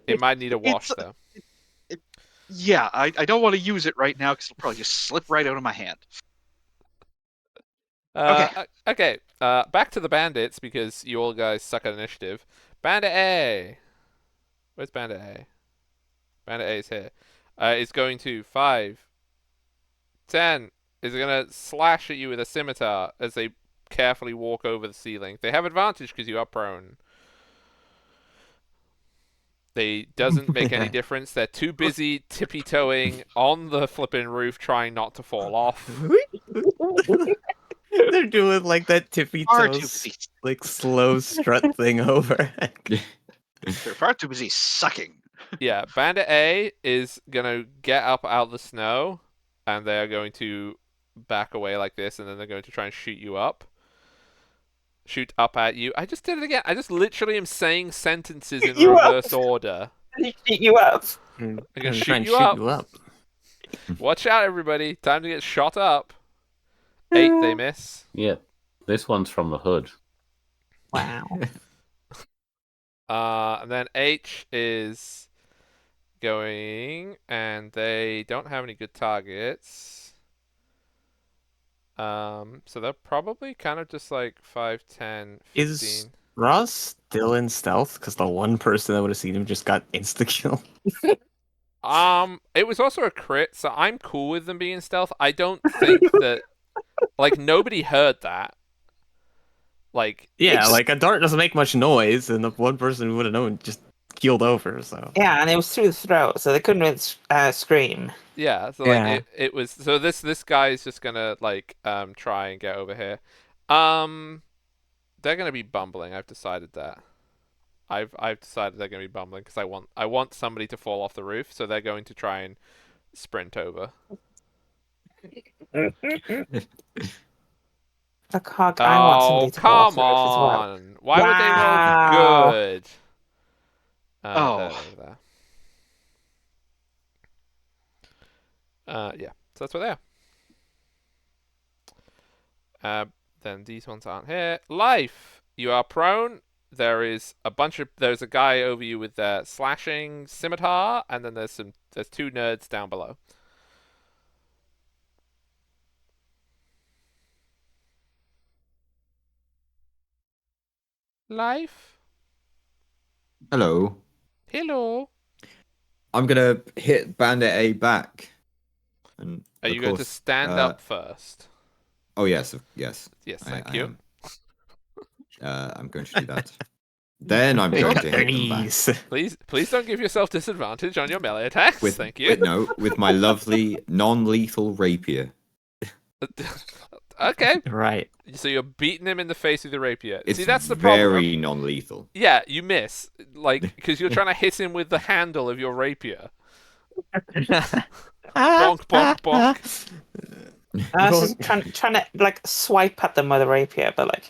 It might need a wash, though. Yeah, I don't want to use it right now because it'll probably just slip right out of my hand. Okay. Back to the bandits because you all guys suck at initiative. Bandit A. Where's Bandit A? Bandit A is here. Is going to 5, 10. Is going to slash at you with a scimitar as they carefully walk over the ceiling. They have advantage because you are prone. They doesn't make any difference. They're too busy tippy-toeing on the flipping roof trying not to fall off. They're doing like that tippy Far too toes, busy. like slow strut thing over. They're far too busy sucking. Yeah, Bandit A is going to get up out of the snow, and they're going to back away like this, and then they're going to try and shoot you up. Shoot up at you. I just did it again. I just literally am saying sentences in You up. reverse order. They shoot you up. I'm I'm going to trying shoot to you shoot up. you up. Watch out, everybody. Time to get shot up. 8, they miss. Yeah, this one's from the hood. Wow. And then H is going, and they don't have any good targets. So they're probably kind of just like 5, 10, 15. Is Ross still in stealth? Because the one person that would have seen him just got insta kill. It was also a crit, so I'm cool with them being stealth. I don't think that, like, nobody heard that. Like, Yeah, like a dart doesn't make much noise, and the one person who would have known just keeled over. So Yeah, and it was through the throat, so they couldn't scream. yeah, so Yeah. like it was. So this guy is just gonna like try and get over here. They're gonna be bumbling. I've decided that. I've decided they're gonna be bumbling because I want somebody to fall off the roof, so they're going to try and sprint over. Look, Hog, I want somebody to fall off come the roof as well. on! Why would Wow. they roll good? Oh. There. Yeah. So that's what they are. Then these ones aren't here. Life. You are prone. There's a guy over you with their slashing scimitar, and then there's 2 nerds down below. Life. Hello. Hello. I'm gonna hit Bandit A back. And Are of you going to course, stand up first? Oh yes, yes. Yes, I thank you. am. I'm going to do that. Then I'm They going got to their hit them back knees. Please don't give yourself disadvantage on your melee attacks. with Thank you. with my lovely non-lethal rapier. Okay. Right. So you're beating him in the face with your rapier. It's See, that's the problem. very non-lethal. Yeah, you miss. Like, because you're trying to hit him with the handle of your rapier. Bonk, bonk, bonk. I was just trying to like swipe at them with a rapier, but like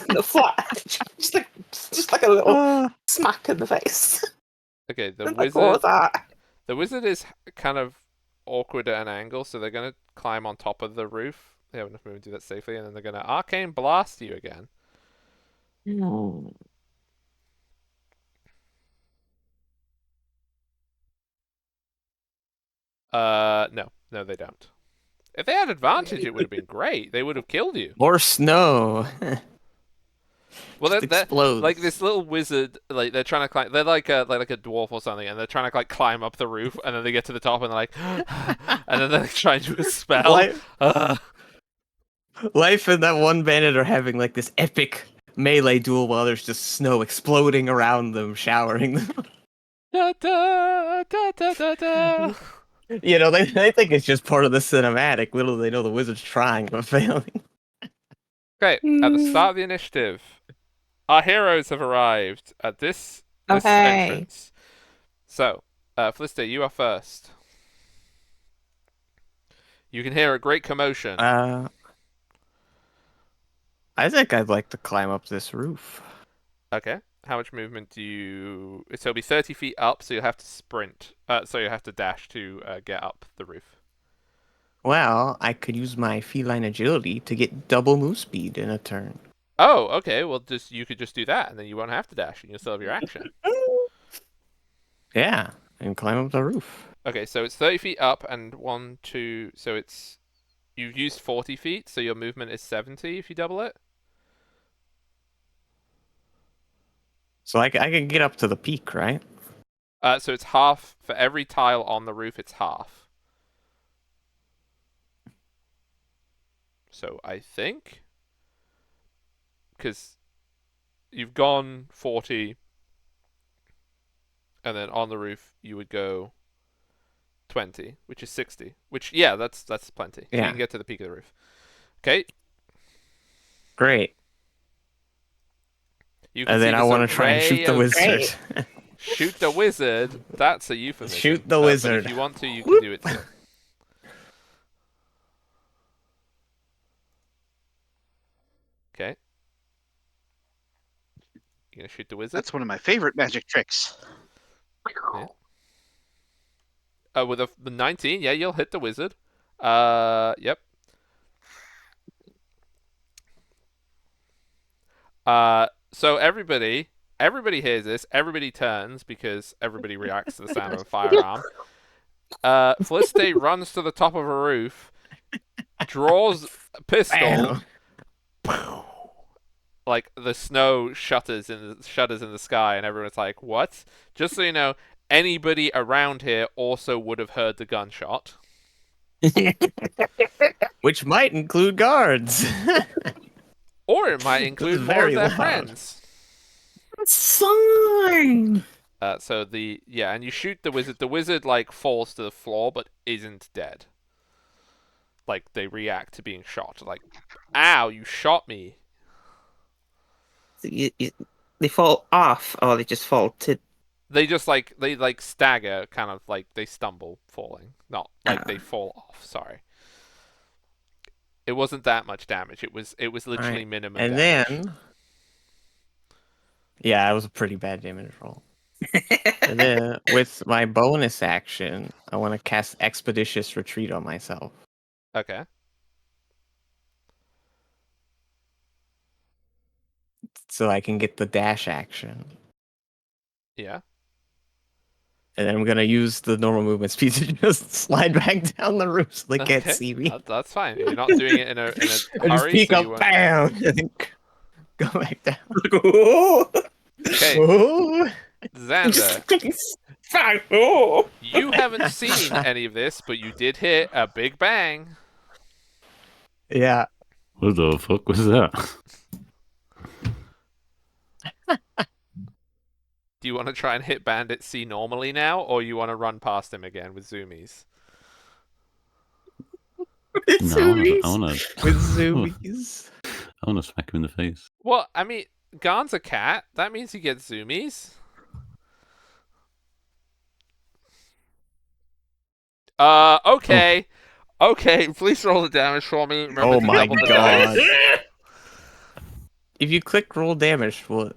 the flat, just like a little smack in the face. Okay, the Like, what was wizard. that? The wizard is kind of awkward at an angle, so they're gonna climb on top of the roof. They have enough movement to do that safely, and then they're gonna arcane blast you again. No, they don't. If they had advantage, it would have been great. They would have killed you. More snow. Well, Just they're explodes. like this little wizard. Like they're trying to climb. They're like a dwarf or something, and they're trying to like climb up the roof, and then they get to the top, and they're like, and then they're trying to do a spell. Life and that one bandit are having like this epic melee duel while there's just snow exploding around them, showering them. Da, da, da, da, da, da. You know, they think it's just part of the cinematic. Little do they know the wizard's trying but failing. Okay, at the start of the initiative, our heroes have arrived at this Okay. entrance. So, Felicity, you are first. You can hear a great commotion. I think I'd like to climb up this roof. Okay. How much movement do you... So it'll be 30 feet up, so you'll have to sprint. So you have to dash to get up the roof. Well, I could use my feline agility to get double move speed in a turn. Oh, okay. Well, you could just do that, and then you won't have to dash, and you'll still have your action. Yeah, and climb up the roof. Okay, so it's 30 feet up, and 1, 2... So it's... You've used 40 feet, so your movement is 70 if you double it. So I can get up to the peak, right? So it's half... For every tile on the roof, it's half. So I think... Because you've gone 40, and then on the roof you would go 20, which is 60. Which, yeah, that's plenty. So you Yeah. can get to the peak of the roof. Okay. Great. You can And see then I this want to try and shoot array the of- wizard. Shoot the wizard. That's a euphemism. Shoot the But wizard. if you want to, you can do it too. Okay. You gonna shoot the wizard? That's one of my favorite magic tricks. With the 19, yeah, you'll hit the wizard. Yep. So everybody hears this. Everybody turns because everybody reacts to the sound of a firearm. Felicity runs to the top of a roof, draws a pistol. Bam. Like the snow shutters in the sky, and everyone's like, "What?" Just so you know, anybody around here also would have heard the gunshot. Which might include guards. Or it might include more of very their loud. friends. That's fine. And you shoot the wizard. The wizard like falls to the floor, but isn't dead. Like they react to being shot. Like, ow, you shot me. They fall off, or they just fall to. They just they stagger, kind of like they stumble, falling. Not like they fall off. Sorry. It wasn't that much damage. It was literally Alright. minimum And damage. then, yeah, it was a pretty bad damage roll. And then with my bonus action, I want to cast Expeditious Retreat on myself. Okay. So I can get the dash action. Yeah. And then I'm going to use the normal movement speed to just slide back down the roof so they can't Okay. see me. That's fine. You're not doing it in a I just hurry, peek so up, you won't... bam! I think. go back down. Oh, Okay, Oh. Xander, fine. Oh. you haven't seen any of this, but you did hit a big bang. Yeah. What the fuck was that? Do you want to try and hit Bandit C normally now, or you want to run past him again with zoomies? No, I wanna With zoomies. I wanna smack him in the face. Well, I mean, Gon's a cat. That means he gets zoomies. Okay. Okay, please roll the damage for me. Remember Oh to my double the god. dice. If you click roll damage, will it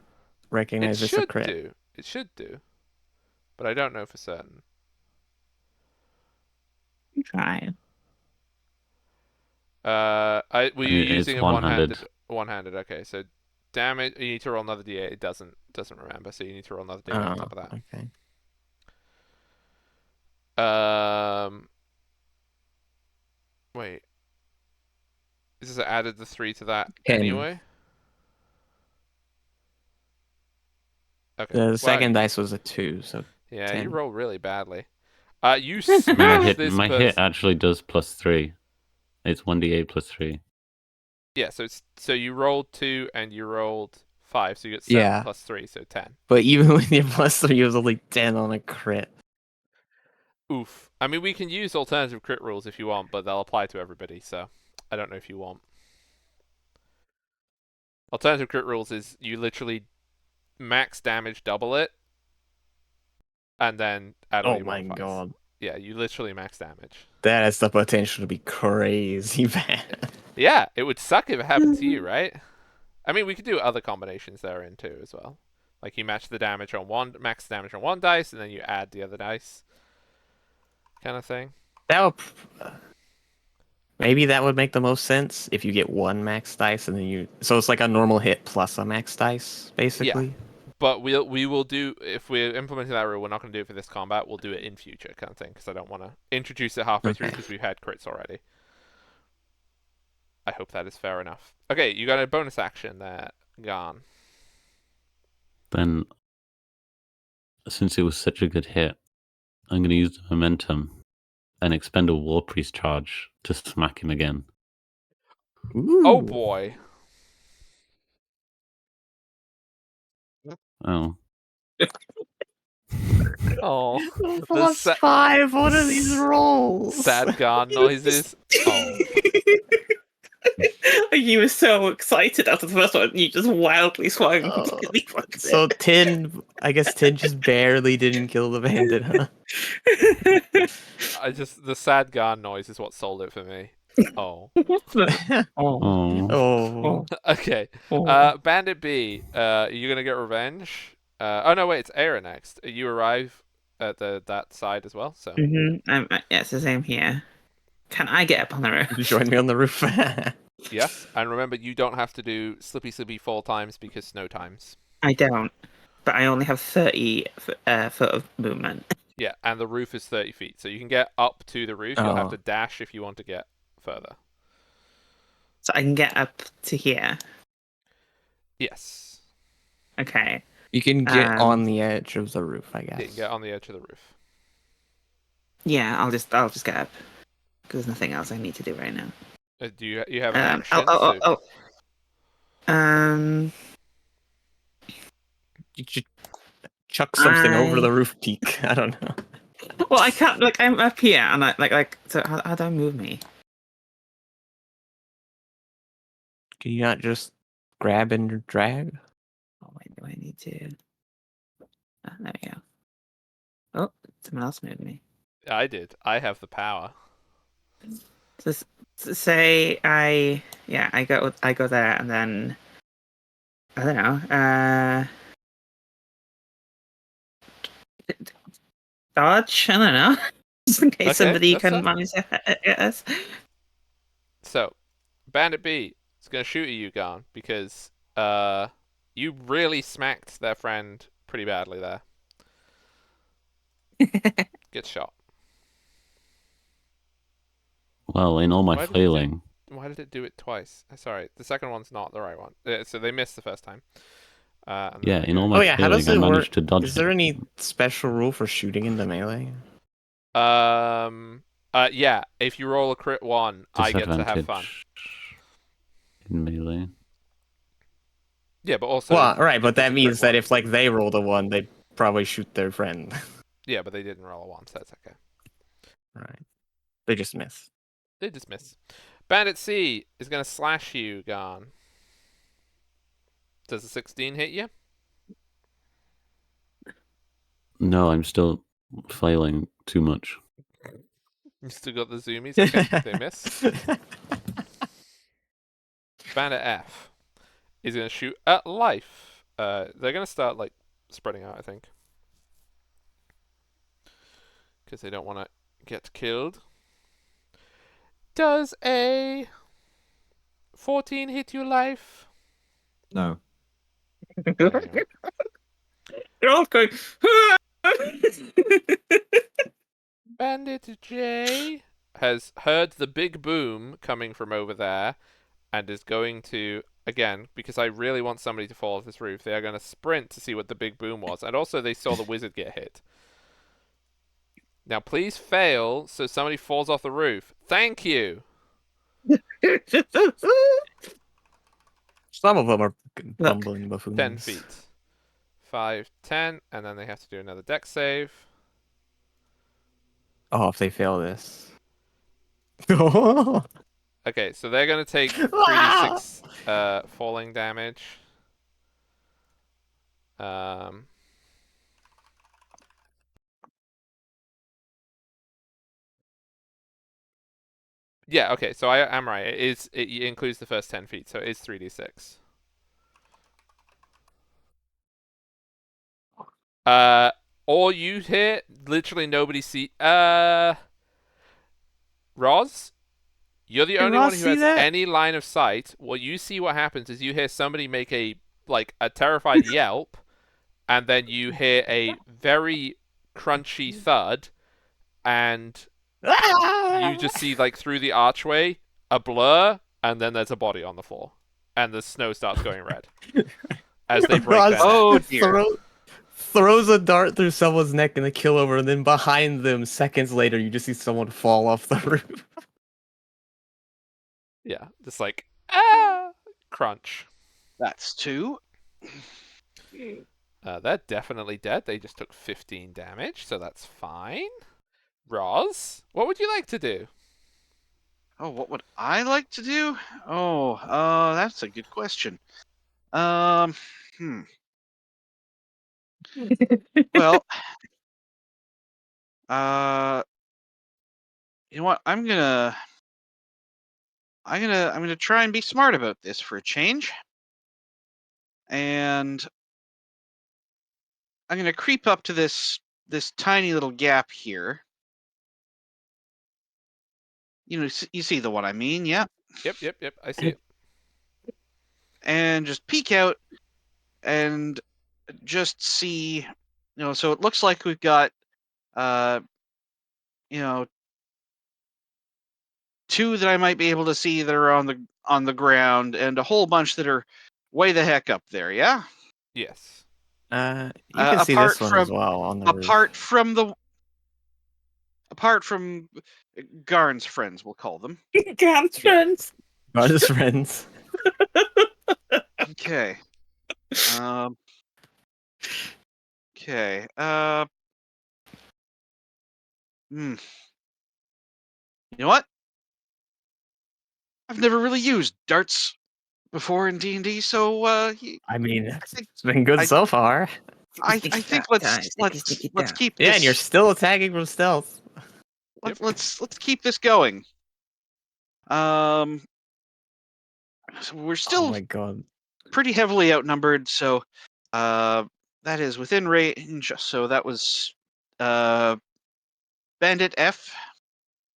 recognize It it's a should crit? do. It should do. But I don't know for certain. I'm trying. Were you It's using a one-handed. one-handed? Okay, so damage. You need to roll another d8. It doesn't remember, so you need to roll another d8 on top of that. Okay. Wait. Is this added the 3 to that 10. anyway? Okay. The well, second dice was a 2, so Yeah, 10. you roll really badly. You My smash hit this my person. hit actually does +3. It's 1d8 +3. Yeah, so you rolled 2 and you rolled 5, so you get 7 Yeah. plus 3, so 10. But even with your +3, it was only 10 on a crit. Oof. I mean, we can use alternative crit rules if you want, but they'll apply to everybody, so I don't know if you want. Alternative crit rules is you literally max damage, double it, and then add all Oh your my modifiers. god. Yeah, you literally max damage. That has the potential to be crazy bad. Yeah, it would suck if it happened to you, right? I mean, we could do other combinations therein too as well. Like you match the damage on max damage on one dice, and then you add the other dice, kind of thing. That would... Maybe that would make the most sense if you get one max dice and then you... So it's like a normal hit plus a max dice, basically? But we will do, if we're implementing that rule, we're not going to do it for this combat. We'll do it in future, kind of thing, because I don't want to introduce it halfway through Okay. because we've had crits already. I hope that is fair enough. Okay, you got a bonus action there, Garn. Then, since it was such a good hit, I'm going to use the momentum and expend a War Priest charge to smack him again. Ooh. Oh boy. Oh. Oh. Plus sa- 5, what are these rolls? Sad Garn noises. Oh. You were so excited after the first one, you just wildly swung. Oh. completely fucked So 10, I guess 10 just barely didn't kill the bandit, huh? it. The sad Garn noise is what sold it for me. Oh. Oh. Oh. Okay. Oh. Bandit B, you're gonna get revenge. Oh no, wait, it's Aira next. You arrive at that side as well, so. Yeah, it's the same here. Can I get up on the roof? Join me on the roof. Yes, and remember, you don't have to do Slippy Slippy 4 times because snow times. I don't, but I only have 30 foot of movement. Yeah, and the roof is 30 feet, so you can get up to the roof. You'll have Oh. to dash if you want to get further. So I can get up to here. Yes. Okay. You can get Um, on the edge of the roof, I guess. You can get on the edge of the roof. Yeah, I'll just get up. Because there's nothing else I need to do right now. Do you have an action? You should chuck something over I- the roof peak. I don't know. Well, I can't. Like, I'm up here, and I like. So how do I move me? Can you not just grab and drag? Oh, wait, do I need to? There we go. Oh, someone else moved me. I did. I have the power. Just say I go there, and then I don't know. Dodge. I don't know. Just in case Okay, somebody that's can fine. manage to hit us. So, Bandit B is gonna shoot at you, Garn, because you really smacked their friend pretty badly there. Gets shot. Well, in all my Why did you do- flailing, Why did it do it twice? Sorry, the second one's not the right one. So they missed the first time. And then Yeah, they in go all again. my Oh yeah, how does failing, I it work? managed to dodge Is there it. any special rule for shooting into melee? Yeah, if you roll a crit 1, I get to have fun. Disadvantage in melee. Yeah, but also Well, right, if but there's that a means crit that 1. if like they rolled a 1, they'd probably shoot their friend. Yeah, but they didn't roll a 1, so that's okay. Right. They just miss. They just miss. Bandit C is going to slash you, Garn. Does a 16 hit you? No, I'm still failing too much. You still got the zoomies? Okay, they miss. Bandit F is going to shoot at life. They're going to start, like, spreading out, I think. Because they don't want to get killed. Does a 14 hit you life? No. There you go. They're all going. Bandit J has heard the big boom coming from over there and is going to, again, because I really want somebody to fall off this roof, they are going to sprint to see what the big boom was. And also they saw the wizard get hit. Now please fail so somebody falls off the roof. Thank you! Some of them are bumbling 10 buffoons. feet. 5, 10, and then they have to do another dex save. Oh, if they fail this. Oh, Okay, so they're going to take 3d6 falling damage. Yeah, okay, so I'm right. It includes the first 10 feet, so it is 3d6. All you hear, literally nobody see. Roz, you're the Did only Roz one who see has that? any line of sight. What you see, what happens is you hear somebody make a terrified yelp, and then you hear a very crunchy thud, and you just see like through the archway a blur, and then there's a body on the floor, and the snow starts going red as they break Roz their neck. Oh dear. throws a dart through someone's neck and they kill over, and then behind them, seconds later, you just see someone fall off the roof. Yeah, just like crunch. That's 2. They're definitely dead. They just took 15 damage, so that's fine. Roz, what would you like to do? Oh, what would I like to do? Oh, that's a good question. Hmm. Well, you know what? I'm gonna try and be smart about this for a change, and I'm gonna creep up to this tiny little gap here. You know, you see the one I mean, yeah? Yep. I see it. And just peek out and just see, so it looks like we've got, you know, 2 that I might be able to see that are on the ground, and a whole bunch that are way the heck up there. Yeah. Yes. You can see apart this one from as well on the roof. apart from Garn's friends, we'll call them. Grand's friends. Not his friends. Okay. Okay. You know what? I've never really used darts before in D&D, so I mean, I think it's been good I- so far. I think let's keep Yeah, this. and you're still attacking from stealth. Let's keep this going. So we're Oh still my god. pretty heavily outnumbered, so that is within range. So that was Bandit F.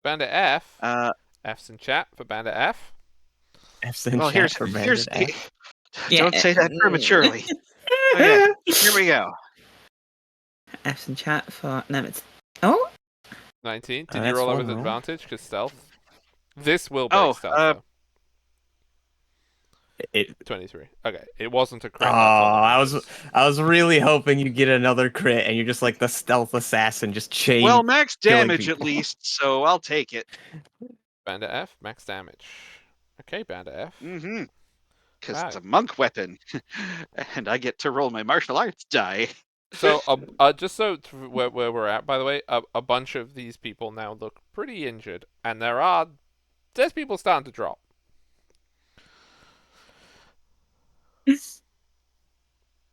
Bandit F. Uh, F's in chat for Bandit F. F's in well, chat for Bandit F. Don't say that prematurely. Okay, here we go. F's in chat for no, it's 19. Did you That's roll that one with roll. advantage? Because stealth. This will break stealth, though. It. 23. Okay, it wasn't a Oh, crit. That's all that matters. I was really hoping you get another crit, and you're just like the stealth assassin, just chain. Well, max killing damage at people. least, so I'll take it. Bandit F, max damage. Okay, Bandit F. Mm-hmm. Because Wow. it's a monk weapon, and I get to roll my martial arts die. So, just so where we're at, by the way, a bunch of these people now look pretty injured, and there's people starting to drop.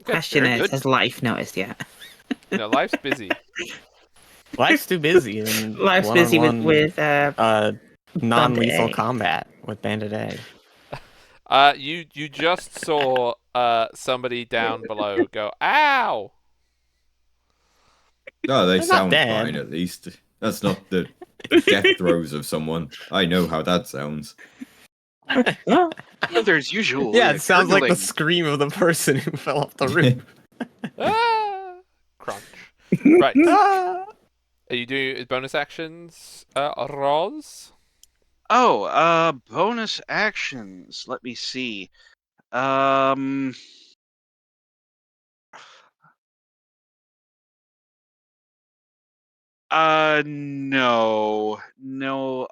Question very is, good. has Life noticed yet? Life's busy. Life's too busy. And Life's busy with non-lethal Bandit A. combat with Bandit A. You just saw somebody down below go, ow! No, they They're not sound dead. fine at least. That's not the death throes of someone. I know how that sounds. There's usually Yeah, a it sounds like the gurgling. scream of the person who fell off the roof. Ah! Crunch. Right. Ah! Are you doing bonus actions, Roz? Oh, bonus actions. Let me see. No,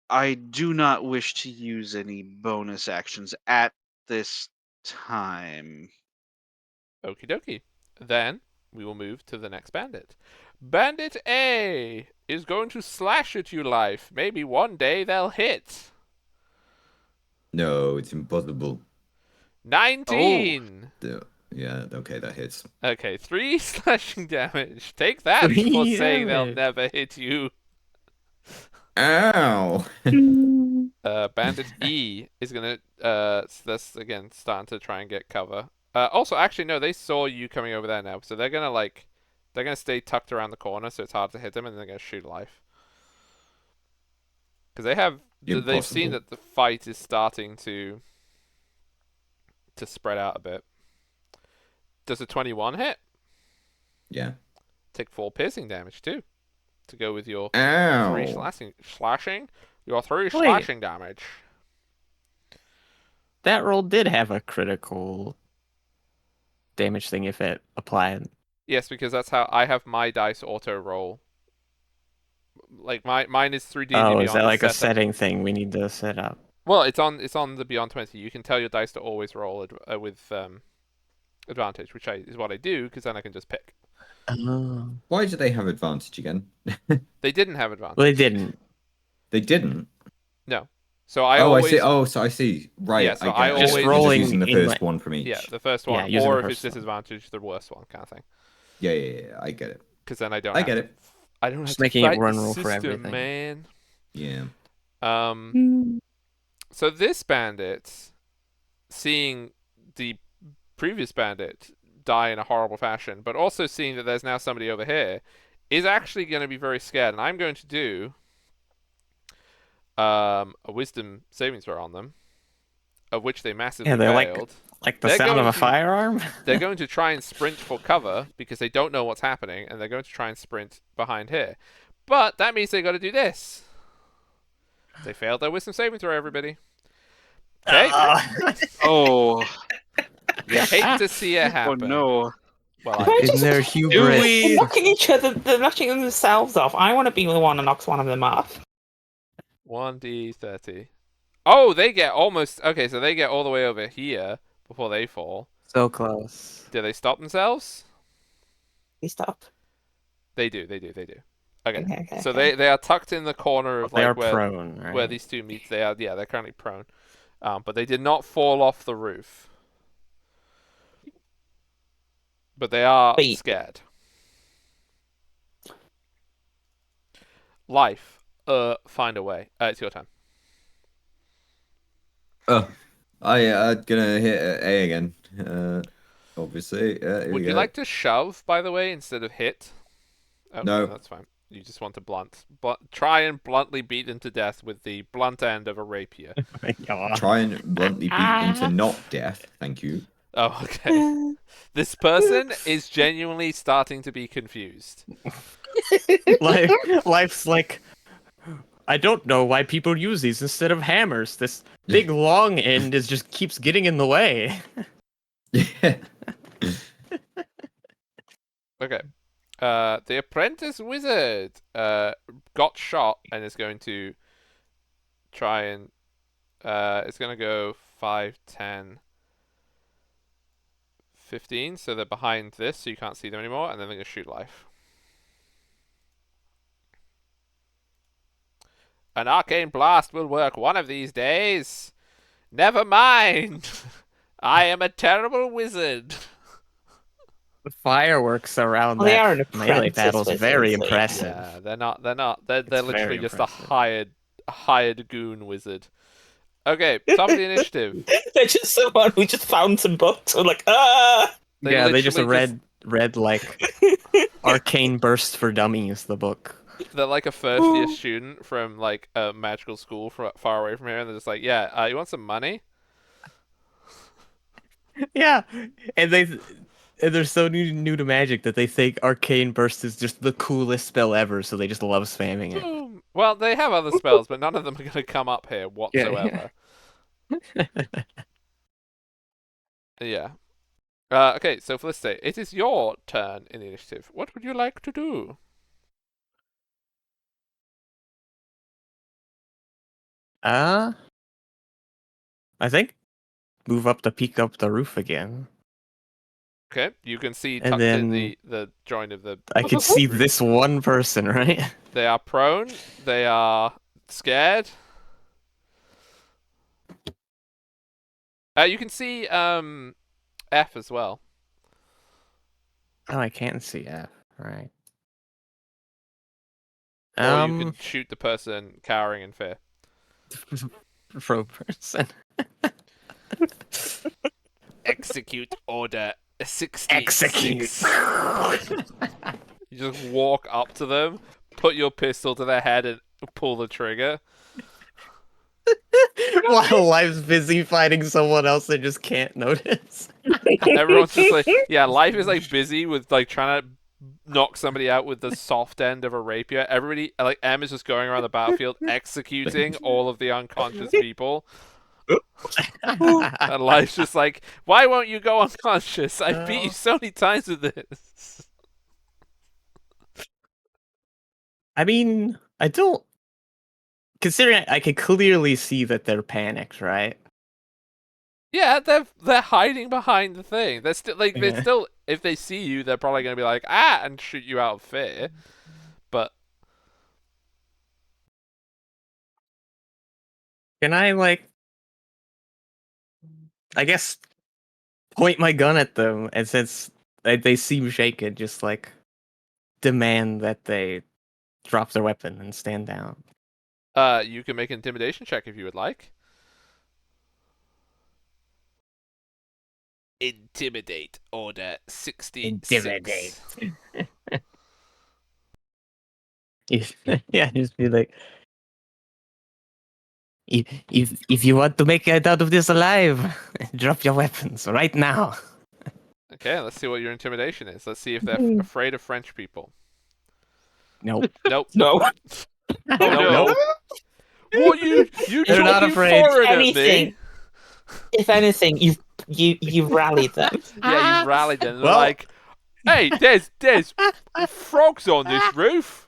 I do not wish to use any bonus actions at this time. Okie dokie. Then we will move to the next bandit. Bandit A is going to slash at you, Life. Maybe one day they'll hit. No, it's impossible. 19! Yeah, okay, that hits. Okay, 3 slashing damage. Take that 3 for saying they'll damage. never hit you. Ow! Bandit E is gonna that's again starting to try and get cover. Also, actually, no, they saw you coming over there now, so they're gonna stay tucked around the corner, so it's hard to hit them, and they're gonna shoot Life. Because they've seen Impossible. that the fight is starting to spread out a bit. Does a 21 hit? Yeah. Take 4 piercing damage too, to go with your 3 Ow! slashing. Your 3 Wait. slashing damage. That roll did have a critical damage thing if it applied. Yes, because that's how I have my dice auto roll. Like mine is 3D. Oh, is that like a setting thing we need to set up? Well, it's on the Beyond 20. You can tell your dice to always roll with advantage, which is what I do, because then I can just pick. Oh. Why do they have advantage again? They didn't have advantage. Well, they didn't. They didn't. No. So I I always see. Oh, so I see. Right. Yeah, so I get it. Just You're rolling using the in, first like- one from each. yeah, the first one, using or the if it's first one. disadvantage, the worst one kind of thing. Yeah. I get it. Because then I don't. I have get to- it. I don't Just have to making it fight run the roll for system, everything. man. Yeah. So this bandit, seeing the previous bandit die in a horrible fashion, but also seeing that there's now somebody over here, is actually going to be very scared. And I'm going to do a wisdom saving throw on them, of which they massively Yeah, they're failed. like the They're sound of going a to- firearm. They're going to try and sprint for cover because they don't know what's happening, and they're going to try and sprint behind here. But that means they got to do this. They failed their wisdom saving throw, everybody. Okay. Oh, You hate to see it oh happen. no. Well, If I I In just- their Do hubris. we- They're knocking each other. They're knocking themselves off. I want to be the one that knocks one of them off. 1d30. Oh, they get almost... Okay, so they get all the way over here before they fall. So close. Do they stop themselves? They stop. They do. Okay. Okay. So they are tucked in the corner of They are like where prone, right? where these two meet. They are, yeah, they're currently prone. But they did not fall off the roof. But they are Wait. scared. Life. Find a way. It's your time. Oh, I gonna hit A again. Obviously. Here Would we you go. like to shove, by the way, instead of hit? Oh, No. That's fine. You just want to try and bluntly beat them to death with the blunt end of a rapier. Yeah. Try and bluntly beat into not death. Thank you. Oh, okay. This person is genuinely starting to be confused. Life's like, I don't know why people use these instead of hammers. This big long end just keeps getting in the way. Yeah. Okay. The apprentice wizard got shot and is going to try and it's going to go 5, 10, 15. So they're behind this, so you can't see them anymore, and then they're going to shoot life. An arcane blast will work one of these days. Never mind. I am a terrible wizard. The fireworks around Well, they are an that melee apprentice battle's wizard, very so yeah. impressive. Yeah, they're not. They're It's very literally just impressive. a hired goon wizard. Okay, top of the initiative. They're just someone who just found some books. I'm like, ah. They just literally read like Arcane Burst for Dummies, the book. They're like a first year student from like a magical school far away from here, and they're just like, yeah, you want some money? Yeah, and they're so new to magic that they think Arcane Burst is just the coolest spell ever, so they just love spamming it. Boom. Well, they have other spells, but none of them are going to come up here whatsoever. Yeah. Okay, so Felicity, it is your turn in the initiative. What would you like to do? I think move up the peak up the roof again. Okay, you can see And tucked in then the joint of the. I can see this one person, right? They are prone. They are scared. You can see F as well. Oh, I can't see F. Right. Or you can shoot the person cowering in fear. Pro person. Execute order 66. Execute. You just walk up to them, put your pistol to their head, and pull the trigger. While Life's busy fighting someone else they just can't notice. Everyone's just like, yeah, Life is like busy with like trying to knock somebody out with the soft end of a rapier. Everybody, like M is just going around the battlefield executing all of the unconscious people. And Life's just like, why won't you go unconscious? I've beat you so many times with this. I mean, I don't. Considering I can clearly see that they're panicked, right? Yeah, they're hiding behind the thing. They're still like they're Yeah. still if they see you, they're probably gonna be like and shoot you out of fear. But Can I I guess point my gun at them, and since they seem shaken, just demand that they drop their weapon and stand down. you can make an intimidation check if you would like. Intimidate order 66. Intimidate. Yeah, just be like, if you want to make it out of this alive, drop your weapons right now. Okay, let's see what your intimidation is. Let's see if they're afraid of French people. Nope. Nope. No. Nope. What you They're not talking afraid. foreign at Anything. me? If anything, you've rallied them. Yeah, you rallied them. They're Well- like, hey, there's frogs on this roof.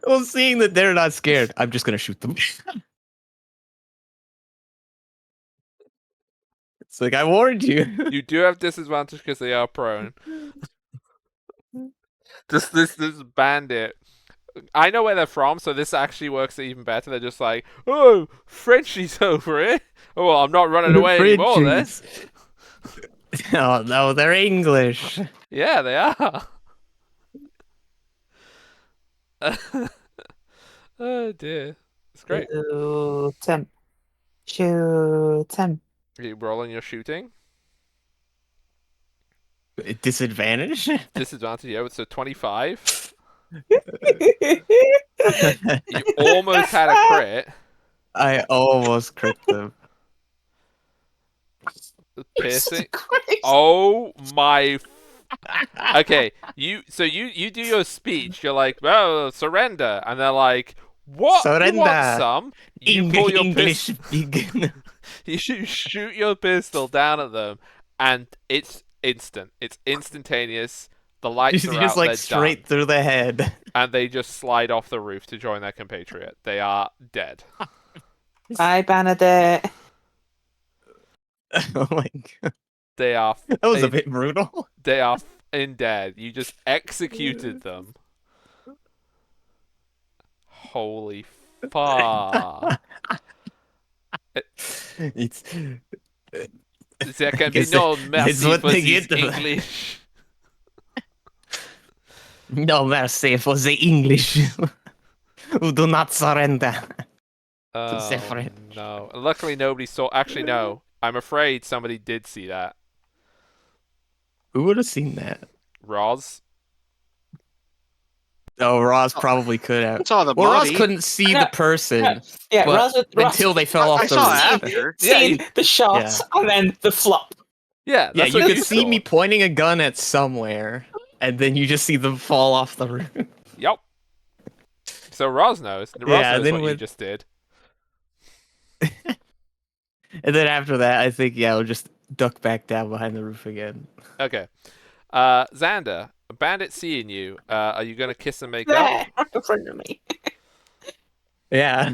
Well, seeing that they're not scared, I'm just gonna shoot them. It's like, I warned you. You do have disadvantage because they are prone. This bandit. I know where they're from, so this actually works even better. They're just like, oh, Frenchie's over here. Oh, well, I'm not running away anymore then. Frenchies. Oh no, they're English. Yeah, they are. Oh dear. It's great. Shoot him. Are you rolling your shooting? Disadvantage? Disadvantage, yeah, so 25. You almost had a crit. I almost crit them. Piercing. Oh my Okay, you do your speech. You're like, "Well, surrender," and they're like, "What? You want Surrender. some?" You pull your English pistol. big. You shoot your pistol down at them, and it's instant. It's instantaneous. The lights are just out. like They're straight done, through the head. and they just slide off the roof to join their compatriot. They are dead. Bye, Benedict. Oh my god, They are. that was a bit brutal. They are in dead. You just executed them. Holy fuck. It's There can be guess no that's mercy what for they these get. English. no mercy for the English who do not surrender. Oh, the French. no. Luckily, nobody saw. Actually, no. I'm afraid somebody did see that. Who would have seen that? Roz? Oh, Roz probably could have. Saw the Well, Roz body. couldn't see No, the person Yeah, but Roz until they fell I off the saw roof. after. seen the shots and then the flop. Yeah, Yeah, that's you what could see saw. me pointing a gun at somewhere, and then you just see them fall off the roof. Yep. So Roz knows. Roz Yeah, knows then what you with- just did. And then after that, I think, yeah, we'll just duck back down behind the roof again. Okay. Xander, a bandit seeing you. Are you going to kiss and make up? There, in front of me. Yeah.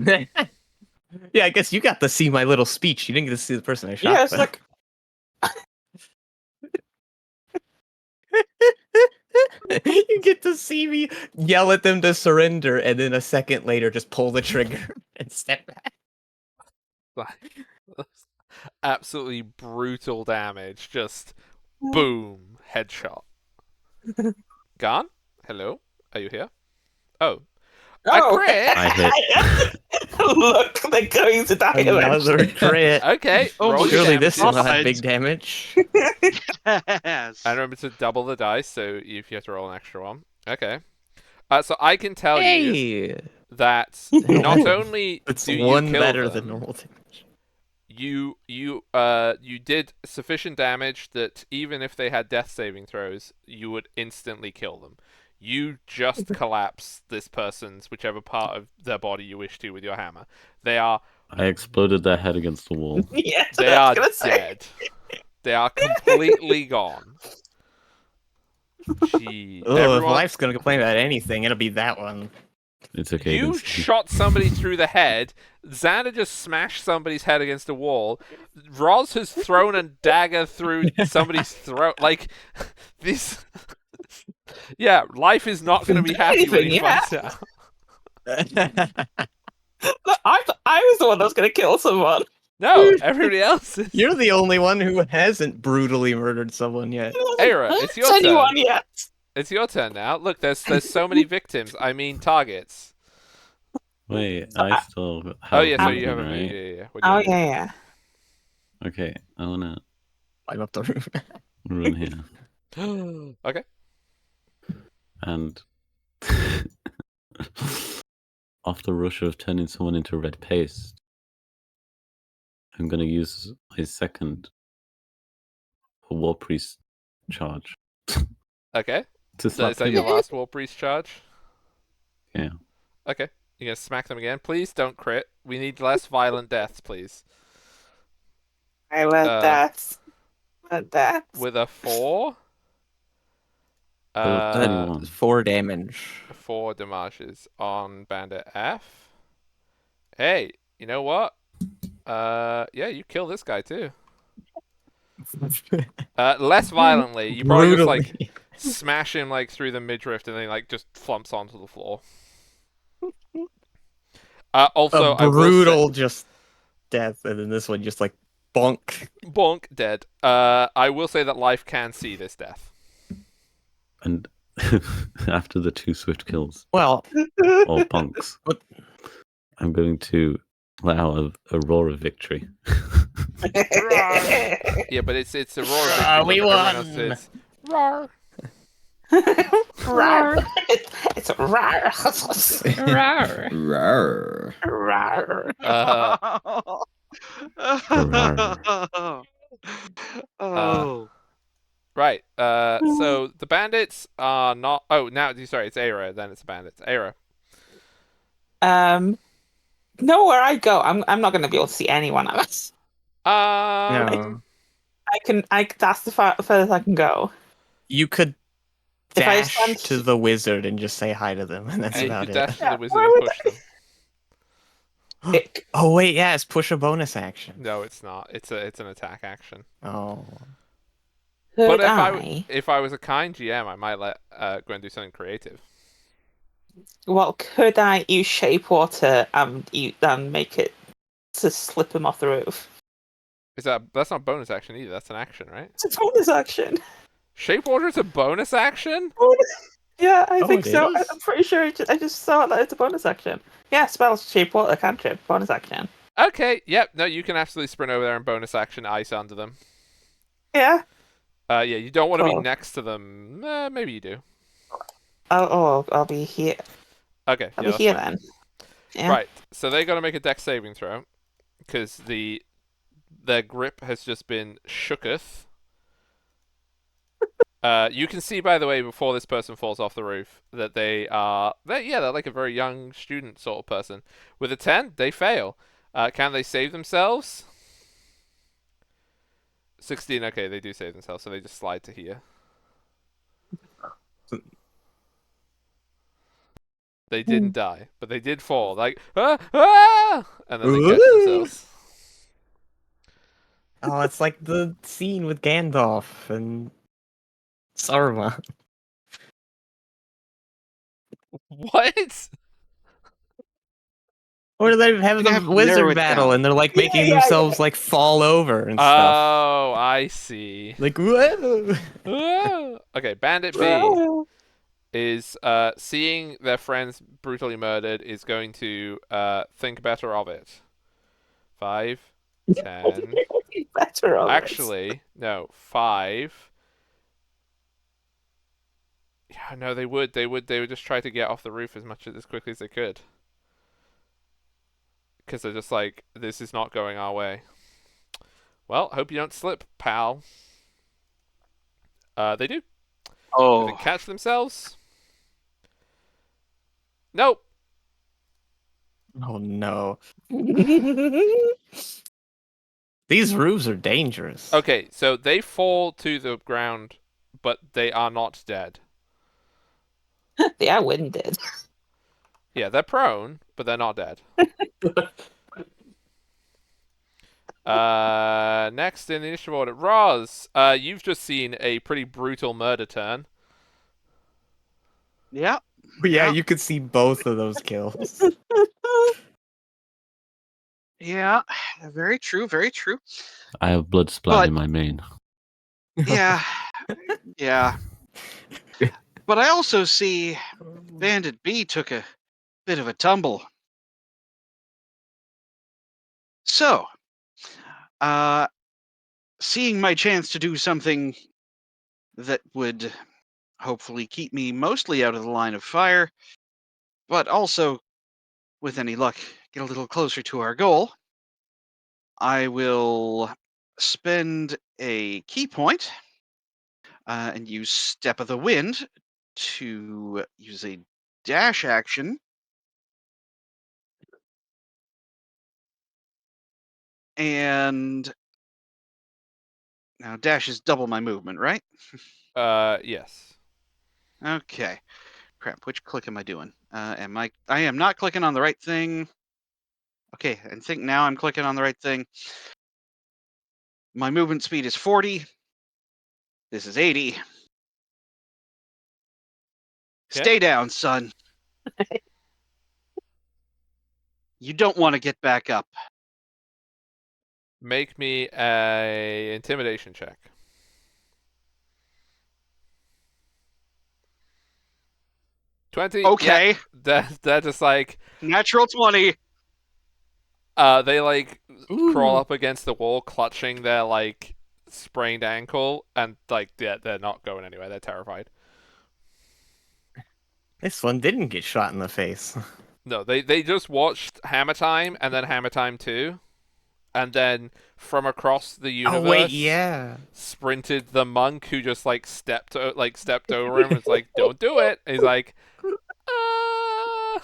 Yeah, I guess you got to see my little speech. You didn't get to see the person I shot. Yeah, it's though. like You get to see me yell at them to surrender, and then a second later just pull the trigger and step back. Absolutely brutal damage. Just boom. Headshot. Gone? Hello? Are you here? Oh. I crit! I hit. Look, they're going to die Another eventually. crit. Okay. Oh, roll your Surely this damages. will have Odds. big damage. Yes. And remember to double the dice, so if you have to roll an extra one. Okay. So I can tell you Hey! that not only It's do you one kill better them, than normal damage. you did sufficient damage that even if they had death saving throws, you would instantly kill them. You just collapse this person's whichever part of their body you wish to with your hammer. They are I exploded their head against the wall. Yeah, that's they what I are was gonna say. dead. They are completely gone. Gee, Oh, if everyone, life's gonna complain about anything, it'll be that one. It's okay. you Vincent. shot somebody through the head. Xander just smashed somebody's head against a wall. Roz has thrown a dagger through somebody's throat. Like this. Yeah, life is not going to be happy when he Yeah. finds out. Look, I was the one that was going to kill someone. No, everybody else is. You're the only one who hasn't brutally murdered someone yet. Aira, it's your It's turn. anyone yet. It's your turn now. Look, there's so many victims. I mean, targets. Wait, I still have. Oh yeah, so you movement, have a right? yeah. What do you Oh, want to do? yeah. Okay, I wanna Climb up the roof. run here Okay. and after rush of turning someone into red paste, I'm gonna use my second war priest charge Okay. to So slap is that your him. last war priest charge? Yeah. Okay. You're gonna smack them again. Please don't crit. We need less violent deaths, please. I let that. Let that. With a 4. Oh, 21. 4 damage. 4 damages on Bandit F. Hey, you know what? Yeah, you kill this guy too. Less violently. You probably just like Brutally. smash him like through the midriff and then he, like just flumps onto the floor. Also, a brutal just death, and then this one just like bonk. bonk dead. I will say that life can see this death. And after the 2 swift kills Well, or bunks, What? I'm going to let out a roar of victory. Yeah, but it's a roar of victory. We when everyone else won! says, roar. Rawr. It's rawr. Rawr. Rawr. Oh. Right. So the bandits are not. Oh, now sorry, it's Aira. Then it's the bandits. Aira. Know where I go. I'm not going to be able to see anyone else. Um. No. That's the furthest I can go. You could If I dash stand- to the wizard and just say hi to them, and that's And you about could it. dash to Yeah, the wizard where and would push them. It, Oh wait, yeah, it's push a bonus action. No, it's not. It's an attack action. Oh. But could I? if I was a kind GM, I might let Gwen do something creative. Well, could I use shape water and make it to slip him off the roof? That's not bonus action either? That's an action, right? It's a bonus action. Shape water is a bonus action. Yeah, I Oh, think it so. is? I'm pretty sure I just saw that it's a bonus action. Yeah, spell shape water cantrip bonus action. Okay. Yep. No, you can absolutely sprint over there and bonus action ice under them. Yeah. Yeah, you don't want to be Cool. next to them. Maybe you do. I'll be here. Okay. I'll Yeah, be that's here fine. then. Yeah. Right. So they got to make a dex saving throw because their grip has just been shooketh. You can see, by the way, before this person falls off the roof, that they're like a very young student sort of person. With a 10, they fail. Can they save themselves? 16, okay, they do save themselves, so they just slide to here. They didn't die, but they did fall. Like, and then they catch themselves. Oh, it's like the scene with Gandalf and Saruman. What? Or they have You the have to narrow wizard it battle down. and they're like making Yeah. themselves like fall over and stuff. Oh, I see. Like, whoa! Okay, Bandit B is seeing their friends brutally murdered is going to think better of it. 5, 10. Better of it. Actually, no, 5. Yeah, no, they would just try to get off the roof as quickly as they could. Because they're just like, this is not going our way. Well, hope you don't slip, pal. They do. Do they Oh, catch themselves? Nope. Oh no. These roofs are dangerous. Okay, so they fall to the ground, but they are not dead. They are winded. Yeah, they're prone, but they're not dead. Next in the initiative order, Roz. You've just seen a pretty brutal murder turn. yeah. Yeah, Yeah. you could see both of those kills. Yeah. Very true. Very true. I have blood splat But- in my mane. Yeah. Yeah. But I also see Bandit B took a bit of a tumble. So, seeing my chance to do something that would hopefully keep me mostly out of the line of fire, but also, with any luck, get a little closer to our goal, I will spend a key point and use Step of the Wind to use a dash action. And now dash is double my movement, right? Yes. Okay. Crap, which click am I doing? I am not clicking on the right thing. Okay, I think now I'm clicking on the right thing. My movement speed is 40. This is 80. Stay down, son. You don't want to get back up. Make me a intimidation check. $20. Okay. Yeah, they're just like Natural 20. they like crawl up against the wall, clutching their like sprained ankle, and like they're not going anywhere. They're terrified. This one didn't get shot in the face. No, they just watched Hammer Time and then Hammer Time 2, and then from across the universe, Oh wait, yeah. sprinted the monk who just like stepped over him. And was like, "Don't do it." And he's like, "Ah."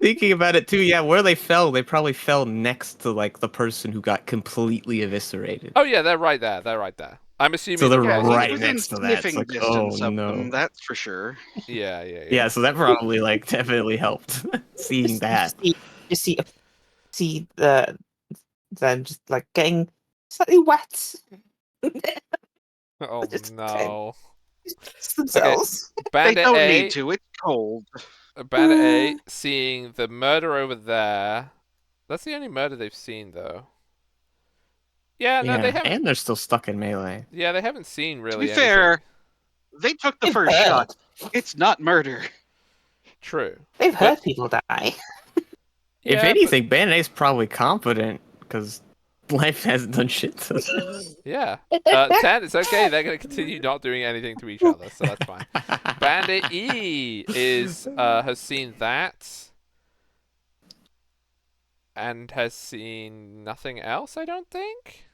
Thinking about it too, yeah, where they probably fell next to like the person who got completely eviscerated. Oh yeah, they're right there. They're right there. I'm assuming. So they're Yeah, also- he's right within next to that. It's sniffing like, oh distance of them, no. that's for sure. Yeah, yeah, yeah. Yeah, so that probably like definitely helped seeing that. Just see them just like getting slightly wet. Oh Just no. themselves. They Bandit don't A. need to. It's cold. Bandit A seeing the murder over there. That's the only murder they've seen, though. Yeah, no, they Yeah, haven't. and they're still stuck in melee. Yeah, they haven't seen To really be anything. fair, they took the They've first heard. shot. It's not murder. True. They've But- heard people die. If Yeah, anything, Bandit's probably competent because life hasn't done shit to them. Yeah. 10, it's okay. They're going to continue not doing anything to each other, so that's fine. Bandit E has seen that. And has seen nothing else, I don't think.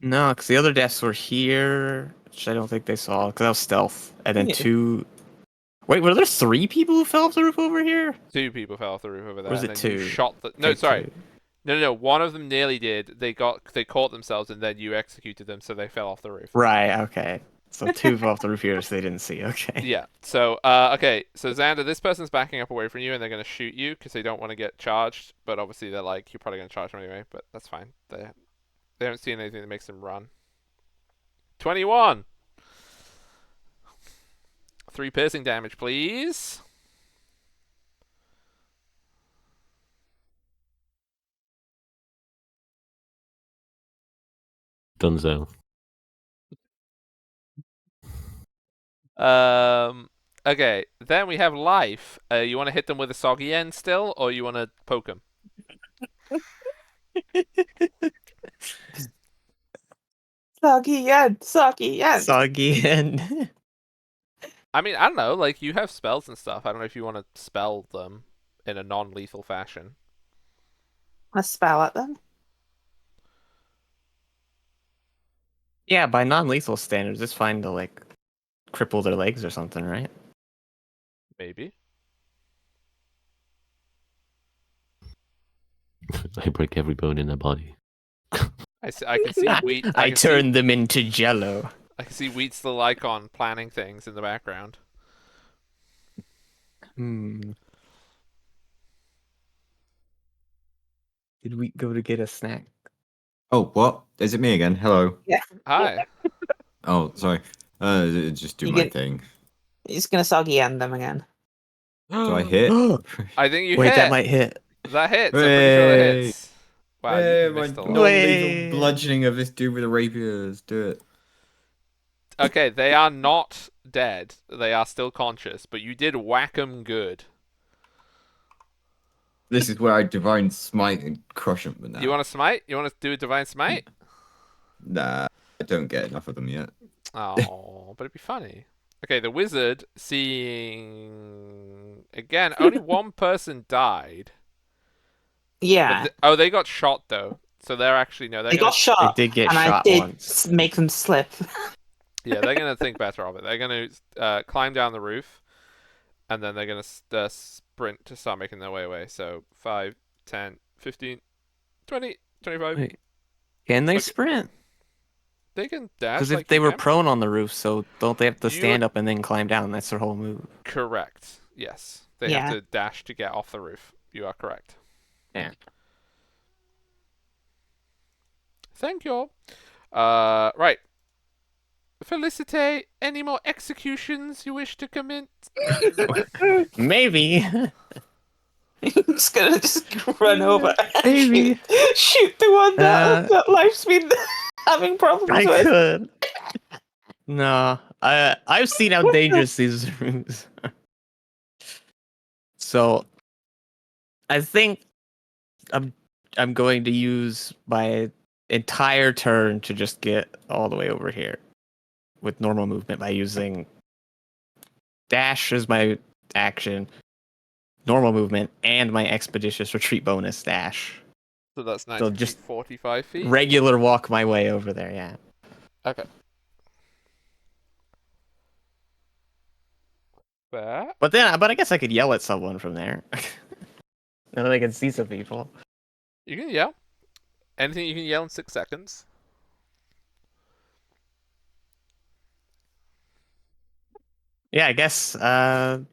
No, because the other deaths were here, which I don't think they saw because that was stealth. And then Yeah. 2. Wait, were there 3 people who fell off the roof over here? 2 people fell off the roof over there. was it and then you 2? shot the. No, Okay, sorry. 2. No. One of them nearly did. They caught themselves, and then you executed them, so they fell off the roof. Right, okay. So 2 fell off the roof here, so they didn't see. Okay. Yeah. So, okay. So Xander, this person's backing up away from you, and they're gonna shoot you because they don't want to get charged. But obviously, they're like, you're probably gonna charge them anyway. But that's fine. They haven't seen anything that makes them run. 21. 3 piercing damage, please. Dunzo. Okay. Then we have life. You want to hit them with a soggy end still, or you want to poke them? Soggy end, soggy end. Soggy and I mean, I don't know. Like, you have spells and stuff. I don't know if you want to spell them in a non-lethal fashion. A spell at them. yeah, by non-lethal standards, it's fine to like cripple their legs or something, right? Maybe. I break every bone in their body. I can see Wheat. I can see- turn them into jello. I can see Wheat's the icon planning things in the background. Did we go to get a snack? Oh, what? Is it me again? Hello. Hi. Oh, sorry. Just do You my get- thing. He's gonna soggy end them again. Do I hit? I think you Wait, hit. that might hit. That hits. I'm pretty sure that Hey. hits. Wow, Yeah, you my missed a lot. Wait. non-lethal bludgeoning of this dude with a rapier. Let's do it. Okay, they are not dead. They are still conscious, but you did whack them good. This is where I divine smite and crush them. But now. You want to smite? You want to do a divine smite? Nah, I don't get enough of them yet. Oh, but it'd be funny. Okay, the wizard seeing again. Only one person died. Yeah, Oh, they got shot though. So they're actually no. They're they gonna, got shot, They did get and I shot did once. make them slip. Yeah, they're gonna think better of it. They're gonna climb down the roof, and then they're gonna sprint to start making their way away. So 5, 10, 15, 20, 25. Wait, can they Okay. sprint? They can dash. Because if like they you were can. prone on the roof, so don't they have to You- stand up and then climb down? That's their whole move. Correct. Yes, they Yeah. have to dash to get off the roof. You are correct. Yeah. Thank you. Right. Felicite, any more executions you wish to commit? Maybe. I'm just gonna run over and Maybe. shoot the one that life's been having problems I with. could. No, I've seen how dangerous these rooms are. So, I think I'm going to use my entire turn to just get all the way over here with normal movement by using dash as my action, normal movement, and my expeditious retreat bonus dash. So that's 90 So feet, just 45 feet. regular walk my way over there. Yeah. Okay. Fair. But I guess I could yell at someone from there. Now that I can see some people. You can yell. Anything you can yell in 6 seconds. Yeah, I guess. Can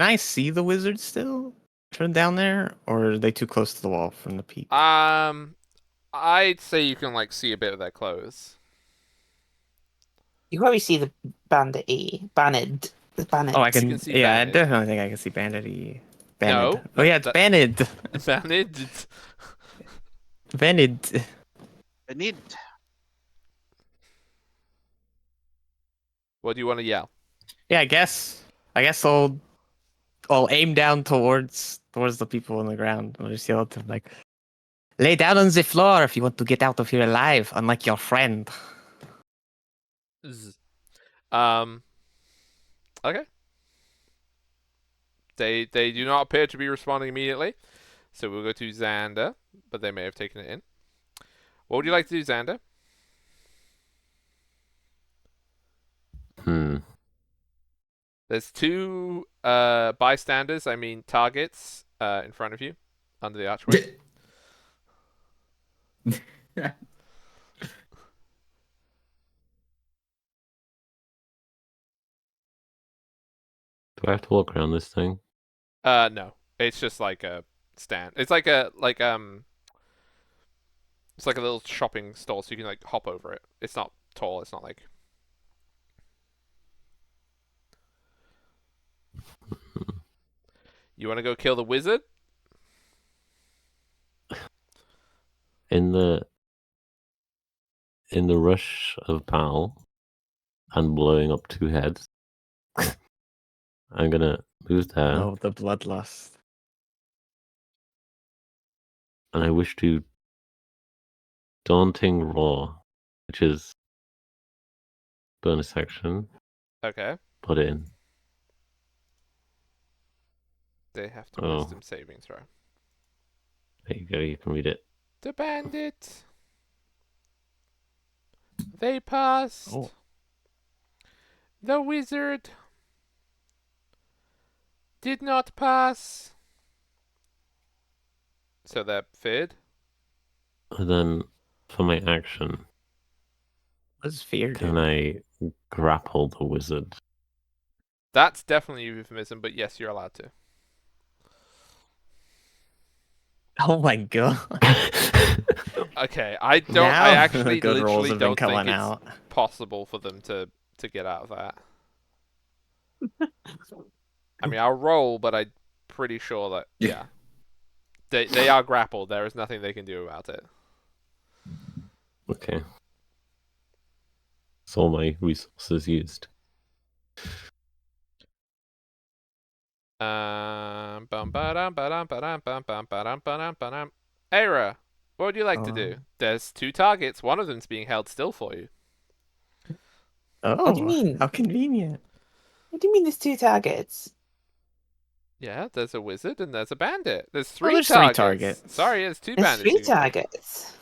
I see the wizard still from down there, or are they too close to the wall from the peak? I'd say you can like see a bit of their clothes. You probably see the bandit Bandit. The bandit. Oh, I You can. can see Yeah, I Bandit. definitely think I can see Bandit. No, Oh yeah, it's Bandit. Bandit. Bandit. I need. What do you want to yell? Yeah, I guess. I'll aim down towards the people on the ground. I'll just yell at them like, "Lay down on the floor if you want to get out of here alive, unlike your friend." Z- Okay. They do not appear to be responding immediately, so we'll go to Xander, but they may have taken it in. What would you like to do, Xander? There's 2 bystanders, I mean targets, in front of you, under the archway. Do I have to walk around this thing? No, it's just like a stand. It's like a it's like a little shopping stall, so you can like hop over it. It's not tall. It's not like. You want to go kill the wizard? In the rush of battle and blowing up 2 heads, I'm gonna move there, Oh, the bloodlust. and I wish to daunting roar, which is bonus action. Okay. Put it in. They have to Oh. wisdom saving throw. There you go. You can read it. The bandit. They passed. Oh. The wizard did not pass. So they're feared. And then for my action, What does fear can do? I grapple the wizard? That's definitely a euphemism, but yes, you're allowed to. Oh my god. Okay, I don't. Now I the actually good rolls literally have been don't think coming it's out. possible for them to get out of that. I mean, I'll roll, but I'm pretty sure that yeah, they are grappled. There is nothing they can do about it. Okay. It's all my resources used. Era, what would you like to do? Um, There's 2 targets. One of them's being held still for you. Oh, What do you mean? how convenient. What do you mean there's 2 targets? Yeah, there's a wizard and there's a bandit. There's Oh, 3 there's 3 targets. targets. Sorry, there's 2 There's bandits. 3 you can kill. targets.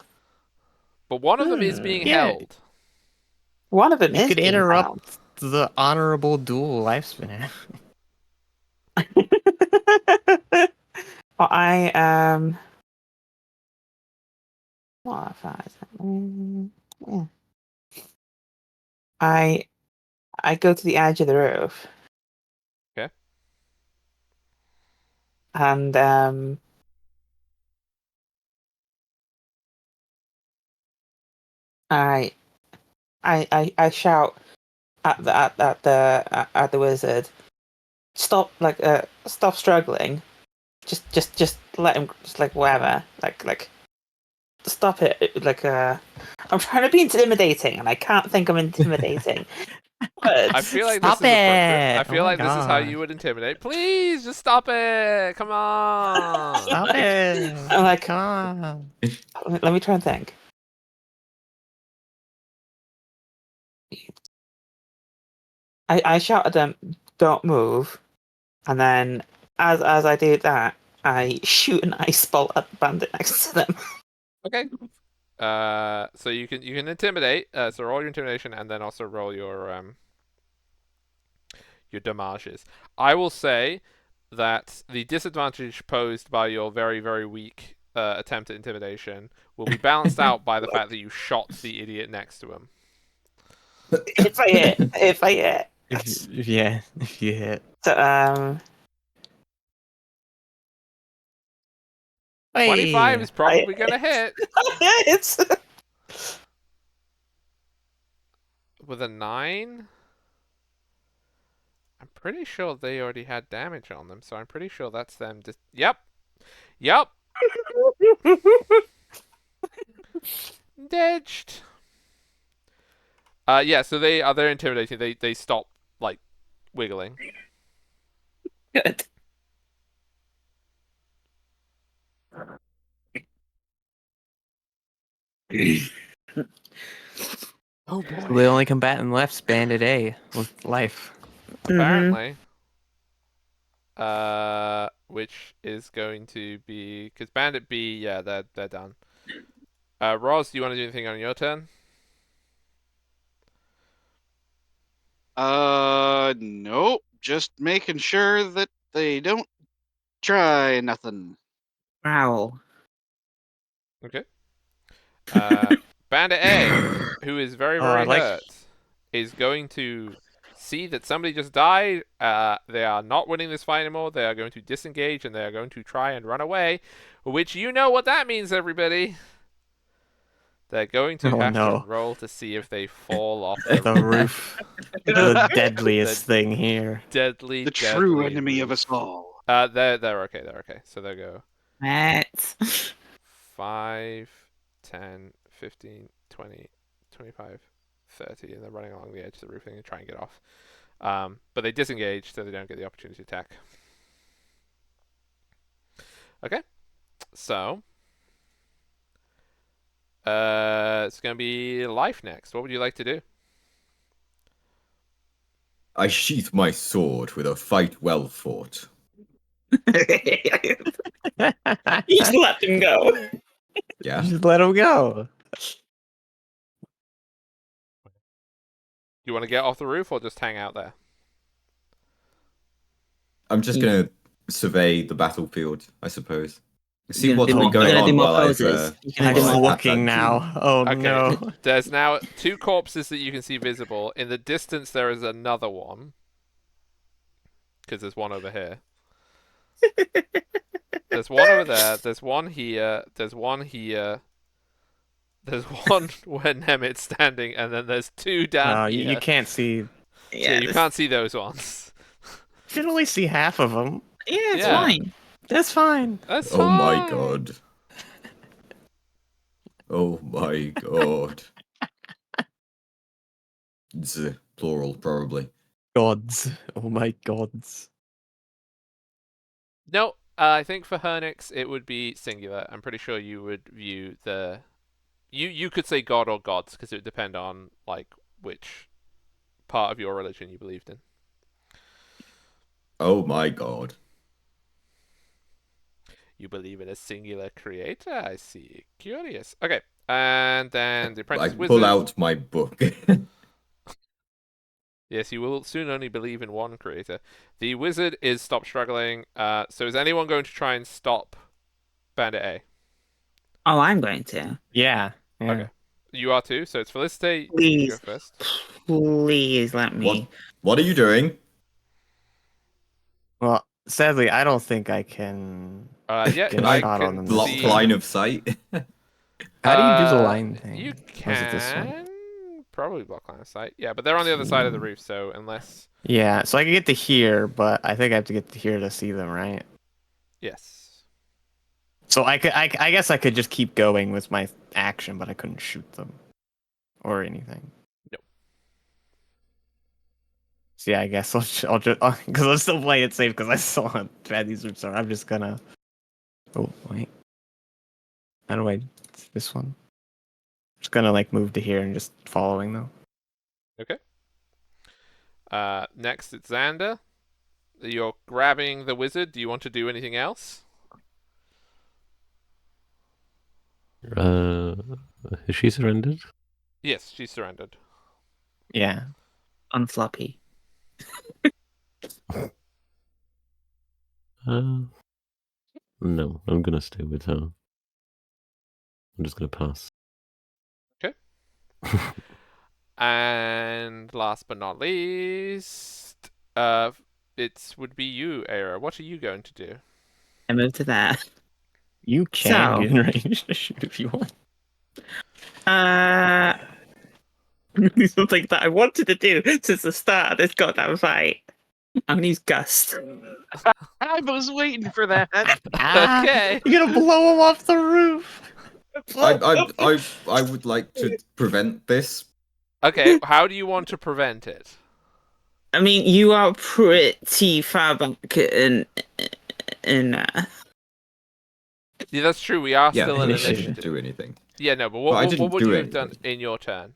But one of them is being Yeah. held. One of them You is could being interrupt the honorable duel lifespan. Well, what if yeah. I go to the edge of the roof. Okay. And I shout at the wizard, stop stop struggling, just let him, just like whatever, like stop it, like I'm trying to be intimidating and I can't think of intimidating. But I feel like Stop this is appropriate. it! I feel Oh my like this is how God. you would intimidate. Please, just stop it. Come on. Stop it! I'm like, Come on. let me try and think. I shout at them, don't move, and then as I do that, I shoot an ice bolt at the bandit next to them. Okay. So you can intimidate. So roll your intimidation and then also roll your damages. I will say that the disadvantage posed by your very very weak attempt at intimidation will be balanced out by the fact that you shot the idiot next to him. If I hit. If you hit. So, 25 is probably gonna hit it's with a 9. I'm pretty sure they already had damage on them, so I'm pretty sure that's them. Yep. Ditched. Yeah. So they're intimidating. They stop like wiggling. good. Oh boy. The only combatant left's Bandit A with life. Apparently. Which is going to be because Bandit B, yeah, they're done. Roz, do you want to do anything on your turn? Nope. Just making sure that they don't try nothing. Wow. Okay. Bandit A, who is very Oh, very I like- hurt, is going to see that somebody just died. They are not winning this fight anymore. They are going to disengage and they are going to try and run away, which you know what that means, everybody. They're going to Oh, have no. to roll to see if they fall off the The roof. The deadliest thing here. deadly, The true deadly enemy of roof. us all. They're okay. They're okay. So they'll go Matt. 5, 10, 15, 20, 25, 30, and they're running along the edge of the roofing and try and get off. But they disengage, so they don't get the opportunity to attack. Okay, so it's gonna be life next. What would you like to do? I sheath my sword with a fight well fought. You just let them go. Yeah. Just let him go. You want to get off the roof or just hang out there? I'm just gonna survey the battlefield, I suppose. See You're what's gonna been do more- going you're gonna do on more while I've. poses. You're gonna I'm do while just more- I've had looking that now. Oh Okay. no. There's now 2 corpses that you can see visible. In the distance, there is another one. Because there's one over here. There's one over there. There's one here. There's one here. There's one where Nemit's standing, and then there's 2 down here. You can't see. Yeah, you this- can't see those ones. You can only see half of them. Yeah, it's Yeah. fine. That's fine. That's Oh my fine. god. Oh my god. Z, plural, probably. Gods. Oh my gods. No, I think for Hernix it would be singular. I'm pretty sure you would view the. You could say god or gods because it would depend on like which part of your religion you believed in. Oh my god. You believe in a singular creator, I see. Curious. Okay, and then the I apprentice pull wizard. out my book. Yes, you will soon only believe in one creator. The wizard is stop struggling. So is anyone going to try and stop Bandit A? Oh, I'm going to. Yeah. Yeah. Okay. You are too. So it's Felicity. You go Please. first. Please let me. What are you doing? Well, sadly, I don't think I can. Yeah, Get a I shot on can them Block this see. line of sight? How do you do the line thing? You Or is it this one? can probably block line of sight. Yeah, but they're on the other side of the roof, so unless Yeah, so I can get to here, but I think I have to get to here to see them, right? yes. So I guess I could just keep going with my action, but I couldn't shoot them or anything. Nope. So yeah, I guess I'll just because I'm still playing it safe because I saw how bad these roots are. I'm just gonna. Oh wait, how do I? This one. Just gonna like move to here and just following though. Okay. Next it's Xander. You're grabbing the wizard. Do you want to do anything else? Has she surrendered? Yes, she surrendered. Yeah. Unfloppy. No, I'm gonna stay with her. I'm just gonna pass. Okay. And last but not least, it would be you, Era. What are you going to do? I move to that. You can So- get in range to shoot if you want. Something that I wanted to do since the start of this goddamn fight. I'm gonna use Gust. I was waiting for that. Okay. You're gonna blow him off the roof. I would like to prevent this. Okay, how do you want to prevent it? I mean, you are pretty far back in. Yeah, that's true. We are Yeah, still in I initiative. didn't initiative. do anything. Yeah, no, but I what didn't would do you have done anything. in your turn?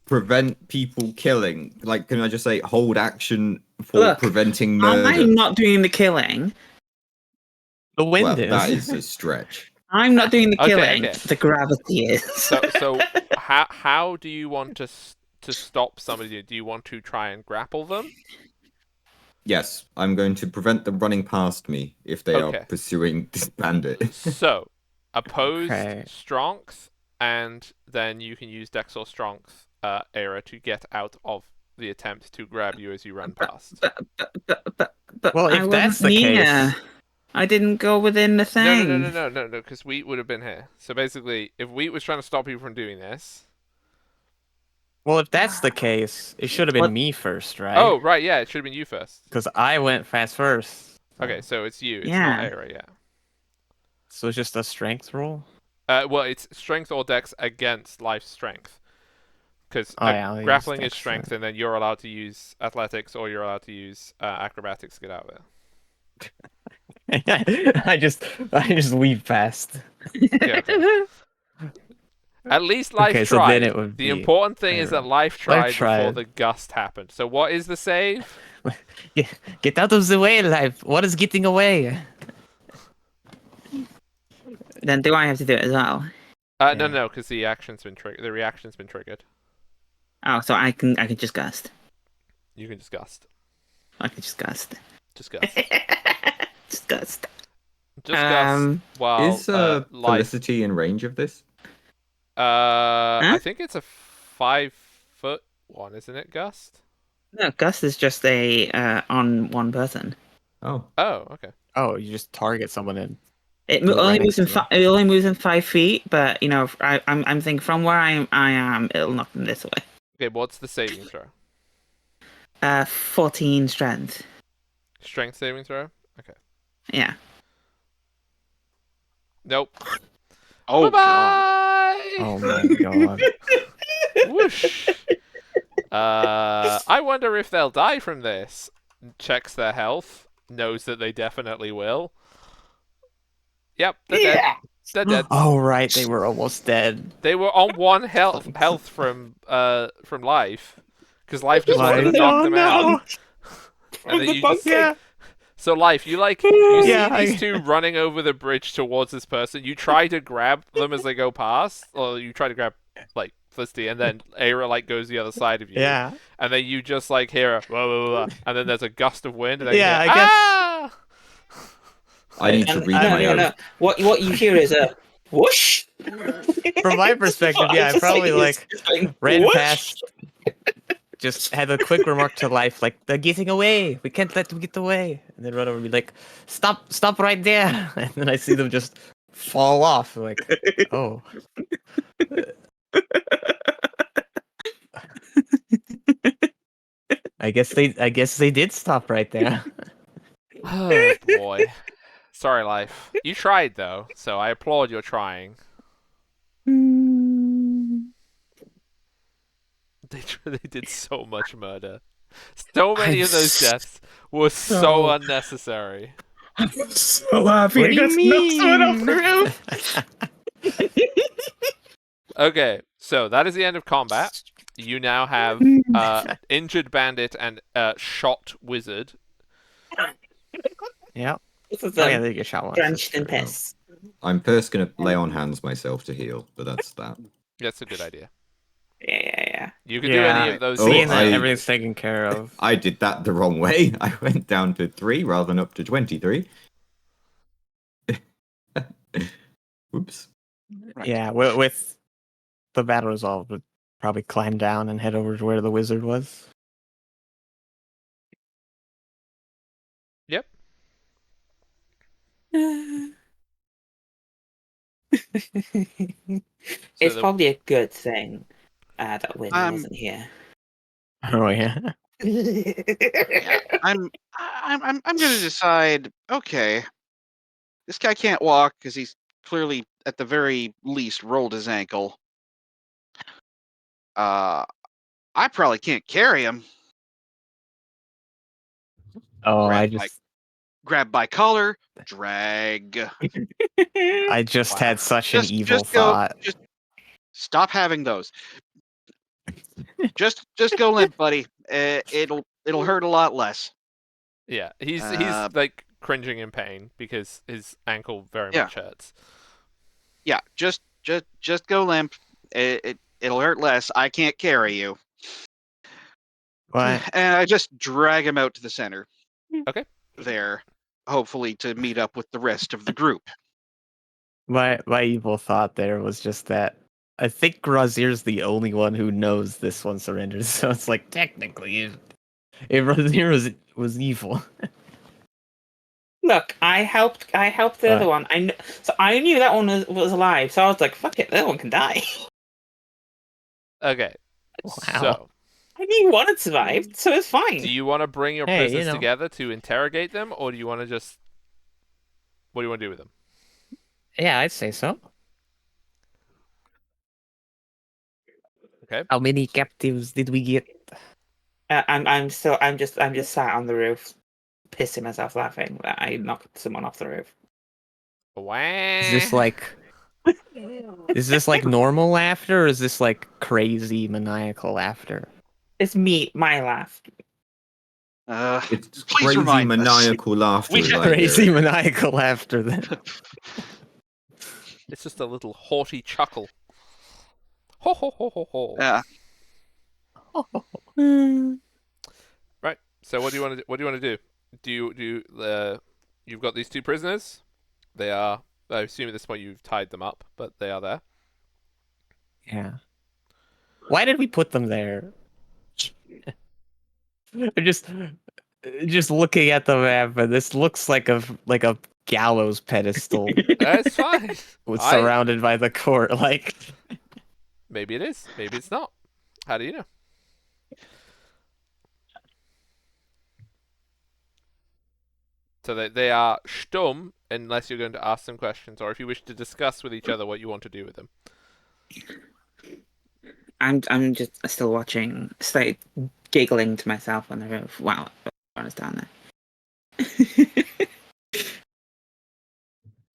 Prevent people killing. Like, can I just say hold action for Look, preventing murder? I'm not doing the killing. The wind Well, is. that is a stretch. I'm not doing the Okay, killing. okay. The gravity is. So how do you want to stop somebody? Do you want to try and grapple them? Yes, I'm going to prevent them running past me if they Okay. are pursuing this bandit. So, opposed Okay. strength, and then you can use Dex or strength era to get out of the attempt to grab you as you run past. But Well, if I that's wasn't the near. case- I didn't go within the thing. No, because Wheat would have been here. So basically, if Wheat was trying to stop you from doing this. Well, if that's the case, it should have been What? me first, right? Oh, right, yeah, it should have been you first. Because I went fast first. Okay, so it's you. It's Yeah. not Era, yeah. So it's just a strength roll? Well, it's strength or dex against life strength. Because Oh, yeah, I'll use grappling is dex strength, then. and then you're allowed to use athletics or you're allowed to use acrobatics to get out of there. I just weave past. Yeah, okay. At least life Okay, tried. so then it would The be important thing is that Era. life tried before tried. the gust happened. So what is the save? Get out of the way, life. What is getting away? Then do I have to do it as well? No, Yeah. because the action's been triggered. The reaction's been triggered. Oh, so I can just Gust. You can just gust. I can just Gust. Just gust. Just Gust. Just gust. While Is life. Felicity in range of this? I think it's a 5-foot one, isn't it, Gust? No, Gust is just a on one person. Oh, Oh, okay. Oh, you just target someone and It Move right only moves in next to them. it only moves in 5 feet, but you know, I'm thinking from where I am, it'll knock them this way. Okay, what's the saving throw? 14 strength. Strength saving throw? Okay. Yeah. Nope. Oh, God. Bye-bye! oh my god. Whoosh. I wonder if they'll die from this. Checks their health. Knows that they definitely will. Yep, they're dead. They're dead. Oh right, they were almost dead. They were on one health from life, because life just wanted to Life. knock Oh, them no. out. And then you just Yeah. so life, you see Yeah, these two running over the bridge towards this person. You try to grab them as they go past, or you try to grab like Felicity, and then Aira goes the other side of you. Yeah. And then you just like hear a blah, blah, blah, and then there's a gust of wind, and then Yeah, you hear, I guess- ah! I need to And- read my own. What you hear is a whoosh. From my perspective, yeah, I probably like ran past. Just had a quick remark to life, like they're getting away. We can't let them get away. And then run over and be like, stop right there. And then I see them just fall off. Like, oh. I guess they did stop right there. Oh boy. Sorry, life. You tried though, so I applaud your trying. They did so much murder. So many of those deaths were so unnecessary. I'm so happy What do you someone off the roof. Okay, so that is the end of combat. You now have injured bandit and shot wizard. Yep. This is Oh yeah, they get shot once. drenched in piss. I'm first gonna lay on hands myself to heal, but that's that. That's a good idea. Yeah. You can do any of those Oh, Seeing things. that I- everything's taken care of. I did that the wrong way. I went down to 3 rather than up to 23. Oops. Right. Yeah, with the battle resolved, would probably climb down and head over to where the wizard was. Yep. It's the- probably a good thing that Win wasn't here. Oh yeah. Yeah, I'm gonna decide. Okay, this guy can't walk because he's clearly, at the very least, rolled his ankle. I probably can't carry him. Oh, I Grab my just grab by collar, drag. I just Wow. had such an evil Just go. thought. Just stop having those. Just go limp, buddy. It'll hurt a lot less. Yeah, he's Uh, like cringing in pain because his ankle very Yeah. much hurts. Yeah, just go limp. It'll hurt less. I can't carry you. What? And I just drag him out to the center. Okay. There, hopefully to meet up with the rest of the group. My evil thought there was just that I think Razir's the only one who knows this one surrenders, so it's like technically if Razir was evil. Look, I helped the other one. So I knew that one was alive. So I was like, "Fuck it, the other one can die." Okay. Wow. So, I knew one had survived, so it's fine. do you want to bring your Hey, prisoners you know. together to interrogate them, or do you want to just? What do you want to do with them? Yeah, I'd say so. Okay. How many captives did we get? I'm just sat on the roof, pissing myself laughing that I knocked someone off the roof. Wah. Is this like normal laughter or is this like crazy maniacal laughter? It's my laugh. It's Please crazy remind us. maniacal laughter. We as should- I hear Crazy it. maniacal laughter then. It's just a little haughty chuckle. Ho ho ho ho ho. Yeah. Right. So what do you want to do? What do you want to do? You've got these two prisoners. They are. I assume at this point you've tied them up, but they are there. Yeah. Why did we put them there? I'm just looking at the map, and this looks like a gallows pedestal That's fine. surrounded by the court. Like, Maybe it is. Maybe it's not. How do you know? So they are stumm unless you're going to ask them questions, or if you wish to discuss with each other what you want to do with them. I'm just still watching, like giggling to myself on the roof. Wow, I understand that.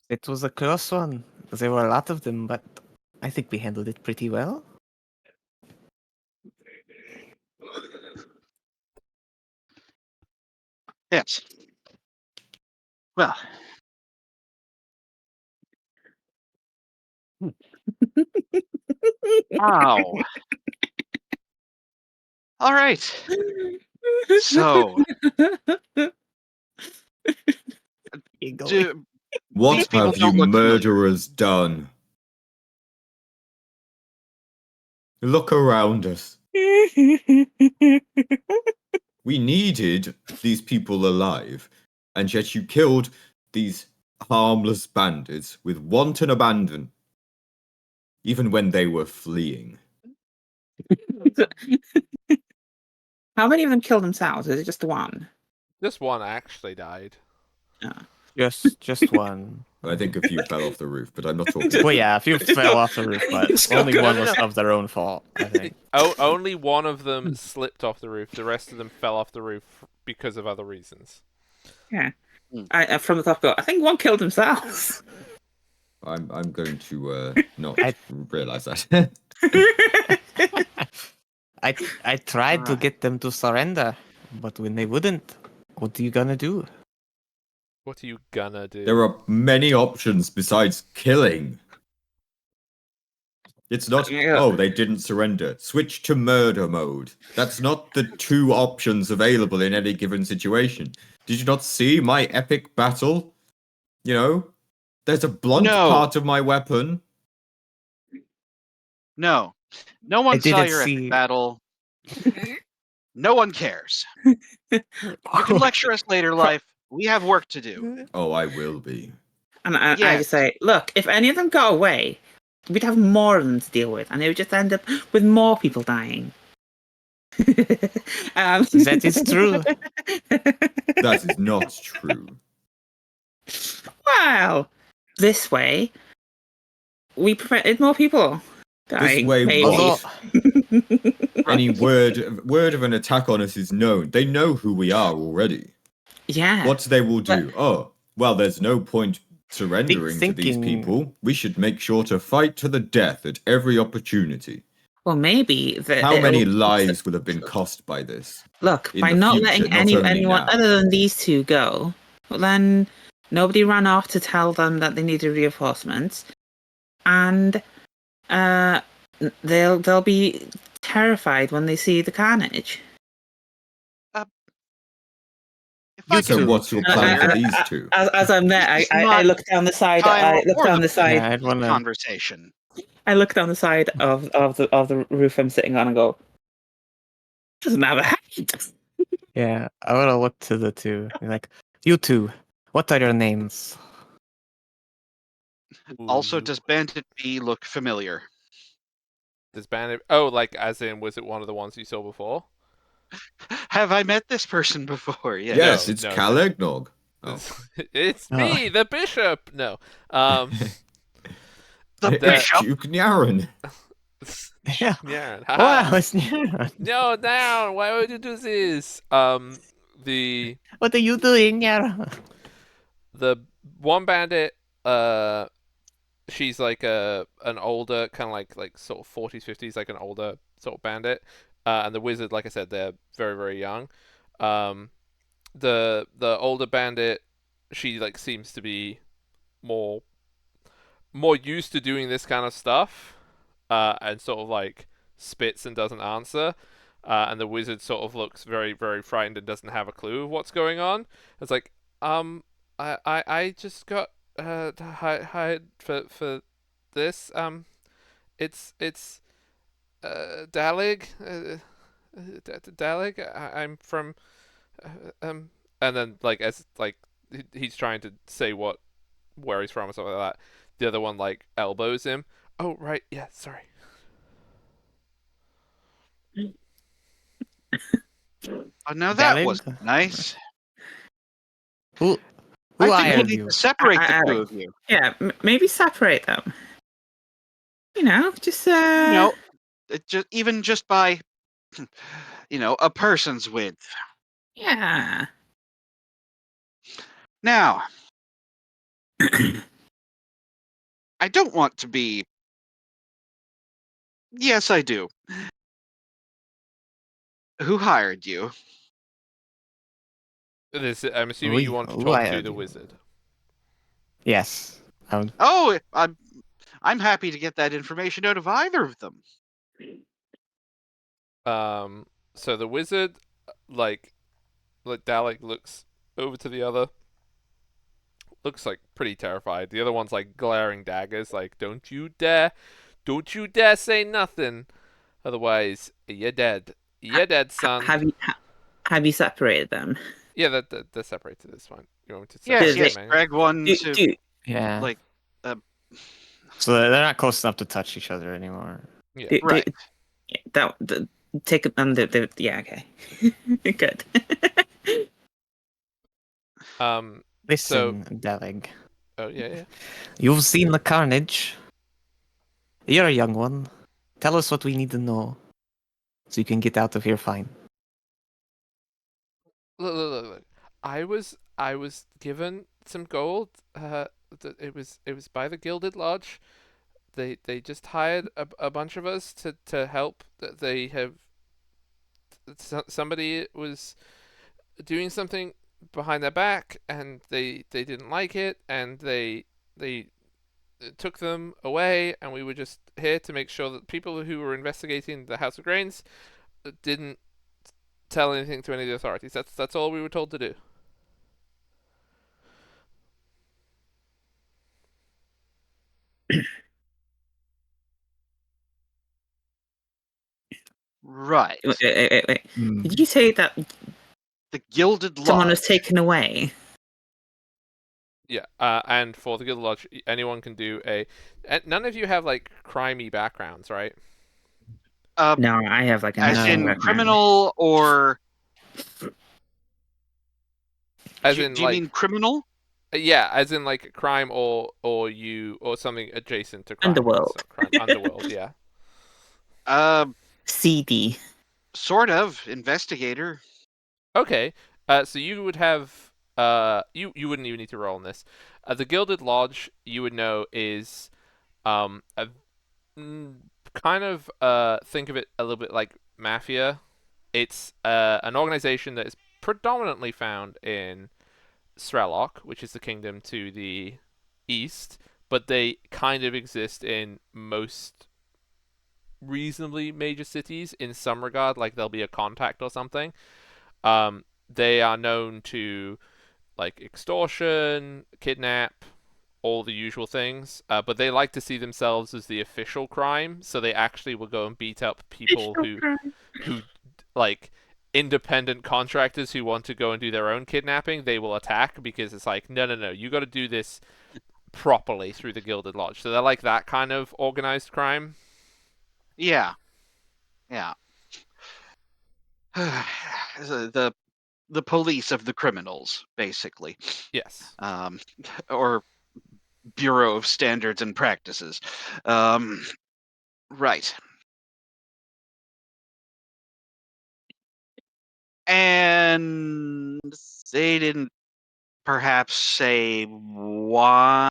it was a close one. There were a lot of them, but I think we handled it pretty well. Yes. Well. Wow. All right. So, Giggling. What These people have you don't look familiar. murderers done? Look around us. We needed these people alive, and yet you killed these harmless bandits with wanton abandon, even when they were fleeing. How many of them killed themselves? Is it just the one? This one actually died. Just one. I think a few fell off the roof, but I'm not talking. Well, yeah, a few fell off the roof, but Just go- only no, one no, was no. of their own fault, I think. Only one of them slipped off the roof. The rest of them fell off the roof because of other reasons. Yeah. From the top go, I think one killed themselves. I'm going to not I- realize that. I tried to Alright. get them to surrender, but when they wouldn't, what are you gonna do? What are you gonna do? There are many options besides killing. It's not, oh, they didn't surrender. Switch to murder mode. That's not the two options available in any given situation. Did you not see my epic battle? You know, there's a blunt No. part of my weapon. No. No one saw didn't your epic see- battle. No one cares. You can lecture us later, life. We have work to do. Oh, I will be. And I Yes. just say, look, if any of them got away, we'd have more of them to deal with, and it would just end up with more people dying. That is true. That is not true. Well, this way, we prevented more people dying. way maybe. Although, Any word of an attack on us is known. They know who we are already. Yeah. What they will do? Oh, well, there's no point surrendering to these thinking- people. We should make sure to fight to the death at every opportunity. Well, maybe that. How many lives will have been cost by this? Look, in by the not future, letting not only anyone now? other than these two go, well, then nobody ran off to tell them that they needed reinforcements, and they'll be terrified when they see the carnage. If I So can what's your plan for these two? As I'm there, This is I not look down the side. time I look or down the the side. yeah, I'd wanna. conversation. I look down the side of the roof I'm sitting on and go, doesn't have a height. Yeah, I wanna look to the two. Be like, you two, what are your names? Also, Ooh. does Bandit B look familiar? Does Bandit? Oh, like as in, was it one of the ones you saw before? Have I met this person before? Yes. Yes, No, it's no, Cal no. Eggnog. Oh. It's Oh. me, the bishop. No. The That- bishop. Duke Nyaran. Yeah. Yeah. Wow, it's Nyaran. No, down. Why would you do this? The What are you doing, Nyaran? the one bandit, she's like an older, kind of like sort of 40s, 50s, like an older sort of bandit. And the wizard, like I said, they're very, very young. The older bandit, she like seems to be more used to doing this kind of stuff, and sort of like spits and doesn't answer. And the wizard sort of looks very, very frightened and doesn't have a clue of what's going on. It's like, I just got hired for this. It's Dalig. Dalig. I'm from. And then like as like he's trying to say where he's from or something like that. The other one like elbows him. Oh right, yeah, sorry. Oh, now that Dalig? was nice. Who I think we hired need you? to separate the I- two of you. Yeah, maybe separate them. You know, just You know, even just by, a person's width. yeah. Now, I don't want to be. Yes, I do. Who hired you? I'm assuming you want to Who talk to hired the you? wizard. Yes. Oh, I'm happy to get that information out of either of them. So the wizard, like Dalek looks over to the other. Looks like pretty terrified. The other one's like glaring daggers, like don't you dare say nothing, otherwise you're dead. You're dead, son. Have you separated them? Yeah, they're separated. This one. You want me to Yes, separate yes. them, Drag one Do, to do, Yeah. like. So they're not close enough to touch each other anymore. Yeah. do, Right. take it on the yeah, okay. Good. Listen, Dalig. Oh yeah. You've seen the carnage. You're a young one. Tell us what we need to know, so you can get out of here fine. Look. I was given some gold. It was by the Gilded Lodge. They just hired a bunch of us to help. They have somebody was doing something behind their back, and they didn't like it, and they took them away, and we were just here to make sure that people who were investigating the House of Grains didn't tell anything to any of the authorities. That's all we were told to do. Right. Wait. Hmm. Did you say that The Gilded Lodge. someone was taken away? Yeah, and for the Guild Lodge, anyone can do a. None of you have like crimey backgrounds, right? No, I have like a As nothing in background. criminal or As do in you mean criminal? yeah, as in like crime or something adjacent to crime. Underworld. So crime, underworld, yeah. CD. Sort of investigator. Okay, so you would have you wouldn't even need to roll on this. The Gilded Lodge you would know is a kind of think of it a little bit like mafia. It's an organization that is predominantly found in Strelok, which is the kingdom to the east, but they kind of exist in most reasonably major cities in some regard, like there'll be a contact or something. They are known to like extortion, kidnap, all the usual things, but they like to see themselves as the official crime, so they actually will go and beat up people who like independent contractors who want to go and do their own kidnapping. They will attack because it's like no, you got to do this properly through the Gilded Lodge. So they're like that kind of organized crime. Yeah. Yeah. the police of the criminals, basically. Yes. Or Bureau of Standards and Practices. Right. And they didn't perhaps say why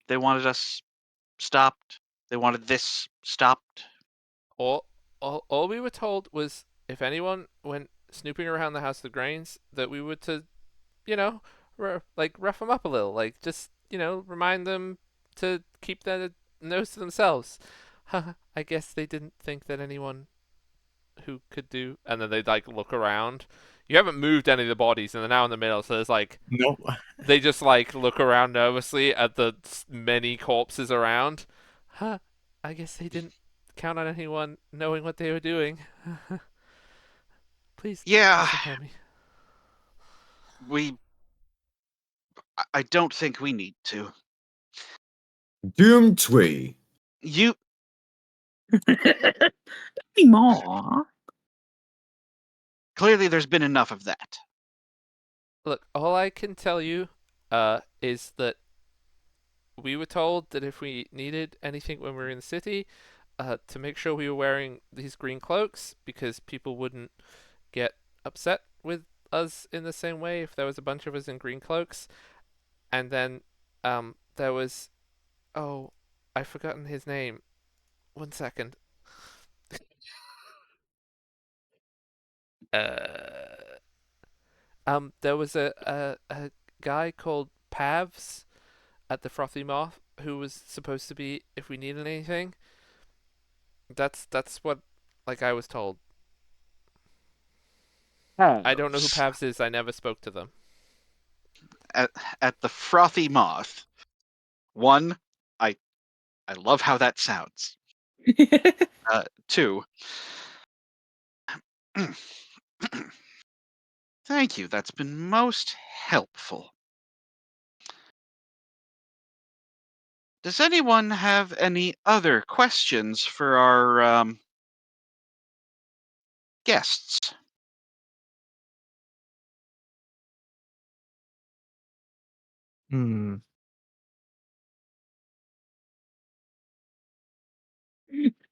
they wanted us stopped. They wanted this stopped. All we were told was if anyone went snooping around the House of the Grains, that we were to, you know, like rough them up a little, like just remind them to keep their nose to themselves. I guess they didn't think that anyone who could do, and then they'd like look around. You haven't moved any of the bodies, and they're now in the middle, so there's like No. they just like look around nervously at the many corpses around. I guess they didn't count on anyone knowing what they were doing. Please, Yeah, please don't harm me. I don't think we need to. Doom Twee. You More. clearly there's been enough of that. Look, all I can tell you is that we were told that if we needed anything when we were in the city, to make sure we were wearing these green cloaks because people wouldn't get upset with us in the same way if there was a bunch of us in green cloaks. And then there was, oh, I've forgotten his name. 1 second. There was a guy called Pavs at the Frothy Moth who was supposed to be if we needed anything. That's what like I was told. I don't know who Pavs is. I never spoke to them. At the Frothy Moth. One, I love how that sounds. Two, thank you. That's been most helpful. Does anyone have any other questions for our guests? Hmm.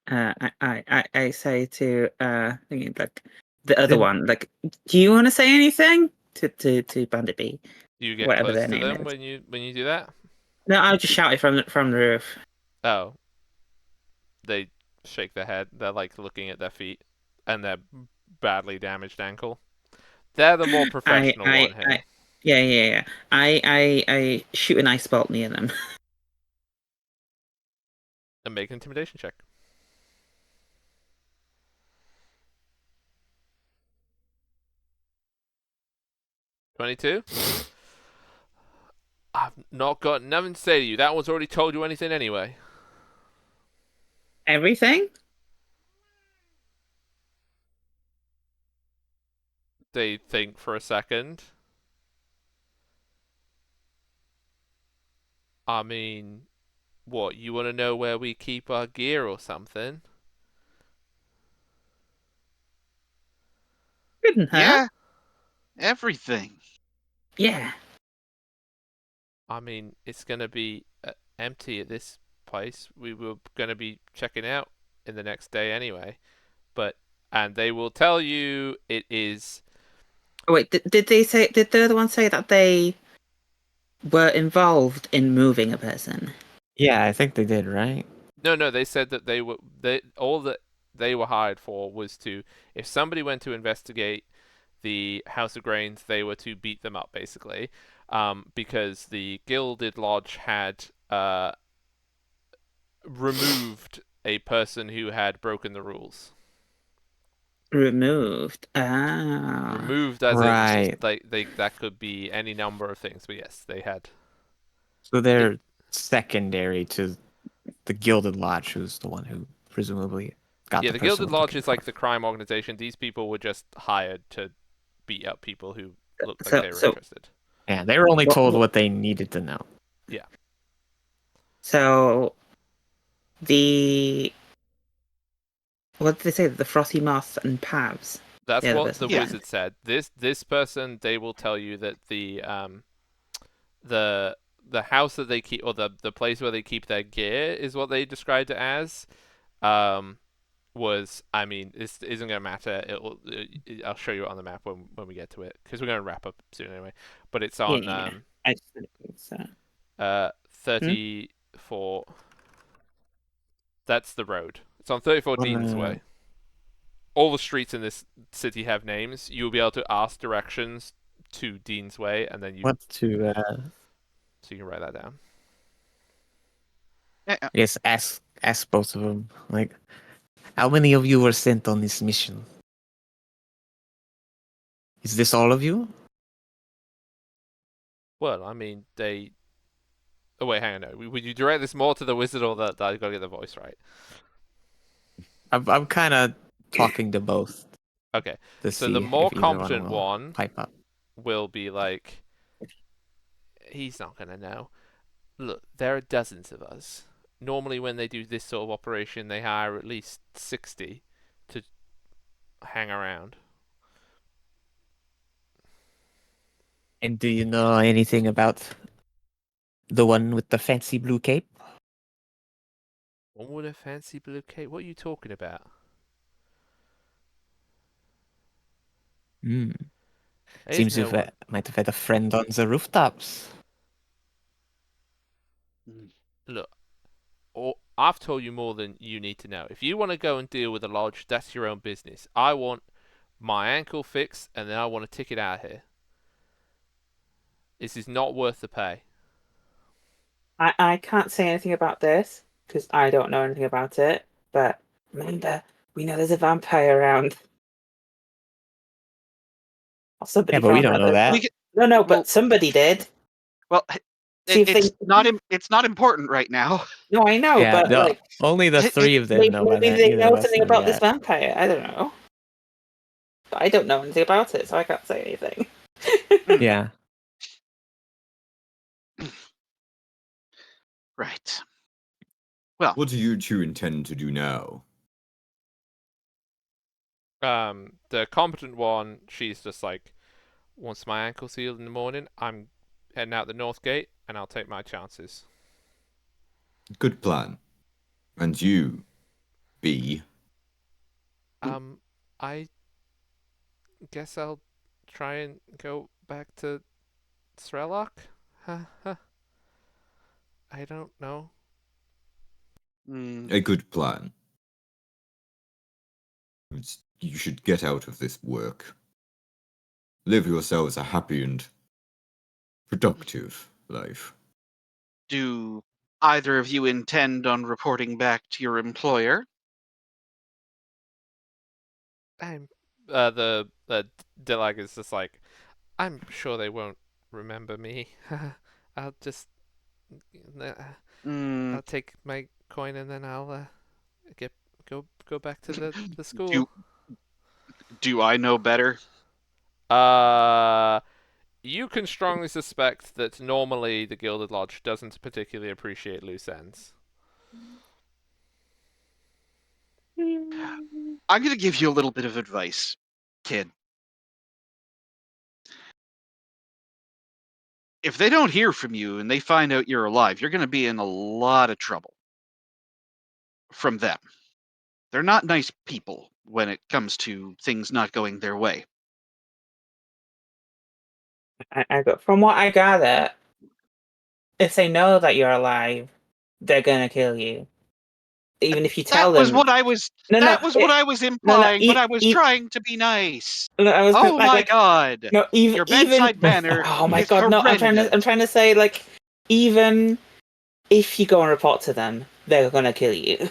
I say to thinking like the other Then- one, like, do you want to say anything to Bandit B? Do you get Whatever close their to name them is. when you do that? No, I'll just shout it from the roof. Oh, they shake their head. They're like looking at their feet and their badly damaged ankle. They're the more professional one here. Yeah. I shoot an ice bolt near them. And make an intimidation check. 22? I've not got nothing to say to you. That one's already told you anything anyway. Everything? They think for a second. I mean, what, you want to know where we keep our gear or something? Couldn't hurt. Yeah, everything. Yeah. I mean, it's going to be empty at this place. We were going to be checking out in the next day anyway. And they will tell you it is. Oh, wait, did the other one say that they were involved in moving a person? Yeah, I think they did, right? No, they said that all that they were hired for was to, if somebody went to investigate the House of Grains, they were to beat them up, basically, because the Gilded Lodge had removed a person who had broken the rules. Removed. Ah. Removed as Right. in that could be any number of things, but yes, they had. So they're secondary to the Gilded Lodge, who's the one who presumably got Yeah, the the person Gilded we're Lodge looking is like for. the crime organization. These people were just hired to beat up people who looked like So- they were so- interested. Yeah, they were only What- told what- what they needed to know. So what did they say? The Frothy Moth and Pavs. That's Yeah, what the Yeah. wizard said. This person, they will tell you that the house that they keep, or the place where they keep their gear, is what they described it as. Was, I mean, this isn't gonna matter. I'll show you it on the map when we get to it, because we're gonna wrap up soon anyway. But it's on I just think it's, 34. That's the road. It's on 34 Dean's Way. All the streets in this city have names. You'll be able to ask directions to Dean's Way, and then What to, so you can write that down. Yeah, I guess, ask both of them, like, how many of you were sent on this mission? Is this all of you? Well, I mean, they. Oh wait, hang on. No, would you direct this more to the wizard, or that I gotta get the voice right? I'm kind of talking to both Okay, to so see the more if either competent will one pipe up. will be like, he's not gonna know. Look, there are dozens of us. Normally, when they do this sort of operation, they hire at least 60 to hang around. And do you know anything about the one with the fancy blue cape? One with a fancy blue cape? What are you talking about? Hmm. There's Seems no you one. might have had a friend on the rooftops. Look, I've told you more than you need to know. If you want to go and deal with the lodge, that's your own business. I want my ankle fixed, and then I want a ticket out of here. This is not worth the pay. I can't say anything about this because I don't know anything about it. But remember, we know there's a vampire around. Or somebody Yeah, but we found don't out know that. We get, No, but well- somebody did. well, See if it's they- not it's not important right now. No, I know, Yeah, but no, like only the three of them maybe, know about maybe that. they Neither know of us something know about this yet. vampire. I don't know. But I don't know anything about it, so I can't say anything. Yeah. Right. Well, What do you two intend to do now? The competent one, she's just like, once my ankle's healed in the morning, I'm heading out the north gate, and I'll take my chances. Good plan. And you, B? I guess I'll try and go back to Srelok? I don't know. A good plan. You should get out of this work. live yourselves a happy and productive life. Do either of you intend on reporting back to your employer? I'm the Dilag is just like, I'm sure they won't remember me. I'll just Mm, I'll take my coin and then I'll get go back to the do school. do I know better? Uh, you can strongly suspect that normally the Gilded Lodge doesn't particularly appreciate loose ends. I'm going to give you a little bit of advice, kid. If they don't hear from you and they find out you're alive, you're going to be in a lot of trouble from them. They're not nice people when it comes to things not going their way. From what I gather, if they know that you're alive, they're gonna kill you. Even if you That tell was them, what I was. no, no, That was what I was no, no, implying, but I was trying to be nice. no, I was Oh my like, god! no, Your even. bedside manner Oh my is god, no! horrendous. I'm trying to say, like, even if you go and report to them, they're gonna kill you.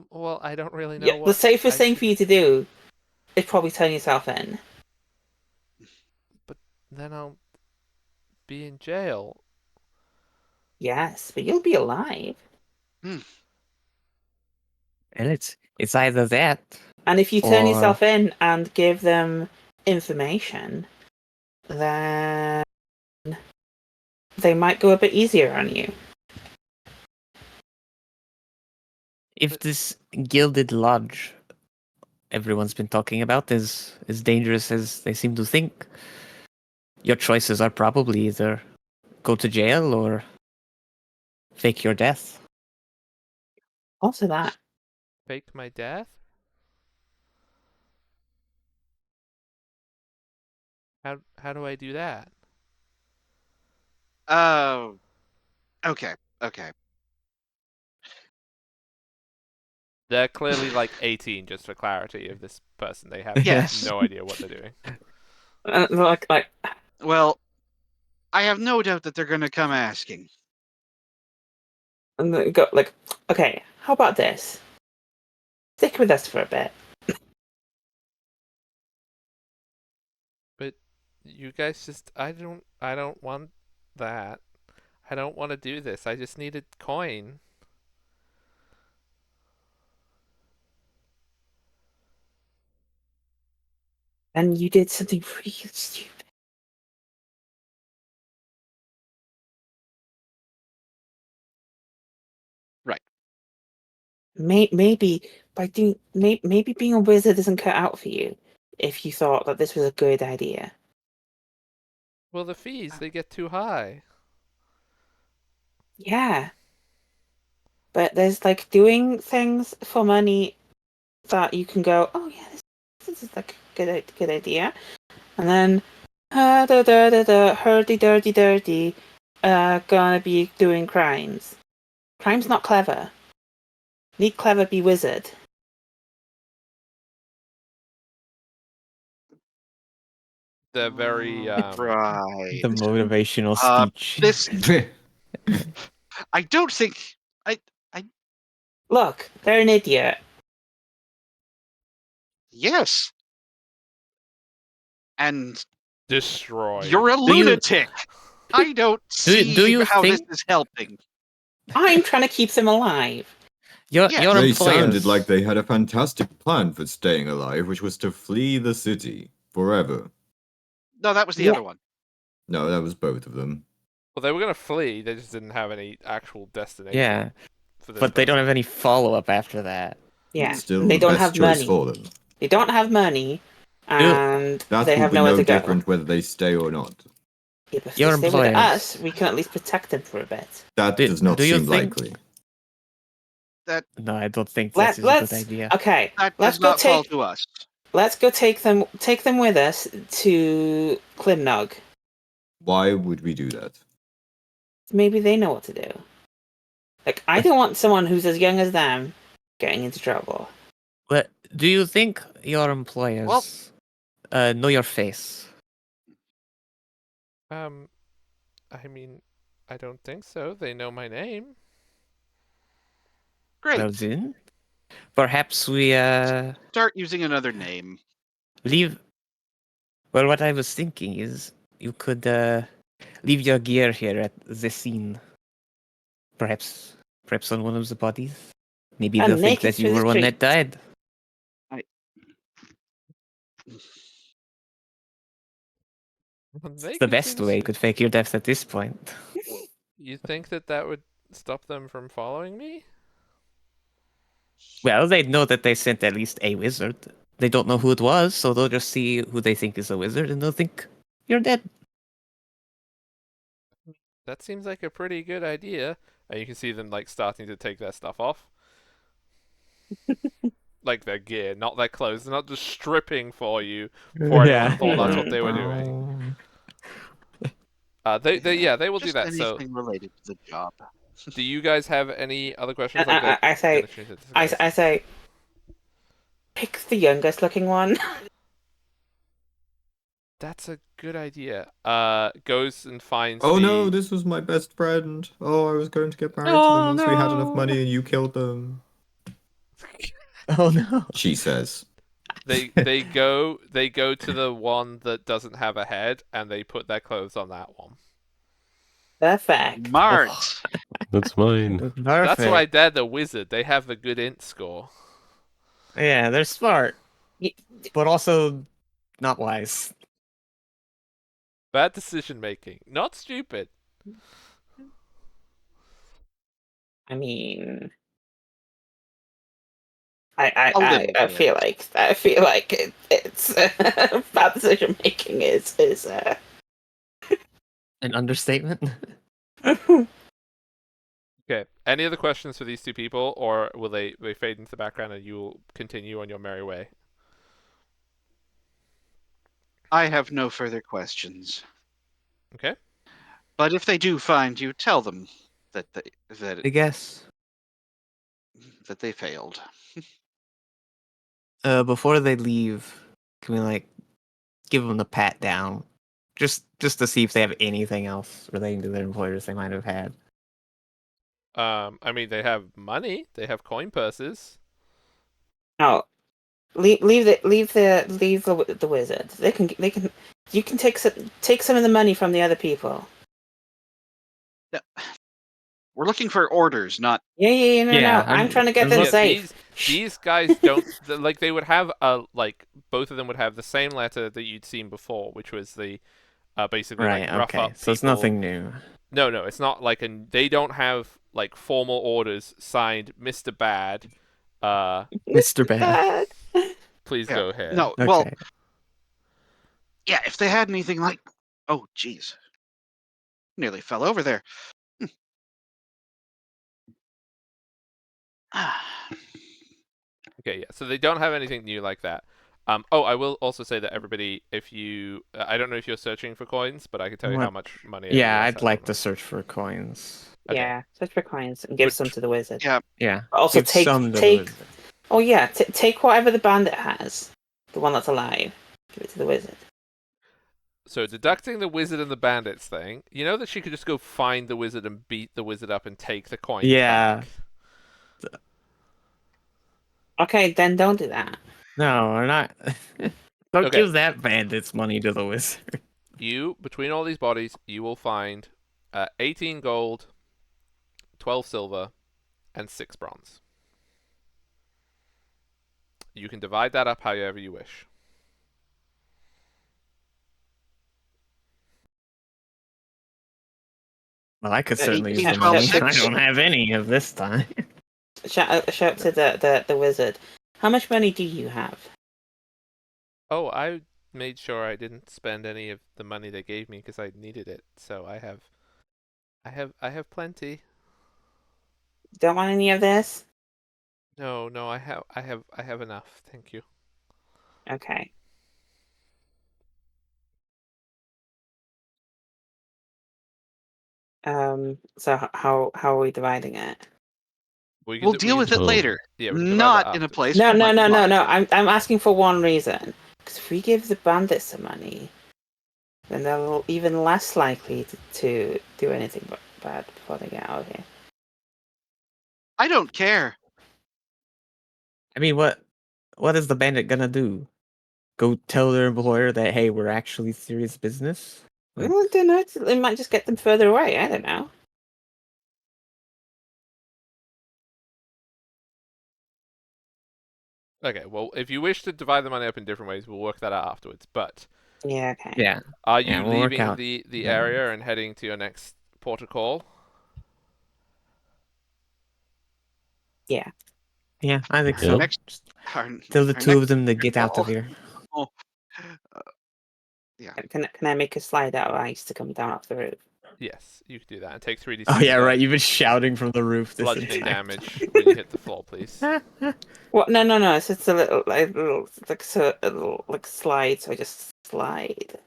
Well, I don't really Yeah, know the what safest I thing should. for you to do is probably turn yourself in. But then I'll be in jail. Yes, but you'll be alive. Hmm. And it's either that And if you turn or yourself in and give them information, then they might go a bit easier on you. if this gilded lodge everyone's been talking about is as dangerous as they seem to think, your choices are probably either go to jail or fake your death. Also, that Fake my death? How do I do that? Oh, okay, okay. They're clearly like 18, just for clarity of this person. They have Yes. no idea what they're doing. like Well, I have no doubt that they're going to come asking. and they go like, okay, how about this? Stick with us for a bit. But you guys just I don't want that. I don't want to do this. I just need a coin. And you did something really stupid. Right. Maybe by doing maybe being a wizard isn't cut out for you. If you thought that this was a good idea. Well, the fees they get too high. Yeah. But there's like doing things for money that you can go, oh yeah, this is like a good idea. And then hurdy dirty dirty gonna be doing crimes. Crime's not clever. Need clever be wizard. They're very Right. The motivational Uh, speech. This, I don't think. I Look, they're an idiot. yes. And destroyed. you're a Do you- lunatic. I don't see you how think- this is helping. I'm trying to keep them alive. Your Yes. your They employers sounded like they had a fantastic plan for staying alive, which was to flee the city forever. No, that was the Yeah. other one. No, that was both of them. Well, they were gonna flee. They just didn't have any actual destination. Yeah, For this but they don't person. have any follow up after that. Yeah. Still They the don't best have choice money. for them. They don't have money, and That they will have be nowhere no to go. different whether they stay or not. Yeah, but if Your they stay with employers. us, we can at least protect them for a bit. That Do- does not do you seem think- likely. No, I don't think that is a Let's good idea. okay. That Let's does go not fall take. to us. Let's go take them with us to Klimnog. Why would we do that? Maybe they know what to do. Like, I don't want someone who's as young as them getting into trouble. But do you think your employers know your face. I mean, I don't think so. They know my name. Great. Well then, perhaps we Start using another name. leave. Well, what I was thinking is you could leave your gear here at the scene. Perhaps on one of the bodies. Maybe And they'll think naked that you through the were one that streets. died. It's the best way you could fake your death at this point. You think that would stop them from following me? Well, they'd know that they sent at least a wizard. They don't know who it was, so they'll just see who they think is a wizard, and they'll think you're dead. That seems like a pretty good idea. And you can see them like starting to take their stuff off. Like their gear, not their clothes. They're not just stripping for you for anyone thought that's what they were doing. They will do Just that. So, anything related to the job. do you guys have any other questions? I say, pick the youngest looking one. That's a good idea. Goes and finds. Oh the... no, this was my best friend. Oh, I was going to get married to them once we had enough money and you killed them. Oh no. She says. They go to the one that doesn't have a head and they put their clothes on that one. Perfect. Mart. That's mine. Perfect. That's why they're the wizard. They have the good int score. Yeah, they're smart, but also not wise. Bad decision making, not stupid. I mean, A little I bit. feel like it's bad decision making is An understatement. Okay. Any other questions for these two people, or will they fade into the background and you will continue on your merry way? I have no further questions. Okay. But if they do find you, tell them that I guess. that they failed. Before they leave, can we like give them the pat down, just to see if they have anything else relating to their employers they might have had? I mean, they have money. They have coin purses. no. Leave the wizard. They can you can take some of the money from the other people. We're looking for orders, not. Yeah, no. I'm trying to get them Yeah, safe. these guys don't like. They would have both of them would have the same letter that you'd seen before, which was the basically Right. like rough Okay. up So it's people. nothing new. No, it's not like they don't have like formal orders signed Mr. Bad. Mr. Bad. Please Yeah, go ahead. No, Okay. well, yeah. If they had anything like, oh, jeez, nearly fell over there. Okay, yeah. So they don't have anything new like that. I will also say that everybody, if you, I don't know if you're searching for coins, but I can tell you how What? much money. Yeah, everyone I'd has like on to them. search for coins. Okay. Yeah, search for coins and give But some to the wizard. Yeah. Yeah. Also, Give some to the take. wizard. Oh yeah, take whatever the bandit has, the one that's alive. Give it to the wizard. So deducting the wizard and the bandits thing, you know that she could just go find the wizard and beat the wizard up and take the coins Yeah. back. Okay, then don't do that. No, we're not. Don't Okay. give that bandit's money to the wizard. You, between all these bodies, you will find 18 gold, 12 silver, and 6 bronze. You can divide that up however you wish. Well, I could certainly use yeah, the money. yeah. I don't have any of this time. Shout to the wizard. How much money do you have? Oh, I made sure I didn't spend any of the money they gave me because I needed it. So I have plenty. Don't want any of this? No, I have enough. Thank you. Okay. So how are we dividing it? We'll deal with it Oh. later. Yeah, we can divide Not that in a after. place. No. like mine. I'm asking for one reason. Because Because if we give the bandits some money, then they're even less likely to do anything bad before they get out of here. I don't care. I mean, what is the bandit gonna do? Go tell their employer that, hey, we're actually serious business? Like, Well, I don't know. It might just get them further away. I don't know. Okay, well, if you wish to divide the money up in different ways, we'll work that out afterwards. But Yeah, okay. yeah. are Yeah, you we'll work leaving out the that area and heading to your next port of call? Yeah. Yeah, I think Yep. so. Next, Just our, tell the our two of next them to get out of Oh. here. oh, yeah. Can I make a slide out of ice to come down off the roof? Yes, you can do that. And take 3d6 Oh yeah, right. You've been shouting from the roof this bludgeoning entire damage when you hit the floor, please. time. What? No. It's just a little like slide. So I just slide.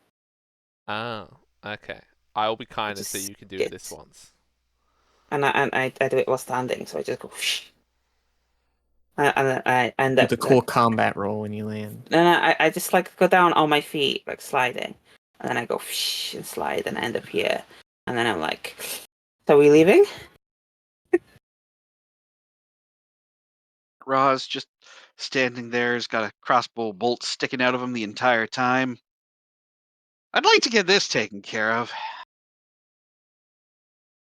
Oh, okay. I'll be kind and say Just you can do skit. this once. And I do it while standing. So I just go. Whoosh. And then I end Do up. the cool combat roll when you land. No, I just like go down on my feet, like sliding, and then I go whoosh and slide, and I end up here, and then I'm like, "So we leaving?" Ra's just standing there, has got a crossbow bolt sticking out of him the entire time. I'd like to get this taken care of.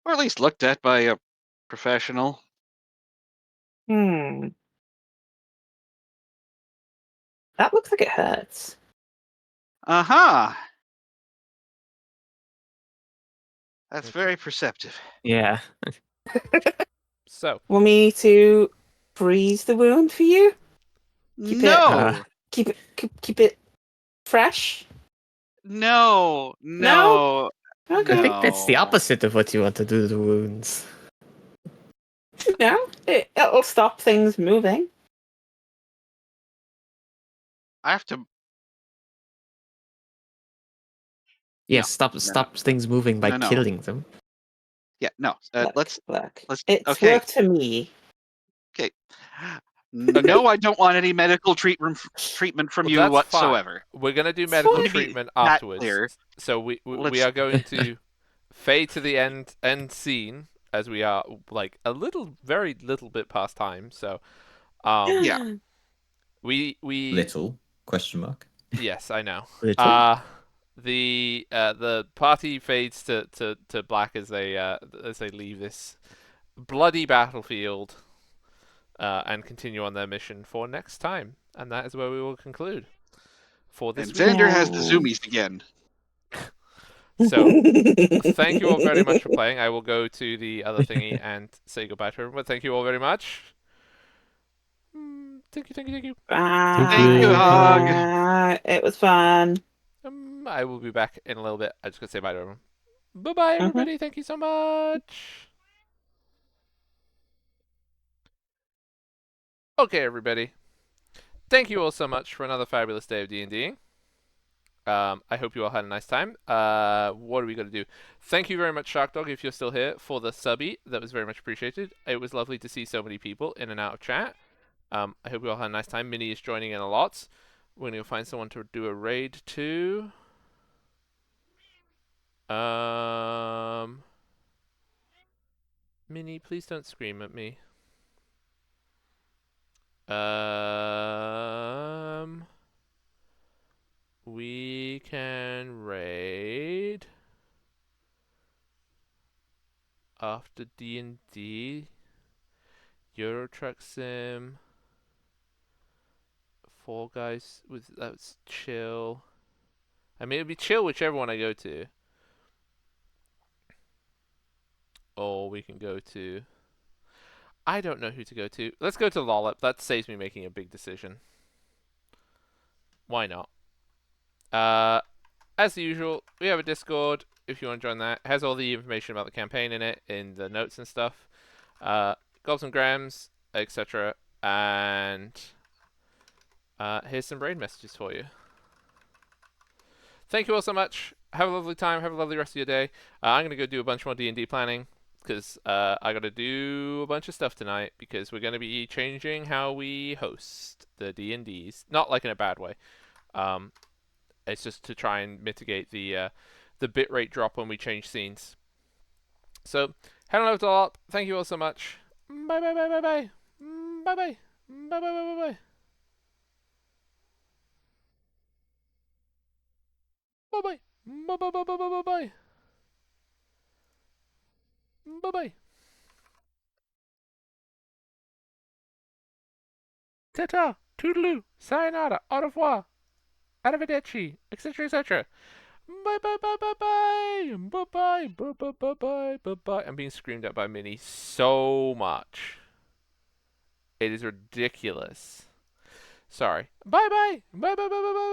Or at least looked at by a professional. Hmm. That looks like it hurts. Aha! That's Okay. very perceptive. Yeah. So, Want me to freeze the wound for you? Keep it- No! Keep it fresh. No! No? No! Okay. I think that's the No. opposite of what you want to do to the wounds. No, it'll stop things moving. I have to. Yes, stop things moving by No. killing them. Yeah, no. Look. Let's. It's Okay. worked for me. Okay. No, I don't want any medical treatment from well, you that's whatsoever. fine. We're going to do It's medical fine. To be treatment that afterwards. clear, So we let's- are going to fade to the end scene as we are like very little bit past time. So, Yeah. we Little question mark. yes, I know. Little? The party fades to black as they leave this bloody battlefield and continue on their mission for next time, and that is where we will conclude for this And week. Xander has the Yeah. zoomies again. So, thank you all very much for playing. I will go to the other thingy and say goodbye to everyone. Thank you all very much. Thank you. Thank you, Hog. It was fun. I will be back in a little bit. I just gotta say bye to everyone. Bye, everybody. Thank you so much. Okay, everybody. Thank you all so much for another fabulous day of D&Ding. I hope you all had a nice time. What are we going to do? Thank you very much, Sharkdog, if you're still here, for the subby. That was very much appreciated. It was lovely to see so many people in and out of chat. I hope you all had a nice time. Minnie is joining in a lot. We're going to find someone to do a raid to. Minnie, please don't scream at me. We can raid after D&D, Euro Truck Sim, Fall Guys that's chill. I mean, it'd be chill whichever one I go to. Or we can go to. I don't know who to go to. Let's go to Lollip. That saves me making a big decision. Why not? As usual, we have a Discord. If you want to join that, it has all the information about the campaign in it, in the notes and stuff. Gobs and Grams, etc. And here's some brain messages for you. Thank you all so much. Have a lovely time. Have a lovely rest of your day. I'm going to go do a bunch more D&D planning because I got to do a bunch of stuff tonight because we're going to be changing how we host the D&Ds. Not like in a bad way. It's just to try and mitigate the bitrate drop when we change scenes. So, head on over to LARP. Thank you all so much. Bye bye bye bye bye. Bye bye. Bye bye bye bye bye. Bye bye. Bye bye bye bye bye bye. Bye bye. Ta-ta, toodaloo, sayonara, au revoir, arrivederci, etc., etc. Bye bye bye bye bye. Bye bye bye bye bye bye bye bye. I'm being screamed at by Minnie so much. It is ridiculous. Sorry. Bye bye. Bye bye bye bye bye.